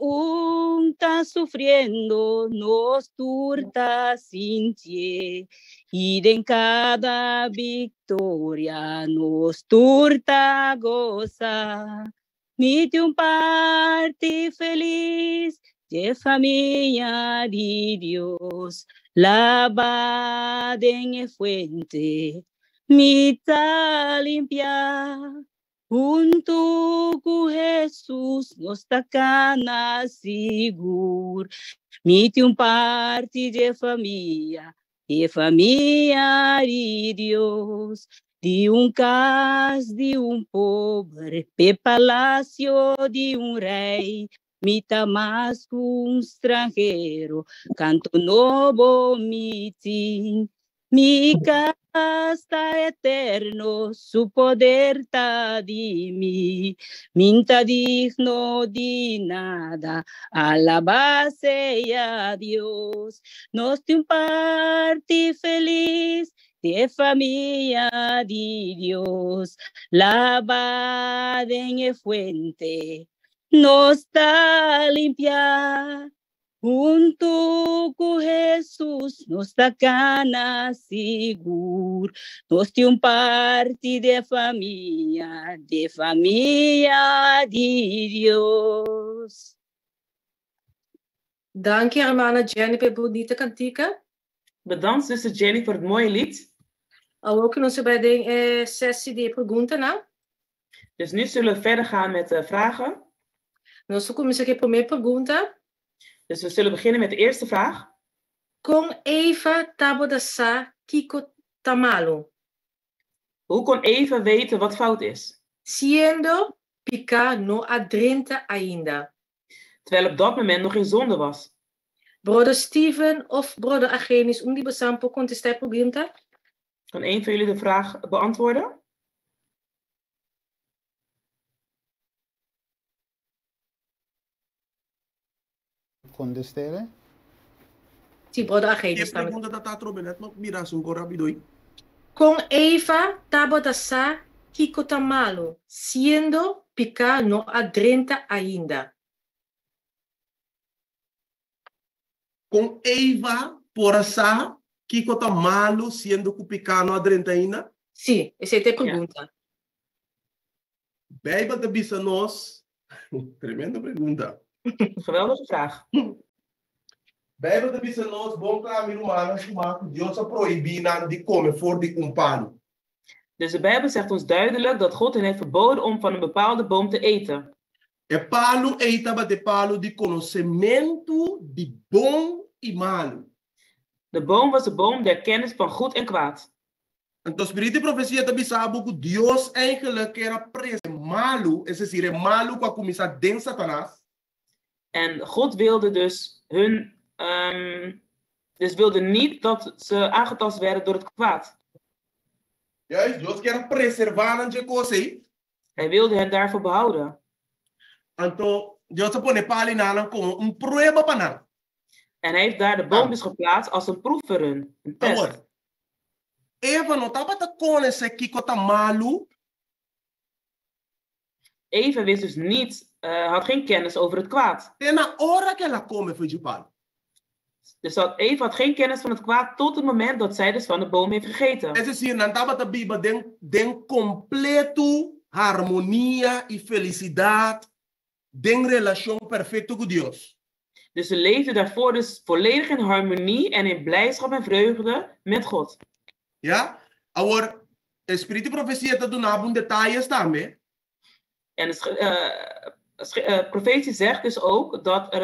ta sufriendo, nos turta sintie, e em cada victoria nos turta goza. Mite parte feliz de família de Deus, lavada em fuente, mita limpia, junto com Jesus nos tacana seguro. Mite parte de família de Deus, de casa de pobre, de palácio de rei. Mita mais um estrangeiro, canto novo mitim. Mi casta eterno, su poder ta di mi. Minta digno di nada, alabase a Dios. Nos de parte feliz de família de Dios, lavada em fuente. Nos está limpia, junto com Jesus, nos tacana seguro, nos de parte de família de Deus. Dank je, hermana Jenny, por bonita cantica. Bedankt zuster Jenny voor het mooie lied. Ook in onze bij de sessie de pergunta, nou? Dus nu zullen we verder gaan met de vragen. Nós começamos aqui a primeira pergunta. Dus we zullen beginnen met de eerste vraag. Com Eva tabodasa kiko tamalo. Hoe kon Eva weten wat fout is? Siendo pica no adrenta ainda. Terwijl op dat moment nog geen zonde was. Brother Steven of brother Argenis, die besampo contestar pergunta? Kan een van jullie de vraag beantwoorden? Contesteren? Sim, brother Argenis. Com Eva tabodasa kiko tamalo. Siendo pica no adrenta ainda. Com Eva, por essa, que está malo, sendo que o picano adrentaina? Sim, essa é a pergunta. Bijbel de bisa nós, Tremenda pergunta. Geweldige vraag. Bijbel de bisa nos bom klami rumana suma Dios a proibina di come for di umpano. Dus de Bijbel zegt ons duidelijk dat God hen heeft verboden om van een bepaalde boom te eten. E palo eita de palo di conhecimento di bom e malo. De boom was de boom der kennis van goed en kwaad. Então, Espírito Profecia também sabe que Deus eigenlijk era preso malo, é decir, é malo com a comissão de Satanás. En God wilde dus wilde niet dat ze aangetast werden door het kwaad. Ja, Deus quer preservar de coisa. Hij wilde hen daarvoor behouden. Então, Deus põe pali nana como prueba para nós. En hij heeft daar de boom dus geplaatst als een proef voor hun. Een test. Agora, Eva não estava te conhecer que está malo. Eva wist dus niet, had geen kennis over het kwaad. É na hora que ela come foi de palo. Dus Eva had geen kennis van het kwaad tot het moment dat zij dus van de boom heeft gegeten. É decir, não estava te Bíblia den completo harmonia e felicidade, den relação perfeita com Deus. Dus ze leefde daarvoor dus volledig in harmonie en in blijdschap en vreugde met God. Ja? Agora, o Espírito de Profecia está dando detalhes também. En de profetie zegt dus ook dat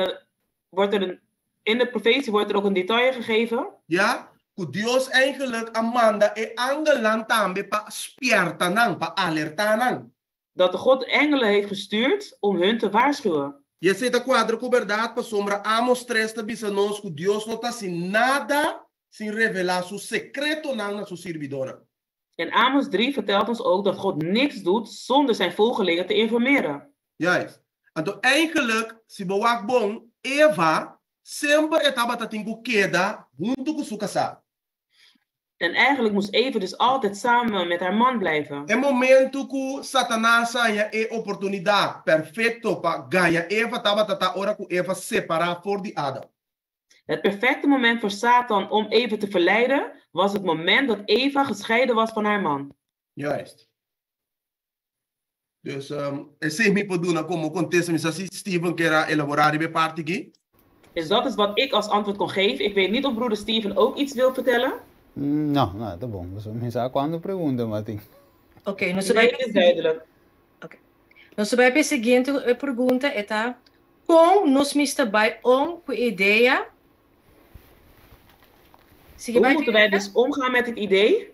in de profetie wordt er ook een detail gegeven. Ja? Que Deus eigenlijk amanda e angelan também para spierta nan, para alertar nan. Dat de God engelen heeft gestuurd om hun te waarschuwen. E esse é quadro com verdade para sombra amos três bisa nós que Deus não está sem nada sem revelar seu secreto na sua servidora. En Amos 3 vertelt ons ook dat God niks doet zonder zijn volgelingen te informeren. Juist. Então, eigenlijk, se boa bom, Eva sempre estava tendo queda junto com sua casa. En eigenlijk moest Eva dus altijd samen met haar man blijven. É momento que Satanás ganha a oportunidade perfeita para ganhar Eva, estava a hora que Eva separar voor de Adam. Het perfecte moment voor Satan om Eva te verleiden was het moment dat Eva gescheiden was van haar man. Juist. Dus, esse me pode doen como acontece, mas assim Steven quer elaborar de parte aqui. Dus dat is wat ik als antwoord kon geven. Ik weet niet of broeder Steven ook iets wil vertellen. Não, não, tá bom. Você me sabe quando pergunta, Martin. Ok, nós Nee, het is duidelijk. vamos para a seguinte pergunta, é como nós estamos bij com a ideia? Hoe moeten wij dus omgaan met het idee?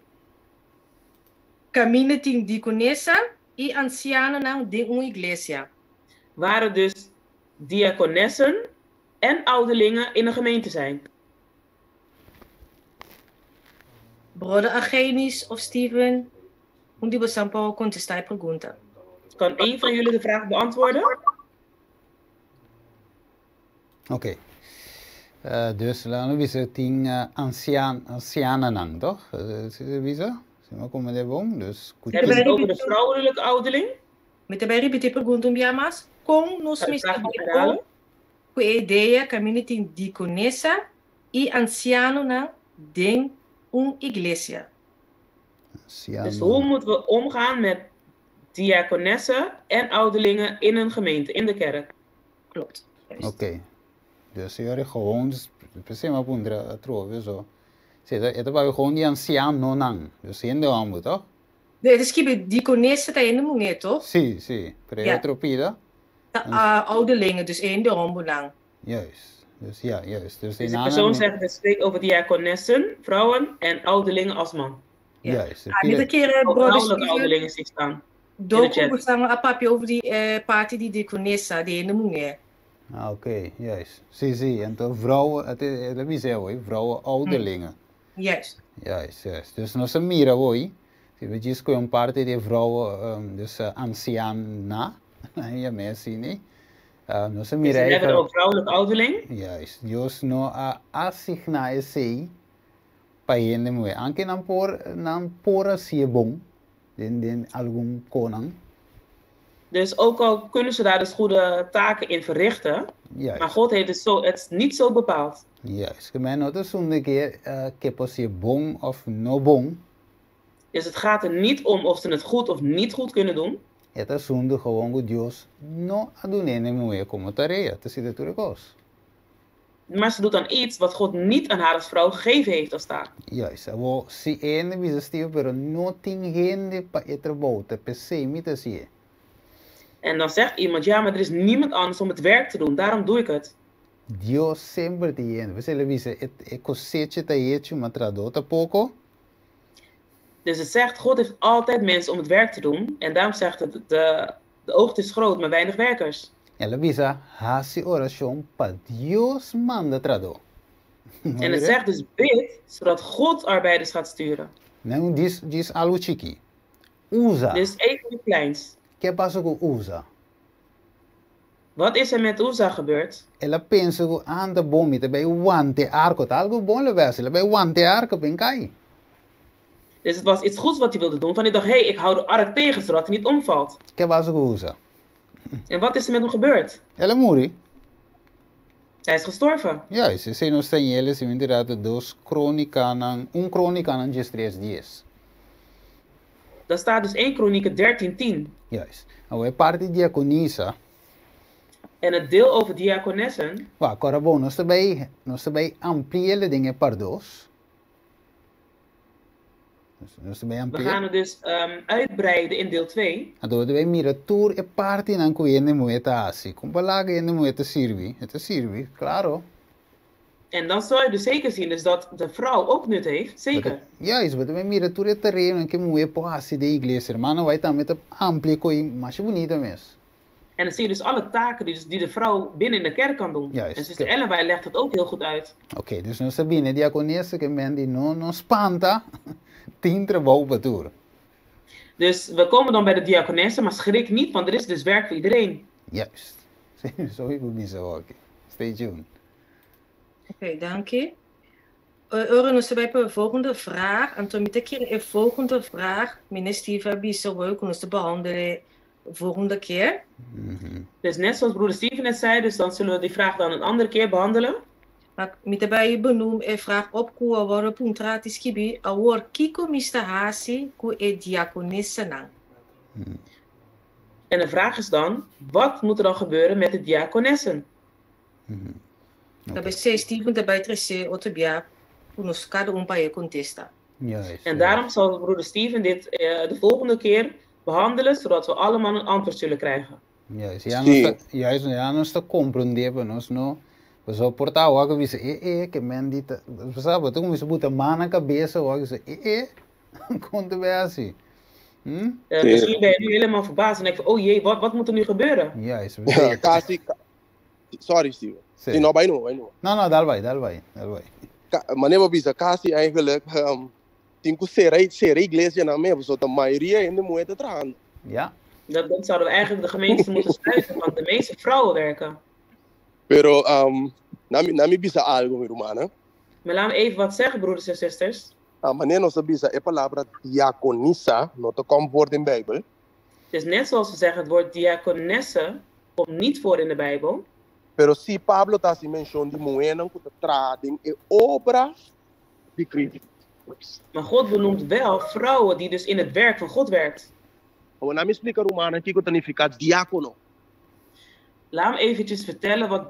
Caminho de diaconessa e anciana de uma igreja. Waar dus diakonessen en ouderlingen in een gemeente zijn. Broeder Argenis of Steven, onde você pode contestar a pergunta? Kan één van jullie de vraag beantwoorden? Oké. Dus laten we zeggen, ancianen, toch? Visa? Zeg komen de boom. Dus Hebben ze het over de vrouwelijke ouderling? Met de repetir pergunta mas como nós estamos com a ideia caminho de diaconessa e anciano de uma igreja. Dus hoe moeten we omgaan met diakonessen en ouderlingen in een gemeente, in de kerk? Klopt. Oké. Dus jullie gewoon, precies maar ponderen, trouwens zo. Het is gewoon die anciano nang. Dus in de handen, toch? Het is que diaconessa está in de mulher, toch? Sim, sim. Preatropida. Ouderlingen, dus in de handen lang. Juist. Dus ja, juist. Dus de persoon zegt, het spreekt over diakonessen, vrouwen en ouderlingen als man. Juist. Iedere keer vrouwelijke ouderlingen zie staan. We staan een papje over die party die diaconessa, die in de mulher. Ah, oké, juist. Zie. En toch vrouwen, dat is heel hoor, vrouwen ouderlingen. Juist. Juist. Dus nog een mira hoor. We just een parte de vrouwen, dus anciana, ja mensen niet. Dus we hebben ook vrouwelijke ouderling. Juist. Dus no assigna esse paende moe. Anke nan pora sie bom, den algum konang. Dus ook al kunnen ze daar dus goede taken in verrichten, maar God heeft het is niet zo bepaald. Juist. Men had dus een keer que posse bom of no bom. Dus het gaat er niet om of ze het goed of niet goed kunnen doen. Het asunto gewoon que Dios no adunene moe como tarea. Te ziet het terug. Maar ze doet dan iets wat God niet aan haar als vrouw gegeven heeft als taak. Juist. Wo si ene bisestivo pero no ting gente pa etre bote pe semi te zie. En dan zegt iemand, ja, maar er is niemand anders om het werk te doen. Daarom doe ik het. Dios sempre tiene. We zullen weten, het cosecha te hecho, maar tradota poco. Dus het zegt, God heeft altijd mensen om het werk te doen. En daarom zegt het, de oogst is groot, maar weinig werkers. Ela visa, hace oración pa Dios manda trado. En het zegt dus, bid, zodat God arbeiders gaat sturen. Nou, dis algo chiqui. Usa. Dus even iets kleins. ¿Qué pasa con USA? Wat is er met USA gebeurd? Ela pensa que anda bom, te bij wante arco, algo bom le ves, le bij wante arco ben kai. Dus het was iets goeds wat hij wilde doen. Van hij dacht, ik hou de ark tegen, zodat hij niet omvalt. ¿Qué pasa con USA? En wat is er met hem gebeurd? Ela muri. Hij is gestorven. Ja, se nos señales se inderdaad dos cronicanan, un cronicanan just 3:10. Dat staat dus 1 Kronieken 13:10. Juist. Nou, é parte diaconisa. En het deel over diakonessen. Wa, corabo, nós também ampliar dingen para dos. Nós também We ampliar. gaan het dus uitbreiden in deel 2. Então, também mira tour é parte nan ko ene moeta assim. Com balaga ene moeta sirvi. Het sirvi, claro. En dan zal je dus zeker zien dus dat de vrouw ook nut heeft. Zeker. Ja, is wat também mira tour é terreno que moe po assim de igreja, hermano, vai também te ampli coi mais bonita mes. En dan zie je dus alle taken die de vrouw binnen in de kerk kan doen. Juist. En zuster Ellenwij legt het ook heel goed uit. Oké, dus nós sabine diaconesa que men die non spanta. Tien trabalho para tour. Dus we komen dan bij de diakonessen, maar schrik niet, want er is dus werk voor iedereen. Juist. Zo ik niet zo oké. Stay tuned. Oké, dank je. Oren, we hebben een volgende vraag. En toen moet ik een volgende vraag, minister Fabi, zo wil ik ons behandelen de volgende keer. Dus net zoals broeder Steven net zei, dus dan zullen we die vraag dan een andere keer behandelen. Maar met bij benoem een vraag opkomen waarop een traat is kibi, awor kiko mista hasi ku e diakonisse nang. En de vraag is dan, wat moet er dan gebeuren met de diakonessen? Dat is Steven daarbij trece otobia, unos cada pa e contesta. Juist. En daarom zal broeder Steven dit de volgende keer behandelen, zodat we allemaal een antwoord zullen krijgen. Juist. Ja, nós está compreendendo, nós não. We zo portar o que você que men dit, we sabe, tu me botar mão na cabeça o que você conta bem assim. Misschien ben je nu helemaal verbaasd en denk van, oh jee, wat moet er nu gebeuren? Juist. Sorry, Steven. Sí, no, vai no. No, dal vai. Maar nee, maar kasi eigenlijk, tinko sera iglesia na me, so de maioria in de moeite traan. Ja. Dan zouden we eigenlijk de gemeente moeten sluiten, want de meeste vrouwen werken. Pero, nami bisa algo, mi hermana. Maar laat me even wat zeggen, broeders en zusters. Maneer nos bisa, e palavra diaconisa, no te komt woord in Bijbel. Dus net zoals we zeggen, het woord diakonesse komt niet voor in de Bijbel. Pero si Pablo ta si mention di moena que tradem e obra de Cristo. Maar God benoemt wel vrouwen die dus in het werk van God werkt. O na me explica romana que que significa diácono. Laat me eventjes vertellen wat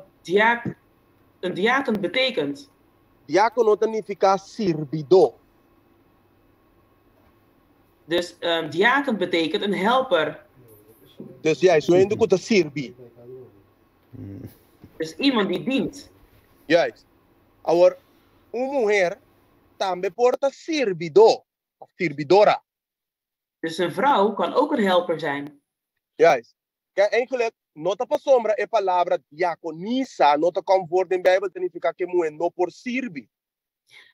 een diaken betekent. Diácono significa servidor. Dus diaken betekent een helper. Dus ja, zo in de kuta servi. Dus iemand die dient. Juist. Agora, mulher também porta servidor of servidora. Dus een vrouw kan ook een helper zijn. Juist. Kijk, eigenlijk, nota para sombra é palavra diaconisa, nota como woord in Bijbel significa que mulher no por servir.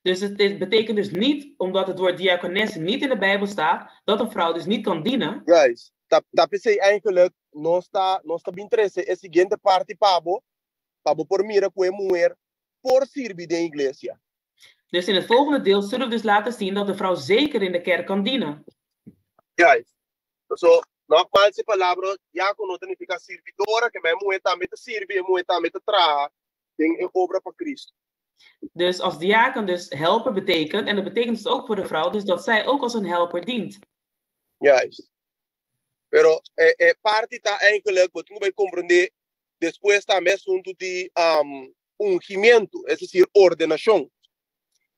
Dus het betekent dus niet, omdat het woord diakonesse niet in de Bijbel staat, dat een vrouw dus niet kan dienen. Juist. Dat is eigenlijk, não está bem interesse, é a seguinte parte, Pabo por mira que mulher por servir de igreja. Dus in het volgende deel zullen we dus laten zien dat de vrouw zeker in de kerk kan dienen. Juist. So, nogmaals, de palavra diácono significa servidora, que mulher também te serve, mulher também te traga em obra para Cristo. Dus als diaken dus helper betekent, en dat betekent dus ook voor de vrouw, dus dat zij ook als een helper dient. Juist. Pero parte está eigenlijk, wat moet je comprender, después también asunto de ungimiento, es decir, ordenación.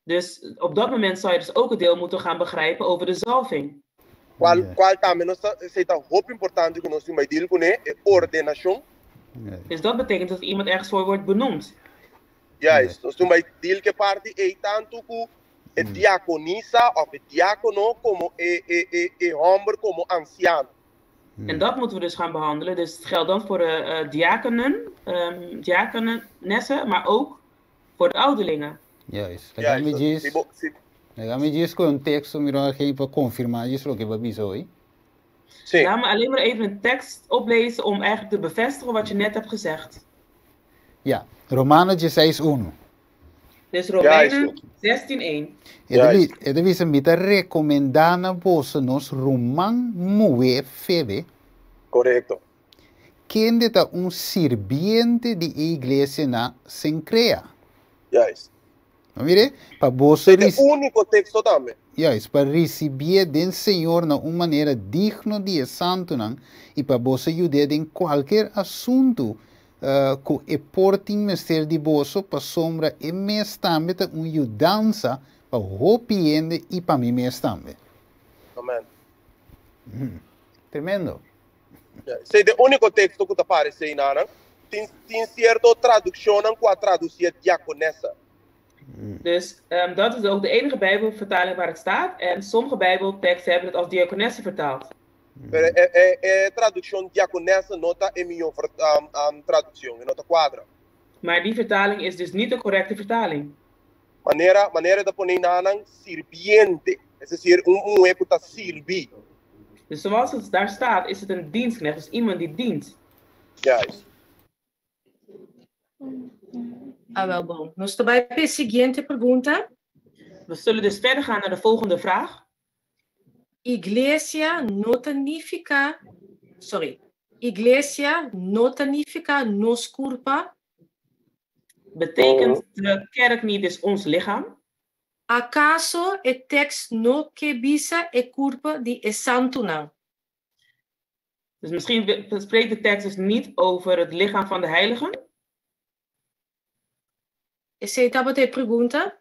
Dus op dat moment zou je dus ook een deel moeten gaan begrijpen over de zalving. Qual também é heel importante que nós temos que com ordenação. Dus dat betekent dat iemand ergens voor wordt benoemd. Juist, nós temos que parte é tanto que het diaconisa of het diacono como hombre como anciano. En dat moeten we dus gaan behandelen. Dus het geldt dan voor de diakonessen, maar ook voor de ouderlingen. Juist. Ga me diz com um texto melhor aqui para confirmar isso o que vai dizer hoje. Ja, maar alleen maar even een tekst oplezen om eigenlijk te bevestigen wat je net hebt gezegd. Ja, Romanos 16:1. Dus Romeinen 16:1. E deve ser mita recomendar vos nos Roman moe febe. Correcto. Quem é sirviente de igreja na Sencrea. Juist. Mire, para vos é o único texto também. Juist, para receber do Senhor de uma maneira digna de santo e para vos ajudar em qualquer assunto que porte mistério de vosso para sombra e mes também uma ajudança para o cliente e para mim mes também. Amém. Tremendo. Se é o único texto que aparece aí, tem certa tradução com a tradução diaconessa. Dus dat is ook de enige Bijbelvertaling waar het staat. En sommige Bijbelteksten hebben het als diakonesse vertaald. Tradução diaconessa nota é minha tradução, nota quadra. Maar die vertaling is dus niet de correcte vertaling. Maneira de poner nanan sirviente, es decir, que está sirvi. Dus zoals het daar staat, is het een dienstknecht, dus iemand die dient. Juist. Ah, wel bom. Nós também para a seguinte pergunta. We zullen dus verder gaan naar de volgende vraag. Iglesia notanifica nos culpa. Betekent de kerk niet dus ons lichaam? Acaso el text no que visa e culpa di e santo não? Dus misschien spreekt de tekst dus niet over het lichaam van de heiligen? Essa é a pergunta?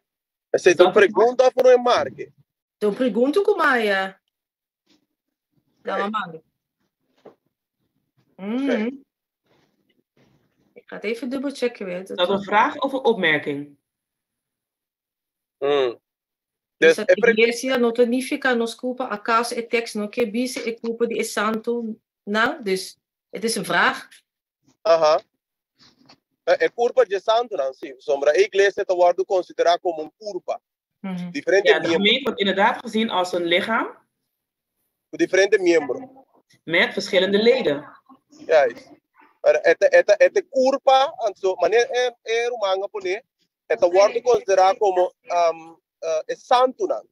Essa é a pergunta ou não é Marque? Então pergunto como é. Dá uma manga. Ik ga het even dubbel checken weer. Is dat een vraag of een opmerking? Dus a igreja não tonifica nos culpa acaso é tekst no que visa e culpa di e santo não? Dus het is een vraag. Aha. É culpa de santo, não, sim. Sombra, a igreja está worden considerada como een culpa. Ja, de gemeente wordt inderdaad gezien als een lichaam. Diferente membros. Met verschillende leden. Juist. Het culpa, en zo, wanneer Romanga pone, het wordt considerado como santo, não.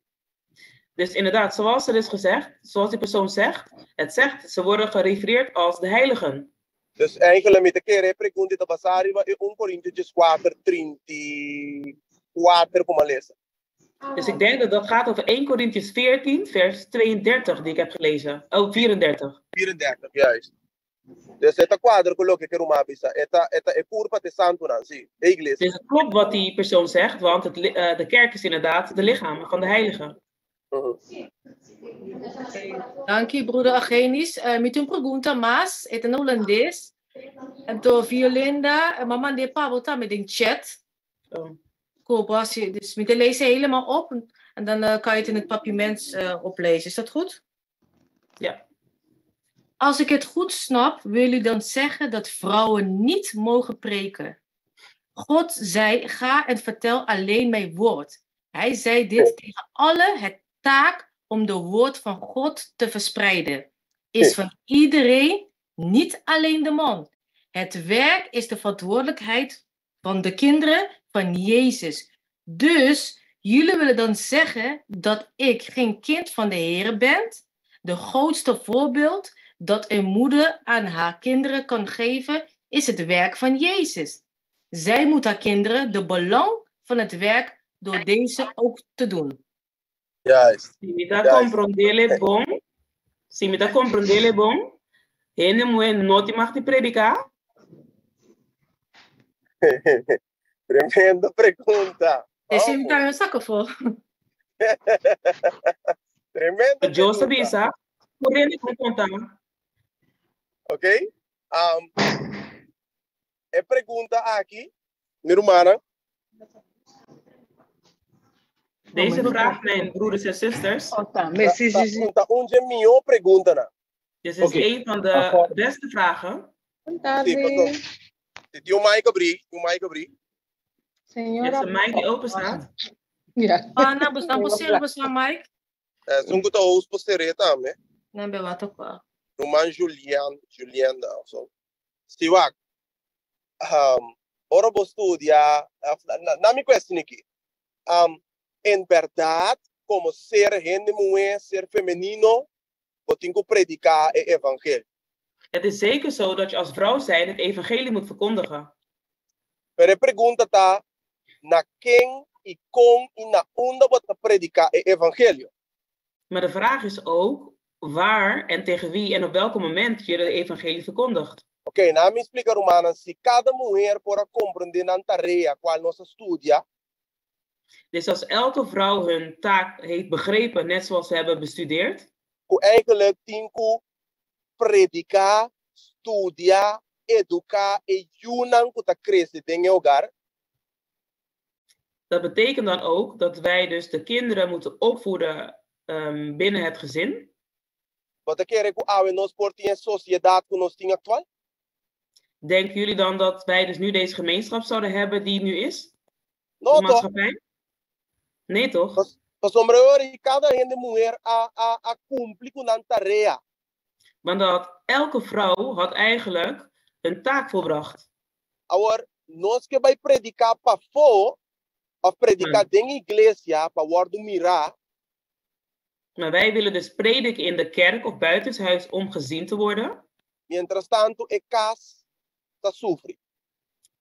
Dus inderdaad, zoals er is gezegd, zoals die persoon zegt, het zegt, ze worden gerefereerd als de heiligen. Dus eigenlijk met de keer pergunta da Basariva e 1 Coríntios 4:34 como lezen. Dus ik denk dat dat gaat over 1 Corinthians 14, vers 32, die ik heb gelezen. Oh, 34. 34, juist. Dus het quadro coloca que Roma bisa, é culpa de santo, não, sim. A igreja. Dus het klopt wat die persoon zegt, want de kerk is inderdaad de lichaam van de heiligen. Dankie, broeder Agenis. Met een pergunta mas, het in holandês. Então, Violinda, mama de Pablo tá met een chat. Dus met de lezen helemaal op en dan kan je het in het papiermens oplezen. Is dat goed? Ja. Als ik het goed snap, wil u dan zeggen dat vrouwen niet mogen preken. God zei, ga en vertel alleen mijn woord. Hij zei dit tegen allen, het taak om de woord van God te verspreiden. Is van iedereen, niet alleen de man. Het werk is de verantwoordelijkheid van de kinderen van Jezus. Dus jullie willen dan zeggen dat ik geen kind van de Heer ben? De grootste voorbeeld dat een moeder aan haar kinderen kan geven, is het werk van Jezus. Zij moet haar kinderen de belang van het werk door deze ook te doen. Juist. Comprendele bom Si me da comprendele bom, hene moe noti mag te predicar. Tremenda pergunta. Esse me dá um saco for. Tremenda Eu pergunta. sabia, sabe? Podendo contar. Ok? É pergunta aqui, minha irmã. Deze vraag, mijn broeders en zusters. Pergunta onde é minha pergunta, né? Dit is een van de beste vragen. Sim, pastor. Tem o mic abrir, Dit is een mic die open staat. Ah, não, mas não possível, você não Mike? Zungo tá os postereta, né? Não, bem, vai tocar. Roman Julian, so. Stiwak. Ora vou estudar, na minha questão aqui. Em verdade, como ser gente mulher, ser feminino, eu tenho que predicar o evangelho. Het is zeker zo dat je als vrouw zijn het evangelie moet verkondigen. Pero a pergunta tá na quem e com e na onde você predicar o evangelho. Maar de vraag is ook waar en tegen wie en op welk moment je de evangelie verkondigt. Ok, na me explica, Romana, se cada mulher pode compreender na tarefa qual nós estudia, Dus als elke vrouw hun taak heeft begrepen, net zoals ze hebben bestudeerd, que eigenlijk tem que predicar, estudiar, educar e junam que tá crescendo em hogar. dat betekent dan ook dat wij dus de kinderen moeten opvoeden binnen het gezin. Wat quer que a nós portem a sociedade que nós tem atual? Denken jullie dan dat wij dus nu deze gemeenschap zouden hebben die nu is? No, De toch? maatschappij? Nee, toch? Pas hombre, cada gente mulher a cumprir com a tarefa. Want dat elke vrouw had eigenlijk een taak volbracht. Agora, nós que vai predicar para fora, of predicar dentro da igreja para guardar mirar, Maar wij willen dus prediken in de kerk of buitenshuis om gezien te worden. mientras tanto, a casa está sofrendo.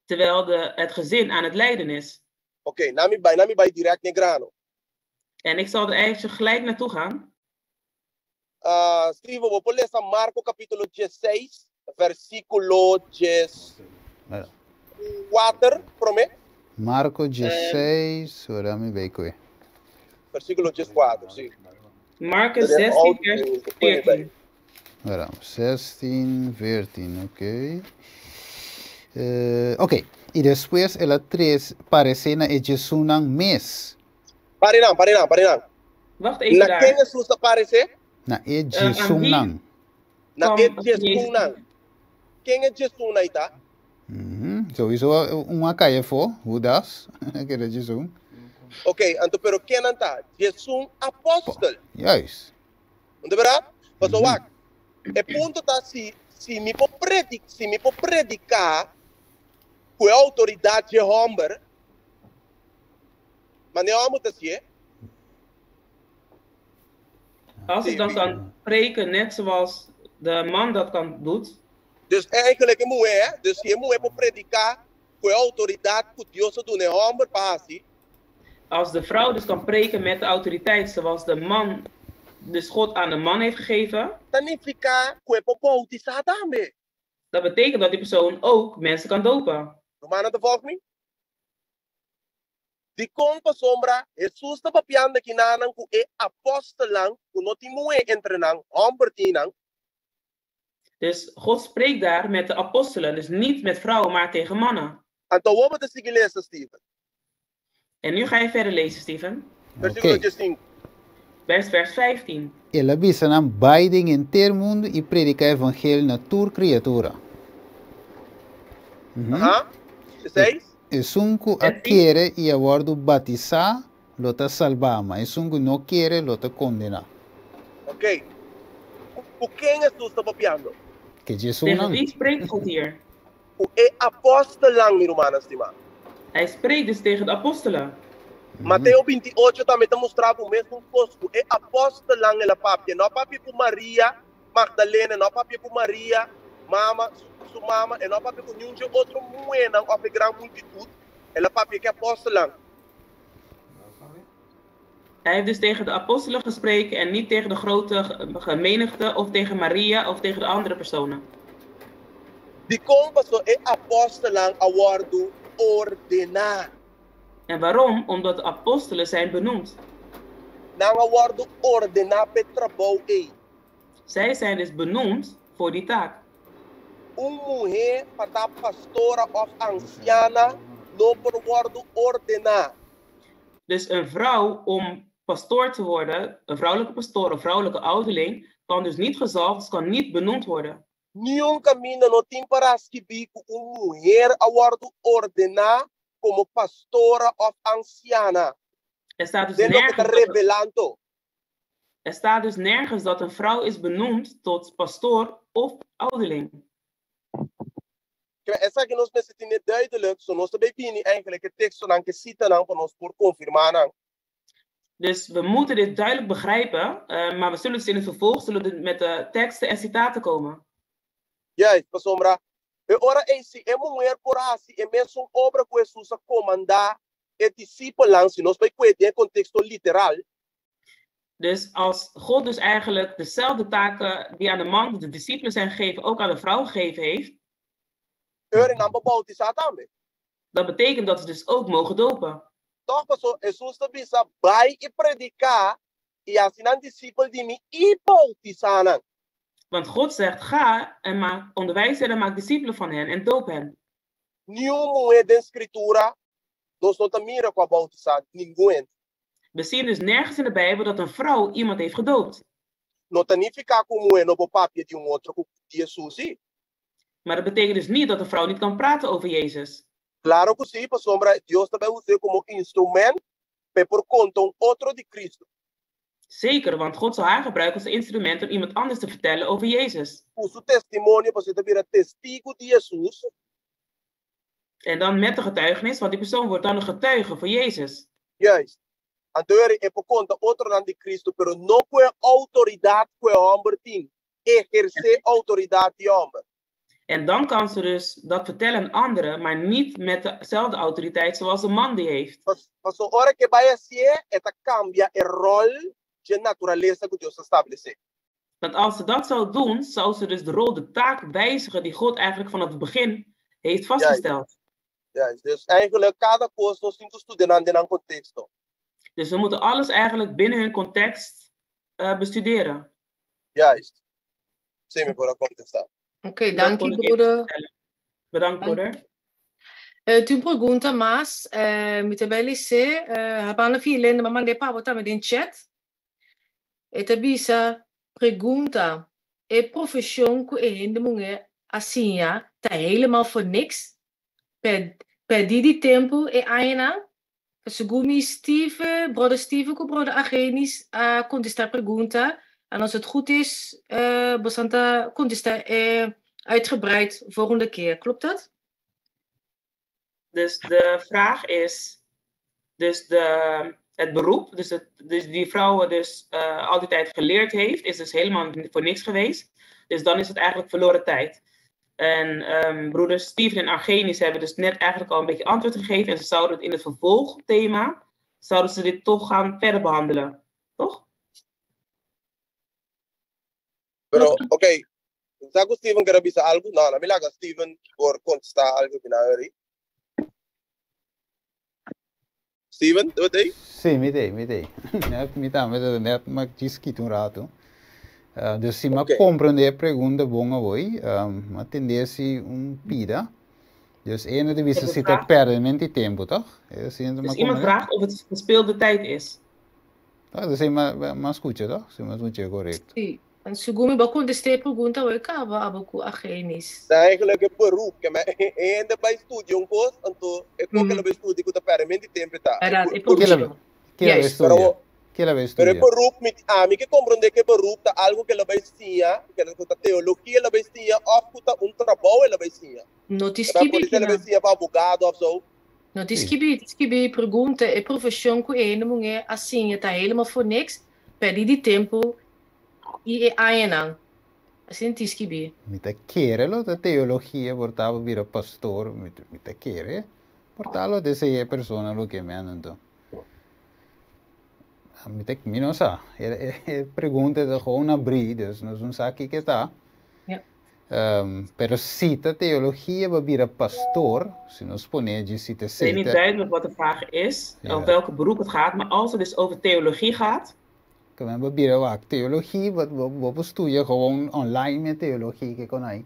Terwijl het gezin aan het lijden is. Ok, nami vai direct naar grano. En ik zal er eigenlijk gelijk naartoe gaan. Steve, vou ler Marco capítulo 16, versículo 4, promete? Marco 16, ora mi veikwe. Versículo 4, sim. Marcus 16, vers 14. Ora, 16, 14, ok. Ok, y después el 3 parece na Jesús nang mes. Pare não. Wacht even Na daar. quem Jesus aparece? Na Jesús nang. Na Kom, Jesus não. Quem é Jesus não está? Sowieso uma calle voor, hoe das? Que é Jesus. Ok, então, pero quem não está? Jesus apóstolo. Juist. Não é verdade? Mas o ponto está se me for predicar com a autoridade de homem, mas não é muito assim. Als ik dan kan preken net zoals de man dat doet. Dus eigenlijk mulher, dus je mulher voor predicar com a autoridade que Deus doet in homem passie. Als de vrouw dus kan preken met de autoriteit zoals de man, dus God aan de man heeft gegeven. Significa que é bautizar também. Dat betekent dat die persoon ook mensen kan dopen. Romana, te volg me? Die komt para sombra, Jesus está papiando que nanan ku e apostolang, ku noti mulher entrenang, homem tinang. Dus God spreekt daar met de apostelen, dus niet met vrouwen, maar tegen mannen. Então vamos te seguir lezen, Steven. En nu ga je verder lezen, Steven. Versículo 5. Vers 15. Ela bisa na baiding in ter mundo e predica evangelho na tur criatura. Aha. 6. E sunku a quiere e aguardo batizar, lo ta salvar, mas e sunku não quiere, lo ta condenar. Ok. Ku quem Jesus está papiando? Que Jesus Tegen não. wie spreekt God hier? Ku e apostolang, mi romana, estima. Hij spreekt dus tegen de apostelen. Mateus 28 também está mostrando o mesmo posto. É apostolang ela papia. Não papia por Maria Magdalena, não papia por Maria, mama, sua mama, e não papia por nenhum outro mulher, não papia grande multitude. Ela papia que é apostolang. Hij heeft dus tegen de apostelen gesproken en niet tegen de grote menigte of tegen Maria of tegen de andere personen. Die kom paso e apostolang awardu ordena. En waarom? Omdat de apostelen zijn benoemd. Nang awardu ordena petrabou e. Zij zijn dus benoemd voor die taak. Mujer para pastora of anciana no por wardu ordena. Dus een vrouw om pastoor te worden, een vrouwelijke pastoor, een vrouwelijke ouderling, kan dus niet gezalfd, kan niet benoemd worden. Niun camino no timparaski biku mujer awardu ordena como pastora of anciana. Er staat dus De lo que te nergens, revelando. er staat dus nergens dat een vrouw is benoemd tot pastoor of ouderling. Essa que nós precisamos duidelijk, zo nós bij bini eigenlijk het tekst zo dan que cita dan van ons voor confirmaren. Dus we moeten dit duidelijk begrijpen, maar we zullen dus in het vervolg met de teksten en citaten komen. Juist, pasombra. E ora esse é mulher por assim, é mesmo obra que Jesus a comandar e discípulos, se nós vai cuidar contexto literal. Dus als God dus eigenlijk dezelfde taken die aan de man, de discipelen zijn gegeven, ook aan de vrouw gegeven heeft, dat betekent dat ze dus ook mogen dopen. Toch, pastor, Jesus te bisa bij e predicar e assim aan discípulos die me e bautizanan. Want God zegt, ga en onderwijs hen en maak discipelen van hen en doop hen. Nenhum é de escritura, nós não tamira com a bautizar, ninguém. We zien dus nergens in de Bijbel dat een vrouw iemand heeft gedoopt. Não tá nem ficar como é no papel de outro de Jesus. Maar dat betekent dus niet dat een vrouw niet kan praten over Jezus. Claro que sim, pasombra, Deus também usa como instrumento para por conta outro de Cristo. Zeker, want God zal haar gebruiken als instrument om iemand anders te vertellen over Jezus. O seu testemunho, você também testigo de Jesus. En dan met de getuigenis, want die persoon wordt dan een getuige voor Jezus. Juist. Andore é por conta outro dan de Cristo, pero não com a autoridade que o homem tem. Exercer autoridade de homem. En dan kan ze dus dat vertellen aan anderen, maar niet met dezelfde autoriteit zoals de man die heeft. Mas a hora que vai ser, ela cambia o rol de natureza que Deus estabeleceu. Want als ze dat zou doen, zou ze dus de rol, de taak wijzigen die God eigenlijk vanaf het begin heeft vastgesteld. Ja, dus eigenlijk cada coisa nós temos que estudar in een contexto. Dus we moeten alles eigenlijk binnen hun context bestuderen. Juist. Sim, voor een context. Oké, dank je, broeder. Bedankt, broeder. Tu pergunta mas, me tabeli se, habana filende, maar mande pa botar met in chat. E bisa pergunta, e profissão que é de mulher assim, ja, tá helemaal voor niks. Perdi die tempo e aina. Segumi Steve, brother Steve, com brother Agenis, contestar pergunta. En als het goed is, Bosanta contesta uitgebreid volgende keer. Klopt dat? Dus de vraag is, dus het beroep, dus die vrouw dus al die tijd geleerd heeft, is dus helemaal voor niks geweest. Dus dan is het eigenlijk verloren tijd. En broeders Steven en Argenis hebben dus net eigenlijk al een beetje antwoord gegeven. En ze zouden in het vervolgthema, zouden ze dit toch gaan verder behandelen. Toch? Pero, okay. Sago Steven quer bisa algo? Não, não me laga Steven por contestar algo que não é. Steven, wat deed? Sim, me dei. Me dá, net mas disse que tu rato. Dus se me compreender a pergunta boa hoje, atender-se pida. Dus ene de visa zit er permanente tempo, toch? Dus iemand vraagt of het gespeelde tijd is. Dus maar escucha, toch? Se me escucha correto. Sim. En segumi ba contestei pergunta hoje, acaba abaku Agenis. Eigenlijk een beroep, que me ainda vai estudar coisa, então é como ela vai estudar que tá permanente tempo tá. Era e profissão. Que ela vai estudar. Pero beroep met a mim que compreender que beroep tá algo que ela vai estudar, que ela tá teologia ela vai estudar, of tá trabalho ela vai estudar. No tiskibi. Ela vai estudar para advogado of zo. No tiskibi pergunta e profissão que ene mulher assim, tá helemaal voor niks. Perdi die tempo. E aena. Assim tiskibi. Mita querelo da teologia portava vira pastor, mita quere. Portalo de ser persona lo que me anando. Ik não sa. Pergunta de gewoon naar Brie, dus nós não sabe que tá. Ja. Pero cita teologia babira pastor, se nós poneer cita Het is niet cita. duidelijk wat de vraag is, Ja. of welke beroep het gaat, maar als het dus over theologie gaat, Kami babira wak teologie, wat studie gewoon online met teologie que konai.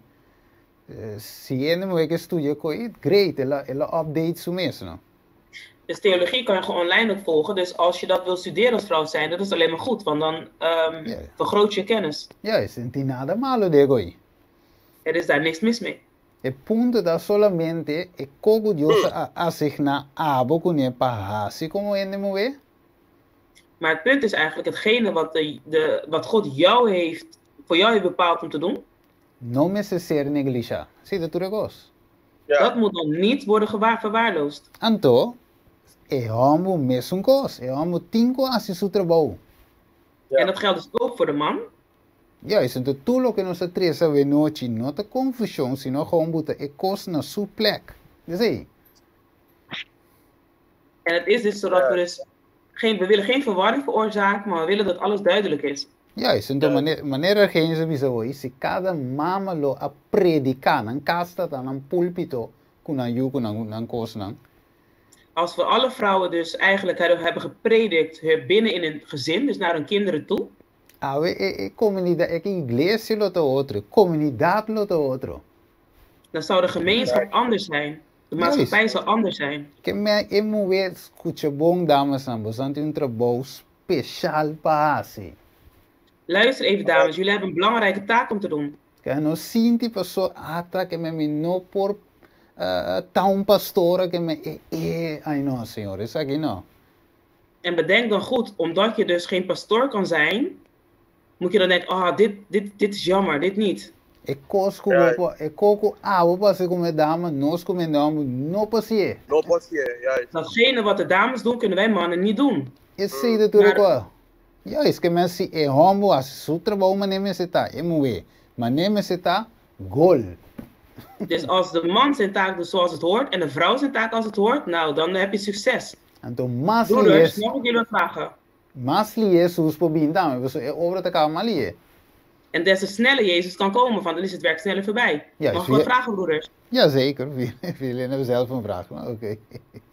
Si ene mo que studie ko it great, ela update su mes, no. dus theologie kan je gewoon online ook volgen. Dus als je dat wil studeren als vrouw zijn, dat is alleen maar goed, want dan Ja. vergroot je kennis. Ja, is não nada malo de goi. Er is daar niks mis mee. El punto da solamente é como Deus asigna abo com ne pahasi como ene mo ve. Maar het punt is eigenlijk hetgene wat God jou heeft, voor jou heeft bepaald om te doen, Não me se ser neglijar. Sim, de tudo gos. Ja. dat moet dan niet worden verwaarloosd. Anto, amo mesmo cos, amo tinko assim su trabalho. Ja. En dat geldt dus ook voor de man. Ja, is het tudo que nós três we noite, não tá confusão, sino gewoon boeta e cos na su plek. Dus aí. En het is dus zodat Ja. we dus we willen geen verwarring veroorzaken, maar we willen dat alles duidelijk is. Ja, is então maneira que se bisa hoje, se cada mama lo a predicar, nan casta dan een pulpito, kuna yu kuna nan cos nan. Als we alle vrouwen dus eigenlijk hebben gepredikt binnen in een gezin, dus naar hun kinderen toe, A comunidade, igreja lo to outro, comunidade lo to outro. dan zou de gemeenschap anders zijn. De maatschappij zou anders zijn. Que me emo ver escucha bom damas na bastante um trabalho special para assim. Luister even dames, jullie hebben een belangrijke taak om te doen. Que não sinto pessoa ata que me não por tão pastora que me ai não senhor, isso aqui não. En bedenk dan goed, omdat je dus geen pastoor kan zijn, moet je dan denken, dit is jammer, dit niet. E cosco e coco abo para como dama, nós como dama não passie. No passie, juist. Datgene wat de dames doen, kunnen wij mannen niet doen. E sei de tudo qual. Ja, is que me si e hombo as su trabalho mané se tá, e moe. Mané se tá gol. Dus als de man zijn taak doet zoals het hoort en de vrouw zijn taak als het hoort, nou dan heb je succes. Então mas Broeders, mag ik jullie wat vragen? Mas Jesus por bem dama, você é obra da calma ali. En des te sneller Jezus kan komen, want dan is het werk sneller voorbij. Ja, Mag ik wat vragen, broeders? Ja, zeker. Jullie hebben zelf een vraag, maar oké.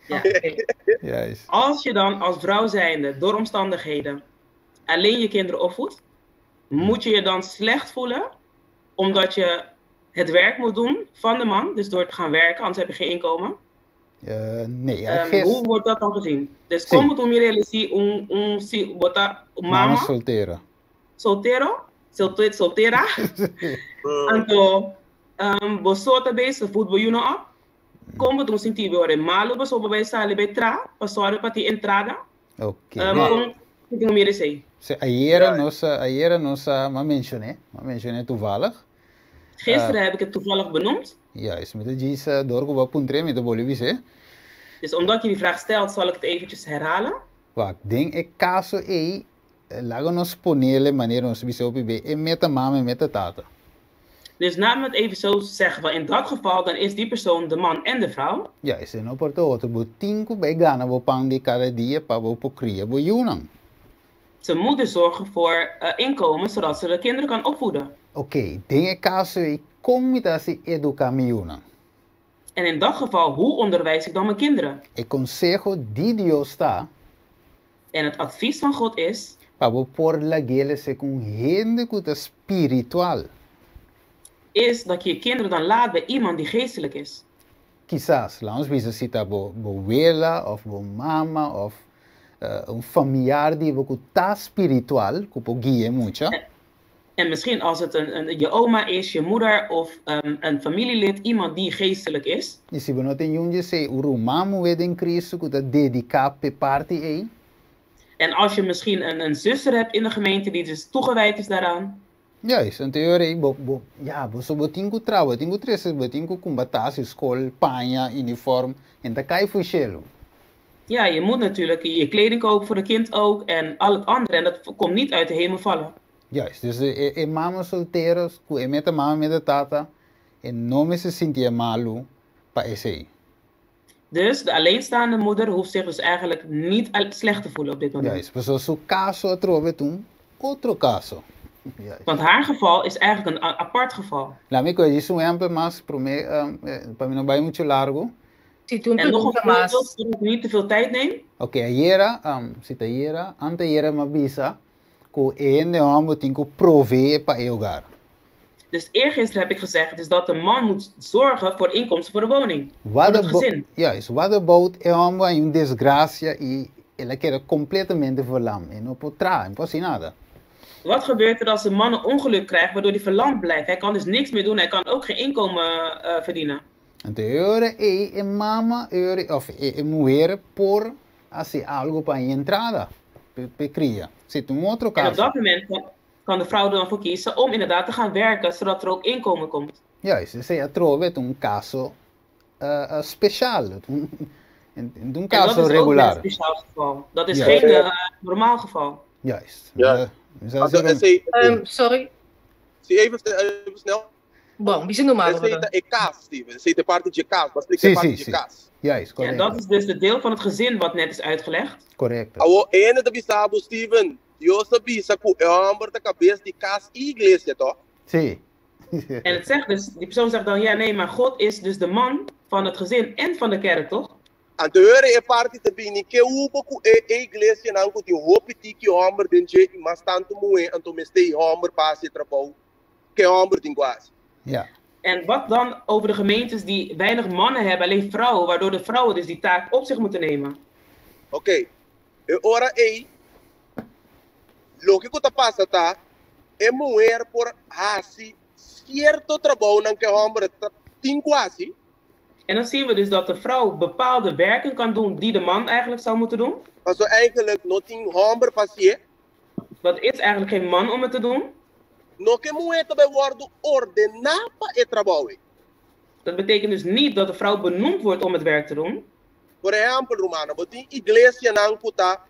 Ja, oké. Juist. Als je dan als vrouw zijnde, door omstandigheden, alleen je kinderen opvoedt, moet je je dan slecht voelen, omdat je het werk moet doen van de man, dus door te gaan werken, anders heb je geen inkomen. Nee, Hoe wordt dat dan gezien? Dus Sim. como tu mira si botar mama mama solteira. soltera, então você também se voet je nou op, como tu sentir agora malo, você vai sair bij tra, passar para ti entrada, Ok. como tu mira sei. Ayer ma mentioné toevallig. Gisteren heb ik het toevallig benoemd. Ja, is met de Gisa doorgo puntre met de Bolivië. Dus omdat je die vraag stelt, zal ik het eventjes herhalen. Wacht, denk ik caso lago nos ponele maneira nos bisa op e met de mama en met de tata. Dus laten we het even zo zeggen, want in dat geval dan is die persoon de man en de vrouw. Ja, is no porto outro botinco bij gana bo pang de cada dia pa bo pokria bo yunang. Ze moeten zorgen voor inkomen, zodat ze de kinderen kan opvoeden. Oké, denk ik caso como me dá se educar mi yunang. En in dat geval, hoe onderwijs ik dan mijn kinderen? E consejo di Dios está En het advies van God is, para por la guele se com gente que espiritual. is dat je je kinderen dan laat bij iemand die geestelijk is. Quizás, lá ons bisa cita bo abuela of bo mama of familiar die bo tá espiritual, que po guie mucho. En misschien als het je oma is, je moeder of een familielid, iemand die geestelijk is. E se não tem onde se o rumamo vede em Cristo que tá dedicar pe parte aí. En als je misschien een zuster hebt in de gemeente die dus toegewijd is daaraan. Ja, is een theorie, bo so botingo trabalho, tingo três, botingo combatar school, panha, uniform, en da cai fuchelo. Ja, je moet natuurlijk je kleding kopen voor de kind ook en al het andere. En dat komt niet uit de hemel vallen. Juist, dus mama solteiros, met de mama met de tata, en não me se sentia malo para esse. Dus de alleenstaande moeder hoeft zich dus eigenlijk niet slecht te voelen op dit moment. Juist, pues su caso trove toen otro caso. Juist. Want haar geval is eigenlijk een apart geval. La me coisa isso é mas para mim não vai muito largo. Si tu En nog een pergunta voorbeeld, mais. zodat ik niet te veel tijd neem. Ok, ayer cita ayer ante ayer ma bisa ko ene homem tem que prover para o hogar. Dus eergisteren heb ik gezegd dus dat de man moet zorgen voor inkomsten voor de woning. Voor het gezin. Juist, what about o homem em desgraça e ele quer completamente verlam e não pode trabalhar, não pode nada. Wat gebeurt er als een man een ongeluk krijgt waardoor hij verlamd blijft? Hij kan dus niks meer doen, hij kan ook geen inkomen verdienen. Então, a mama of a mulher por fazer algo para a entrada, para criar. Se tem outro En caso. op dat moment kan de vrouw er dan voor kiezen om inderdaad te gaan werken, zodat er ook inkomen komt. Ja, se trova caso speciaal, um caso dat is regular. ook een speciaal geval. Dat is Ja. geen normaal geval. Juist. Ja. Sorry. Zie even snel. Bom, wie não mais? Aceita e caso, Steven. Aceita parte de caso. Mas Sim, parte sim, de sim. caso. Juist, Ja, correct. dat is dus de deel van het gezin wat net is uitgelegd. Correct. Awo, ene de bisabo, Steven. Dios te bisa ku amber de cabeça de casa e igreja, toch? Sim. En het zegt dus, die persoon zegt dan, ja nee, maar God is dus de man van het gezin en van de kerk, toch? Anteriore e parte te bini que ubo ku igreja nan ku di hopi tiki amber den je mas tanto moe anto meste amber passe trabou. Que amber din quase. Ja. En wat dan over de gemeentes die weinig mannen hebben, alleen vrouwen, waardoor de vrouwen dus die taak op zich moeten nemen? Ok. E ora lo que está passa tá é mulher por hasi certo trabalho nan que amber tin quase. En dan zien we dus dat de vrouw bepaalde werken kan doen die de man eigenlijk zou moeten doen. Also eigenlijk no tin amber passe. Dat is eigenlijk geen man om het te doen. No que mulher também wordt ordenar para e trabalho. Dat betekent dus niet dat de vrouw benoemd wordt om het werk te doen. Por exemplo, Romana, botin igreja nan kuta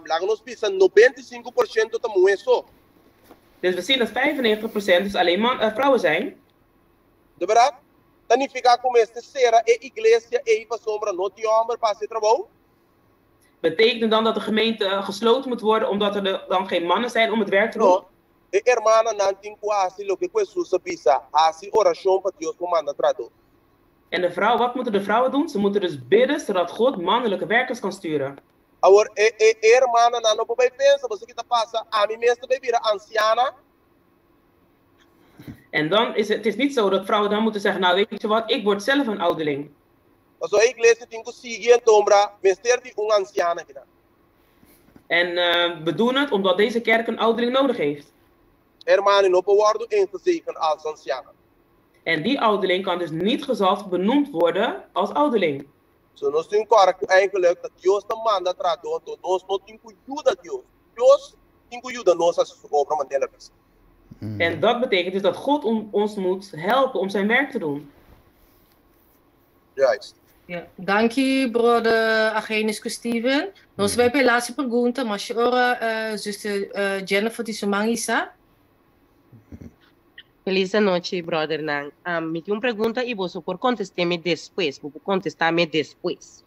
lá nos pisa 95% da mulher só. Dus we zien dat 95% dus alleen vrouwen zijn. De verdade? Significa como este será e igreja e para sombra no te homem para se trabalho. Betekent dan dat de gemeente gesloten moet worden omdat er dan geen mannen zijn om het werk te doen? No. E hermana nan tin quasi lo que Jesus pisa, assim oração para Deus comanda trado. En de vrouw, wat moeten de vrouwen doen? Ze moeten dus bidden zodat God mannelijke werkers kan sturen. Agora hermana nan no pode pensa, você que tá passa, a mim mesmo vai virar anciana. En dan is het is niet zo dat vrouwen dan moeten zeggen, nou weet je wat, ik word zelf een ouderling. Also a igreja tem que seguir tombra, mestre de anciana aqui. En we doen het omdat deze kerk een ouderling nodig heeft. Hermano, no worden ingezegend als anciana. En die ouderling kan dus niet gezalfd benoemd worden als ouderling. So nós temos que eigenlijk dat Deus te manda trado, então nós não temos que ajudar Deus. Deus tem que ajudar nós a obra mandela. En dat betekent dus dat God ons moet helpen om zijn werk te doen. Juist. Ja, dankie, brother Agenis Steven. Nós vai para a laatste pergunta, mas ora, zuster Jennifer de Sumangisa. Feliz noite, brother Nang. Me tem uma pergunta e você pode contestar-me depois. Vou contestar-me depois.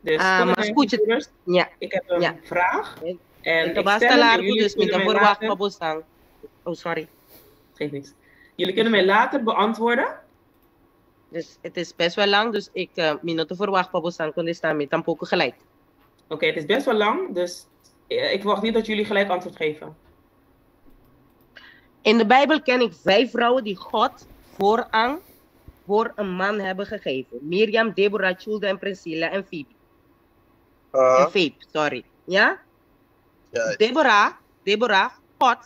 Dus maar escuta. Ja. Ik heb een vraag. En ik basta largo, dus met de verwacht van Bosang. Oh, sorry. Geeft niks. Jullie kunnen mij later beantwoorden. Dus het is best wel lang, dus ik minuut verwacht van Bosang contestar-me. Tampoco gelijk. Oké, het is best wel lang, dus ik verwacht niet dat jullie gelijk antwoord geven. In de Bijbel ken ik 5 vrouwen die God voorrang voor een man hebben gegeven. Miriam, Deborah, Chulda en Priscilla en Phoebe. En Phoebe, sorry. Ja? Deborah, God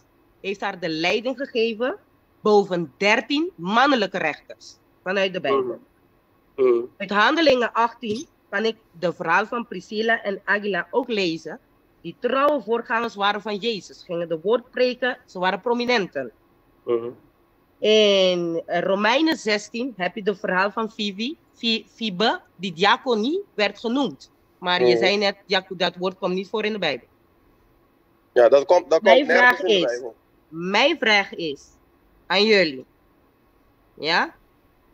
heeft haar de leiding gegeven boven 13 mannelijke rechters. Vanuit de Bijbel. Uit Handelingen 18 kan ik de verhaal van Priscilla en Aquila ook lezen. Die trouwe voorgangers waren van Jezus. Gingen de woord preken, ze waren prominenten. In Romeinen 16 heb je het verhaal van Phoebe, die diaconie werd genoemd. Maar je zei net, dat woord komt niet voor in de Bijbel. Ja, dat komt nergens in de Bijbel. Mijn vraag is aan jullie. Ja?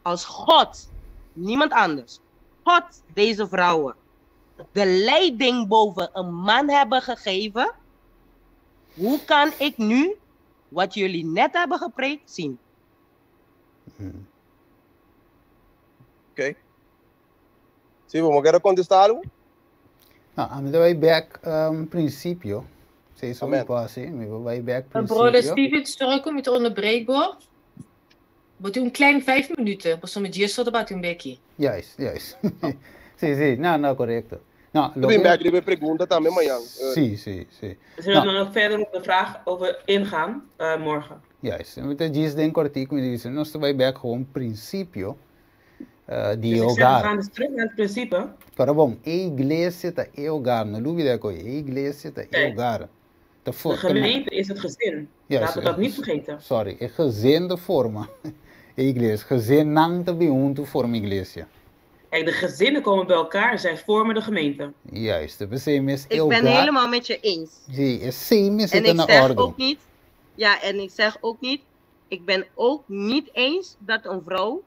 Als God, niemand anders, God deze vrouwen de leiding boven een man hebben gegeven, hoe kan ik nu, wat jullie net hebben gepreekt, zien? Ok. Sim, vamos querer contestar? Nou, aan de way back principio. Sei só Amen. um passo, hein? Way back Brother principio. Steven, sorry, kom je te onderbreken? We doen een klein 5 minuten. Pas met je zo debat een beetje. Juist. Sim, sim. Não, correto. Não, Eu vim back de pergunta também amanhã. Sim. We zullen dan nog verder op de vraag over ingaan morgen. Juist. Então diz den cortico me diz, nós vai back gewoon principio de Dus ik zeg, we hogar. gaan dus terug naar het principe. Para bom, a igreja tá é hogar, não dúvida coi, a igreja tá é hogar. De gemeente is het gezin. Ja, Laten we dat niet vergeten. Sorry, é gezin de forma. A igreja, gezin não tá bem forma igreja. Kijk, de gezinnen komen bij elkaar, zij vormen de gemeente. Juist, we zijn met Ik ben helemaal met je eens. Sim, é sim, is En het ik in zeg orde. ook niet, ja, en ik zeg ook niet, ik ben ook niet eens dat een vrouw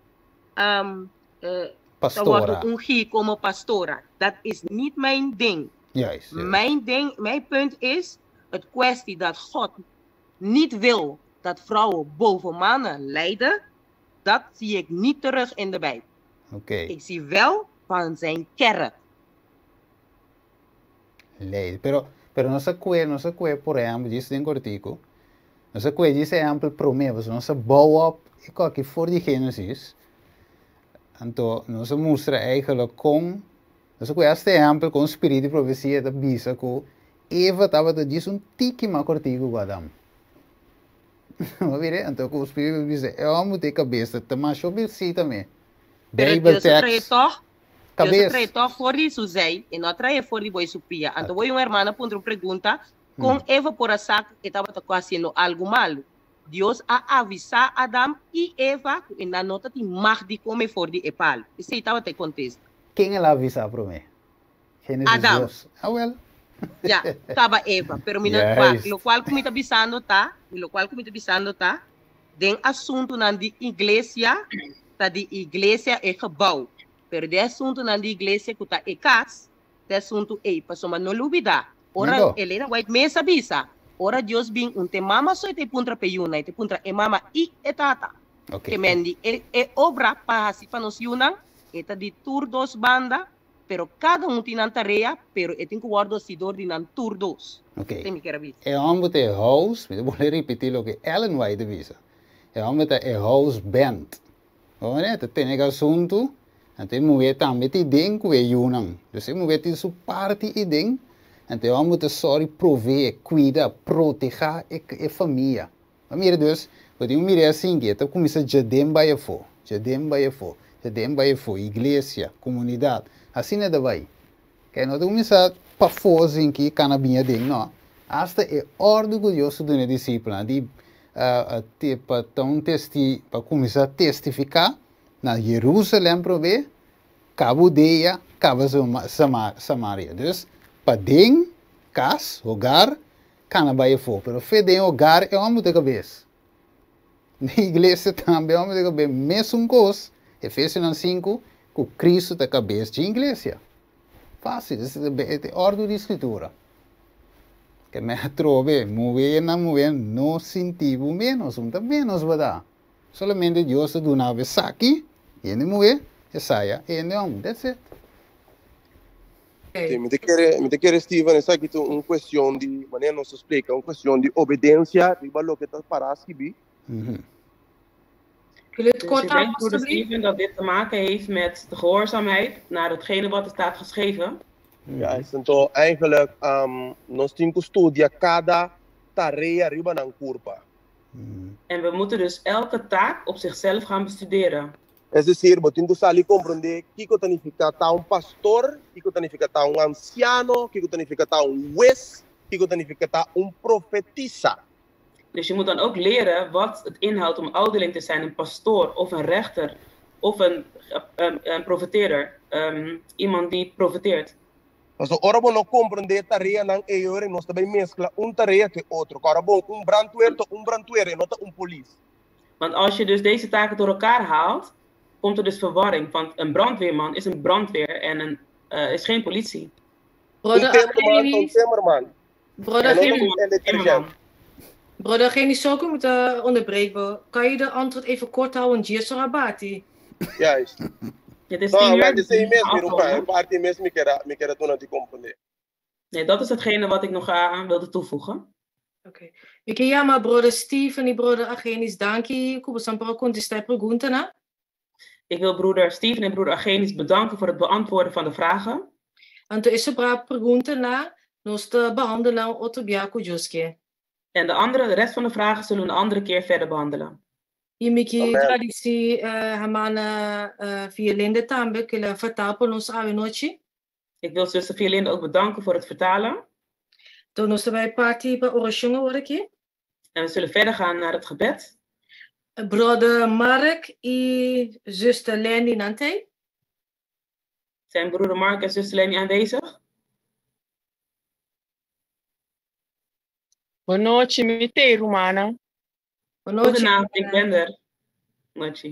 Pastora. wordt ungie como pastora. Dat is niet mijn ding. Juist. Mijn punt is het kwestie dat God niet wil dat vrouwen boven mannen lijden. Dat zie ik niet terug in de Bijbel. Oké. Ik zie wel van zijn kerk. Lei, pero não se cué, por exemplo, diz em cortico. Não se cué, diz exemplo, promessas, não se bouw op, ik kijk voor die Genesis. Então, não se mostra eigenlijk com, não se cué, este exemplo com espírito de profecia da bisa, com Eva estava te diz tiki maar cortico com Adam. Vê, então com o espírito de profecia, eu amo ter cabeça, mas eu vi sim também. Pero Deus trae toch? Cabeça. Deus trae toch voor isso, Zé, e não trae voor die boi supia. Então, vou uma irmã para uma pergunta, com Eva por a saco, que estava fazendo algo malo. Deus a avisar Adam e Eva, e na nota de mag de comer for de epal. Isso estava te contexto. Quem ela avisar para mim? Genesis Adam. 2. Ah, well. Já, estava Eva, pero Yes. lo qual como está avisando tá, den assunto na de igreja, tá de igreja é gebouw. Pero de assunto na de igreja que tá é casa, de assunto é, passou mas não olvidar. Ora, Amigo. Helena vai mesa bisa. Ora Deus bin te mama só te puntra peyuna, te puntra e mama e tata. Ok. Que mendi é obra para si para nos yunan, eta de tour dos banda, pero cada tem uma tarefa, pero tem que guardar o sidor de nan tour dos. Ok. Tem que ver. É amo te house, eu vou repetir o que Ellen White disse. É amo te house band. Olha, te tem assunto, até mover também te den com e yunang. Dus mover te su parte e den, até amo te sorry prover, cuida, proteger e família. Família dus, wat eu mire assim que tá começa jadem by fo, igreja, comunidade. Assim é daí. Que não começa para fazer que canabinha dentro, não. Hasta é orgulhoso de uma discípula de para começar a testificar na Jerusalém para ver Cabo Deia, Cabo Samaria. Dus para dentro, casa, hogar, canabia for. Pero fé dentro hogar é uma de cabeça. Na igreja também é uma de cabeça. Mesmo coisa, Efésios 5, com Cristo da cabeça de igreja. Fácil, é ordem de escritura. Que me trove, mover, não sentir menos, menos vai dar. Solamente Deus do nave aqui, e ele mover, e saia, e não, that's it. Sim, me te quer Steven, essa aqui é uma questão de, maneira não se explica, uma questão de obediência, riba lo que está para seguir. Wil je het Dus kort ik aan, denk voor de alstublieft? Steven dat dit te maken heeft met de gehoorzaamheid naar hetgene wat er staat geschreven. Ja, então eigenlijk nós temos que estudar cada tarefa riba na curva. En we moeten dus elke taak op zichzelf gaan bestuderen. É decir, você tem que saber compreender que significa tá pastor, que significa tá anciano, que significa tá juez, que significa tá profetisa. Dus je moet dan ook leren wat het inhoudt om ouderling te zijn, een pastoor of een rechter of een profeteerder, iemand die profeteert. Mas ora bom não compreender tarefa não é hora nós também mescla tarefa que outro. Ora bom brandweer, não tá polícia. Want als je dus deze taken door elkaar haalt, komt er dus verwarring. Want een brandweerman is een brandweer en is geen politie. Brother Timmerman. Brother, geen zoeken moeten onderbreken. Kan je de antwoord even kort houden? Jesu Rabati. Juist. Het is nee, dat is hetgene wat ik nog aan wilde toevoegen. Oké. Ik ja, maar brother Steve en brother Agenis, dankie. Ik wil broeder Steven en broeder Agenis bedanken voor het beantwoorden van de vragen. En toen is er braaf pergunta na, nos te behandelen otobiaku Joske. En de rest van de vragen zullen we een andere keer verder behandelen. Imiki traditie hamana Violinde tambe kila vertaal nos avenochi. Ik wil zuster Violinde ook bedanken voor het vertalen. Toen nos bij party bij orationgen worden. En we zullen verder gaan naar het gebed. Brother Mark en zuster Lenny Nante. Zijn broeder Mark en zuster Lenny aanwezig? Boa noite, Mite, Romana. Goedenavond, ik ben er. Noite.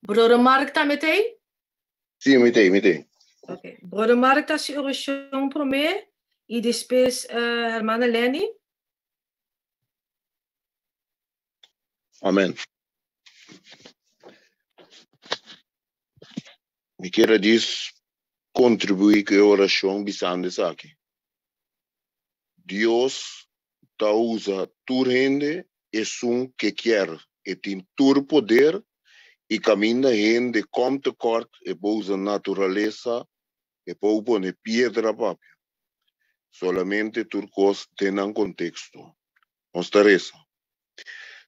Brother Mark, tá Mite? Sim, Mite. Ok. Brother Mark, tá se oração pro me e depois hermana Lenny. Amém. Me quero contribuir com a oração bisando aqui. Deus ta usa tu rende e que quer e tem tu poder e caminha rende com te corte e usa natureza e pone pedra papel. Solamente turcos tem um contexto. Nostareza.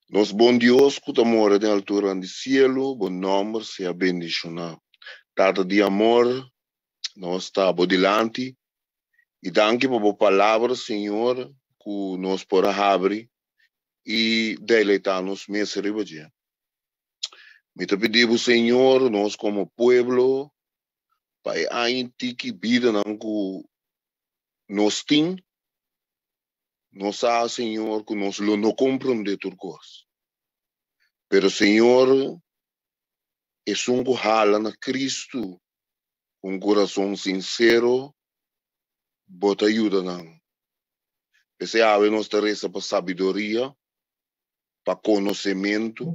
Nos bom Deus que tu mora na altura do cielo, bom nome seja bendicionado. Tata de amor, nós está bodilante e danke por palavra, Senhor, que nos por abrir e deleitar-nos nessa ribadia. Me te pedimos, Senhor, nós como povo, para a gente que vida não que nós tem, nós sabe, Senhor, que nós não compreendemos tudo coisa. Pero, Senhor, é que hala na Cristo, com coração sincero, bota ajuda não. Esse ave nos reza para sabedoria, para conhecimento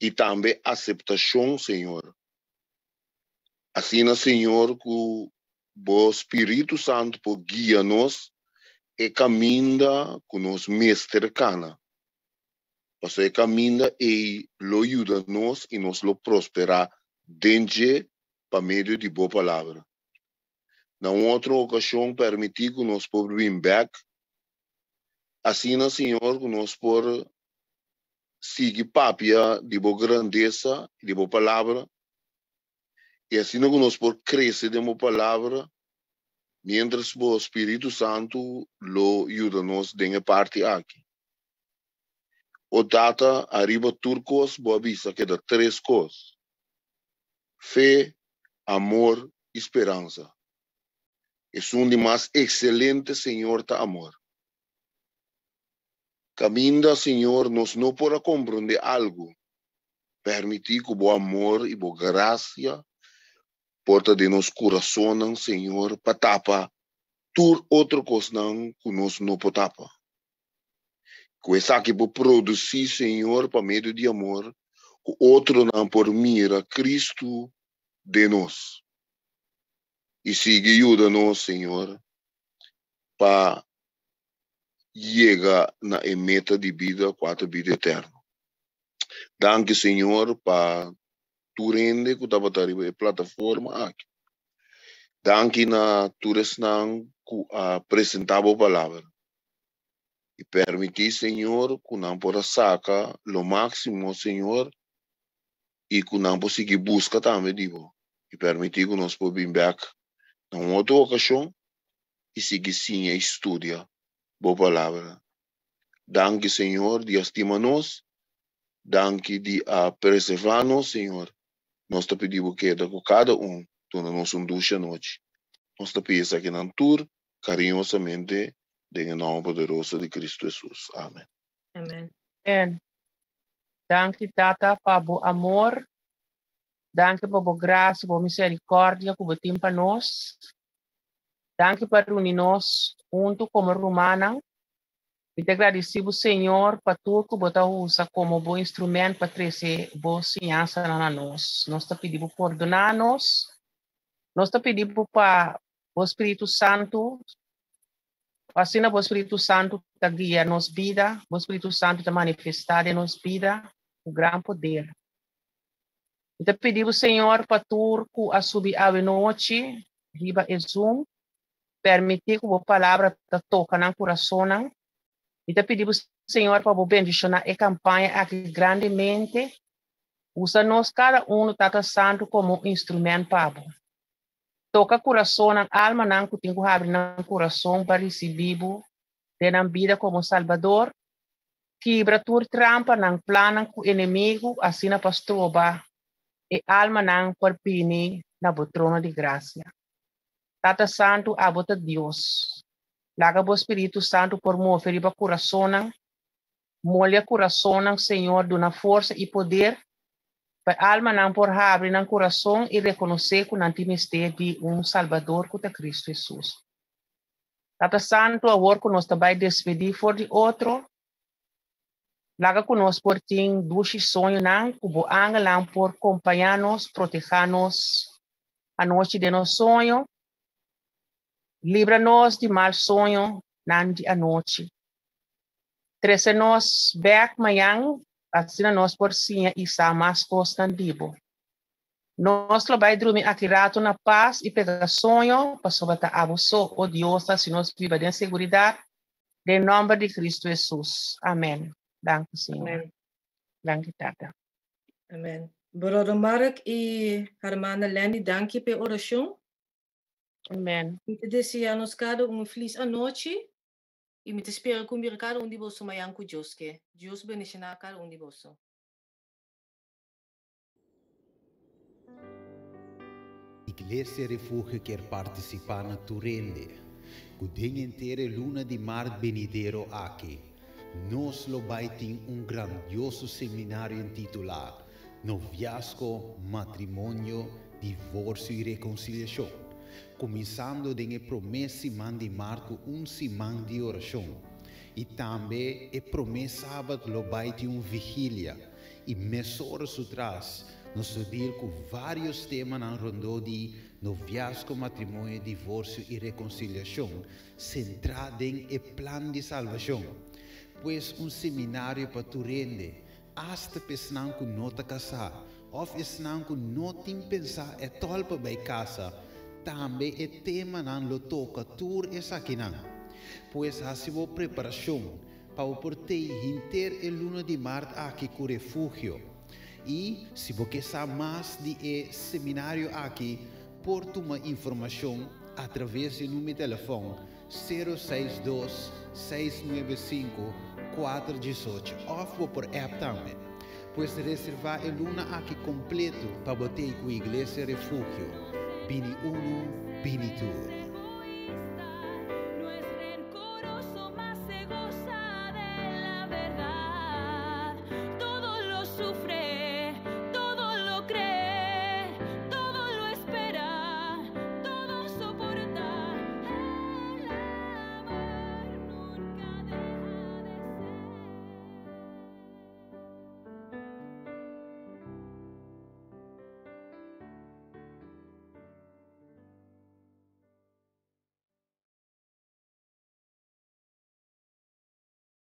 e também aceitação, Senhor. Assim, Senhor, que o Espírito Santo por guia-nos e caminha com nos mestre cana. Porque caminha e lo ajuda-nos e nos lo prospera dentro para meio de boa palavra. Na outra ocasião, permitir que nós podemos vir back. Assim, Senhor, que nós podemos seguir papia de boa grandeza, de boa palavra. E assim que nós podemos crescer de boa palavra, mientras o Espírito Santo lo ajuda-nos de parte aqui. O data arriba turcos, boa vista que dá três coisas: fé, amor, esperança. É um de mais excelente, Senhor, tá amor. Caminha, Senhor, nós não podemos compreender algo. Permitir que o amor e a graça porta de nosso coração, Senhor, para tapar tudo outra coisa que nós não podemos tapar. Que essa aqui para produzir, Senhor, para meio de amor, que outro não por mira Cristo de nós. E siga ajuda-nos, Senhor, para chegar na meta de vida, quatro vida eterna. Danke, Senhor, para tu rende que estava a plataforma aqui. Danke na tu resnan que apresentava a palavra. E permitir, Senhor, que não possa sacar o máximo, Senhor, e que não possa seguir busca também, digo. E permitir que nós possamos vir back na outra ocasião e seguir sim a estudar a palavra. Danke, Senhor, de estima-nos. Danke de preservar-nos, Senhor. Nós te pedimos que cada torna nos ducha noite. Nós te pedimos aqui na tour, carinhosamente, em nome poderoso de Cristo Jesus. Amém. Amém. Danke, Tata, para o amor Danke por boa graça, por misericórdia que você tem para nós. Danke por reunir-nos junto como romana. E te agradecemos, Senhor, para tudo que você usa como bom instrumento para trazer boa ciência na nós. Nós te pedimos por perdonar-nos. Nós te pedimos para o Espírito Santo. Assim, o Espírito Santo te guia nos vida. O Espírito Santo te manifestar em nos vida o grande poder. E te pedimos, Senhor, para tudo que a subir à noite, riba e zoom, permitir que a palavra te toque no coração. E te pedimos, Senhor, para bendicionar a campanha aqui grandemente. Usa-nos cada Tata Santo como instrumento para toca o coração, a alma, não que tem que abrir no coração para receber a vida como Salvador. Quebra tudo trampa, não plana com o inimigo, assim na pastroba, e alma não por pini na trono de graça. Tata Santo, abota Deus. Laga o Espírito Santo por mover o coração, molha o coração, Senhor, dona força e poder, para a alma não por abrir no coração e reconhecer que não tem mistério de Salvador, que é Cristo Jesus. Tata Santo, agora que nós também despedir for de outro, laga conosco por ter duas sonhos, não, que o anjo por acompanhar-nos, proteger-nos a noite de nosso sonho. Livra-nos de mal sonho, não de a noite. Trece-nos back amanhã, assim nós por sim e sa mais constantivo. Nós vai dormir aqui rato na paz e pegar sonho, para sobre a abuso odiosa, se nós vivemos em segurança, em nome de Cristo Jesus. Amém. Danke, Senhor. Amen. Danke, Tata. Amen. Brother Mark e hermana Lenny, danke pela oração. Amen. E te desejamos cada feliz noite. E me te espero que cada de você amanhã com Deus. Deus bendicionar cada de você. Iglesia Refúgio quer participar na Turende. O dia inteiro luna de mar venidero aqui. Nós lo vai ter grandioso seminário intitulado Noviazgo, Matrimônio, Divórcio e Reconciliação. Começando com a promessa de Marco semana de oração. E também a promessa sábado lo vai ter vigília. E mês horas atrás, nós ouvimos com vários temas na ronda de noviazgo, matrimônio, divórcio e reconciliação, centrado em o plano de salvação. Pois seminário para tu rende, hasta pessoal que não está casado, ou pessoal que não tem pensar é tolpa para casa, também é tema não lo toca tur essa aqui não. Pois assim a preparação para o portei inter el luna de março aqui com refúgio. E se você sabe mais de seminário aqui, por uma informação através do número de telefone 062-695-418 ou por app também. Pois reservar a luna aqui completo para bater com a Igreja Refúgio. Bini 1, Bini 2.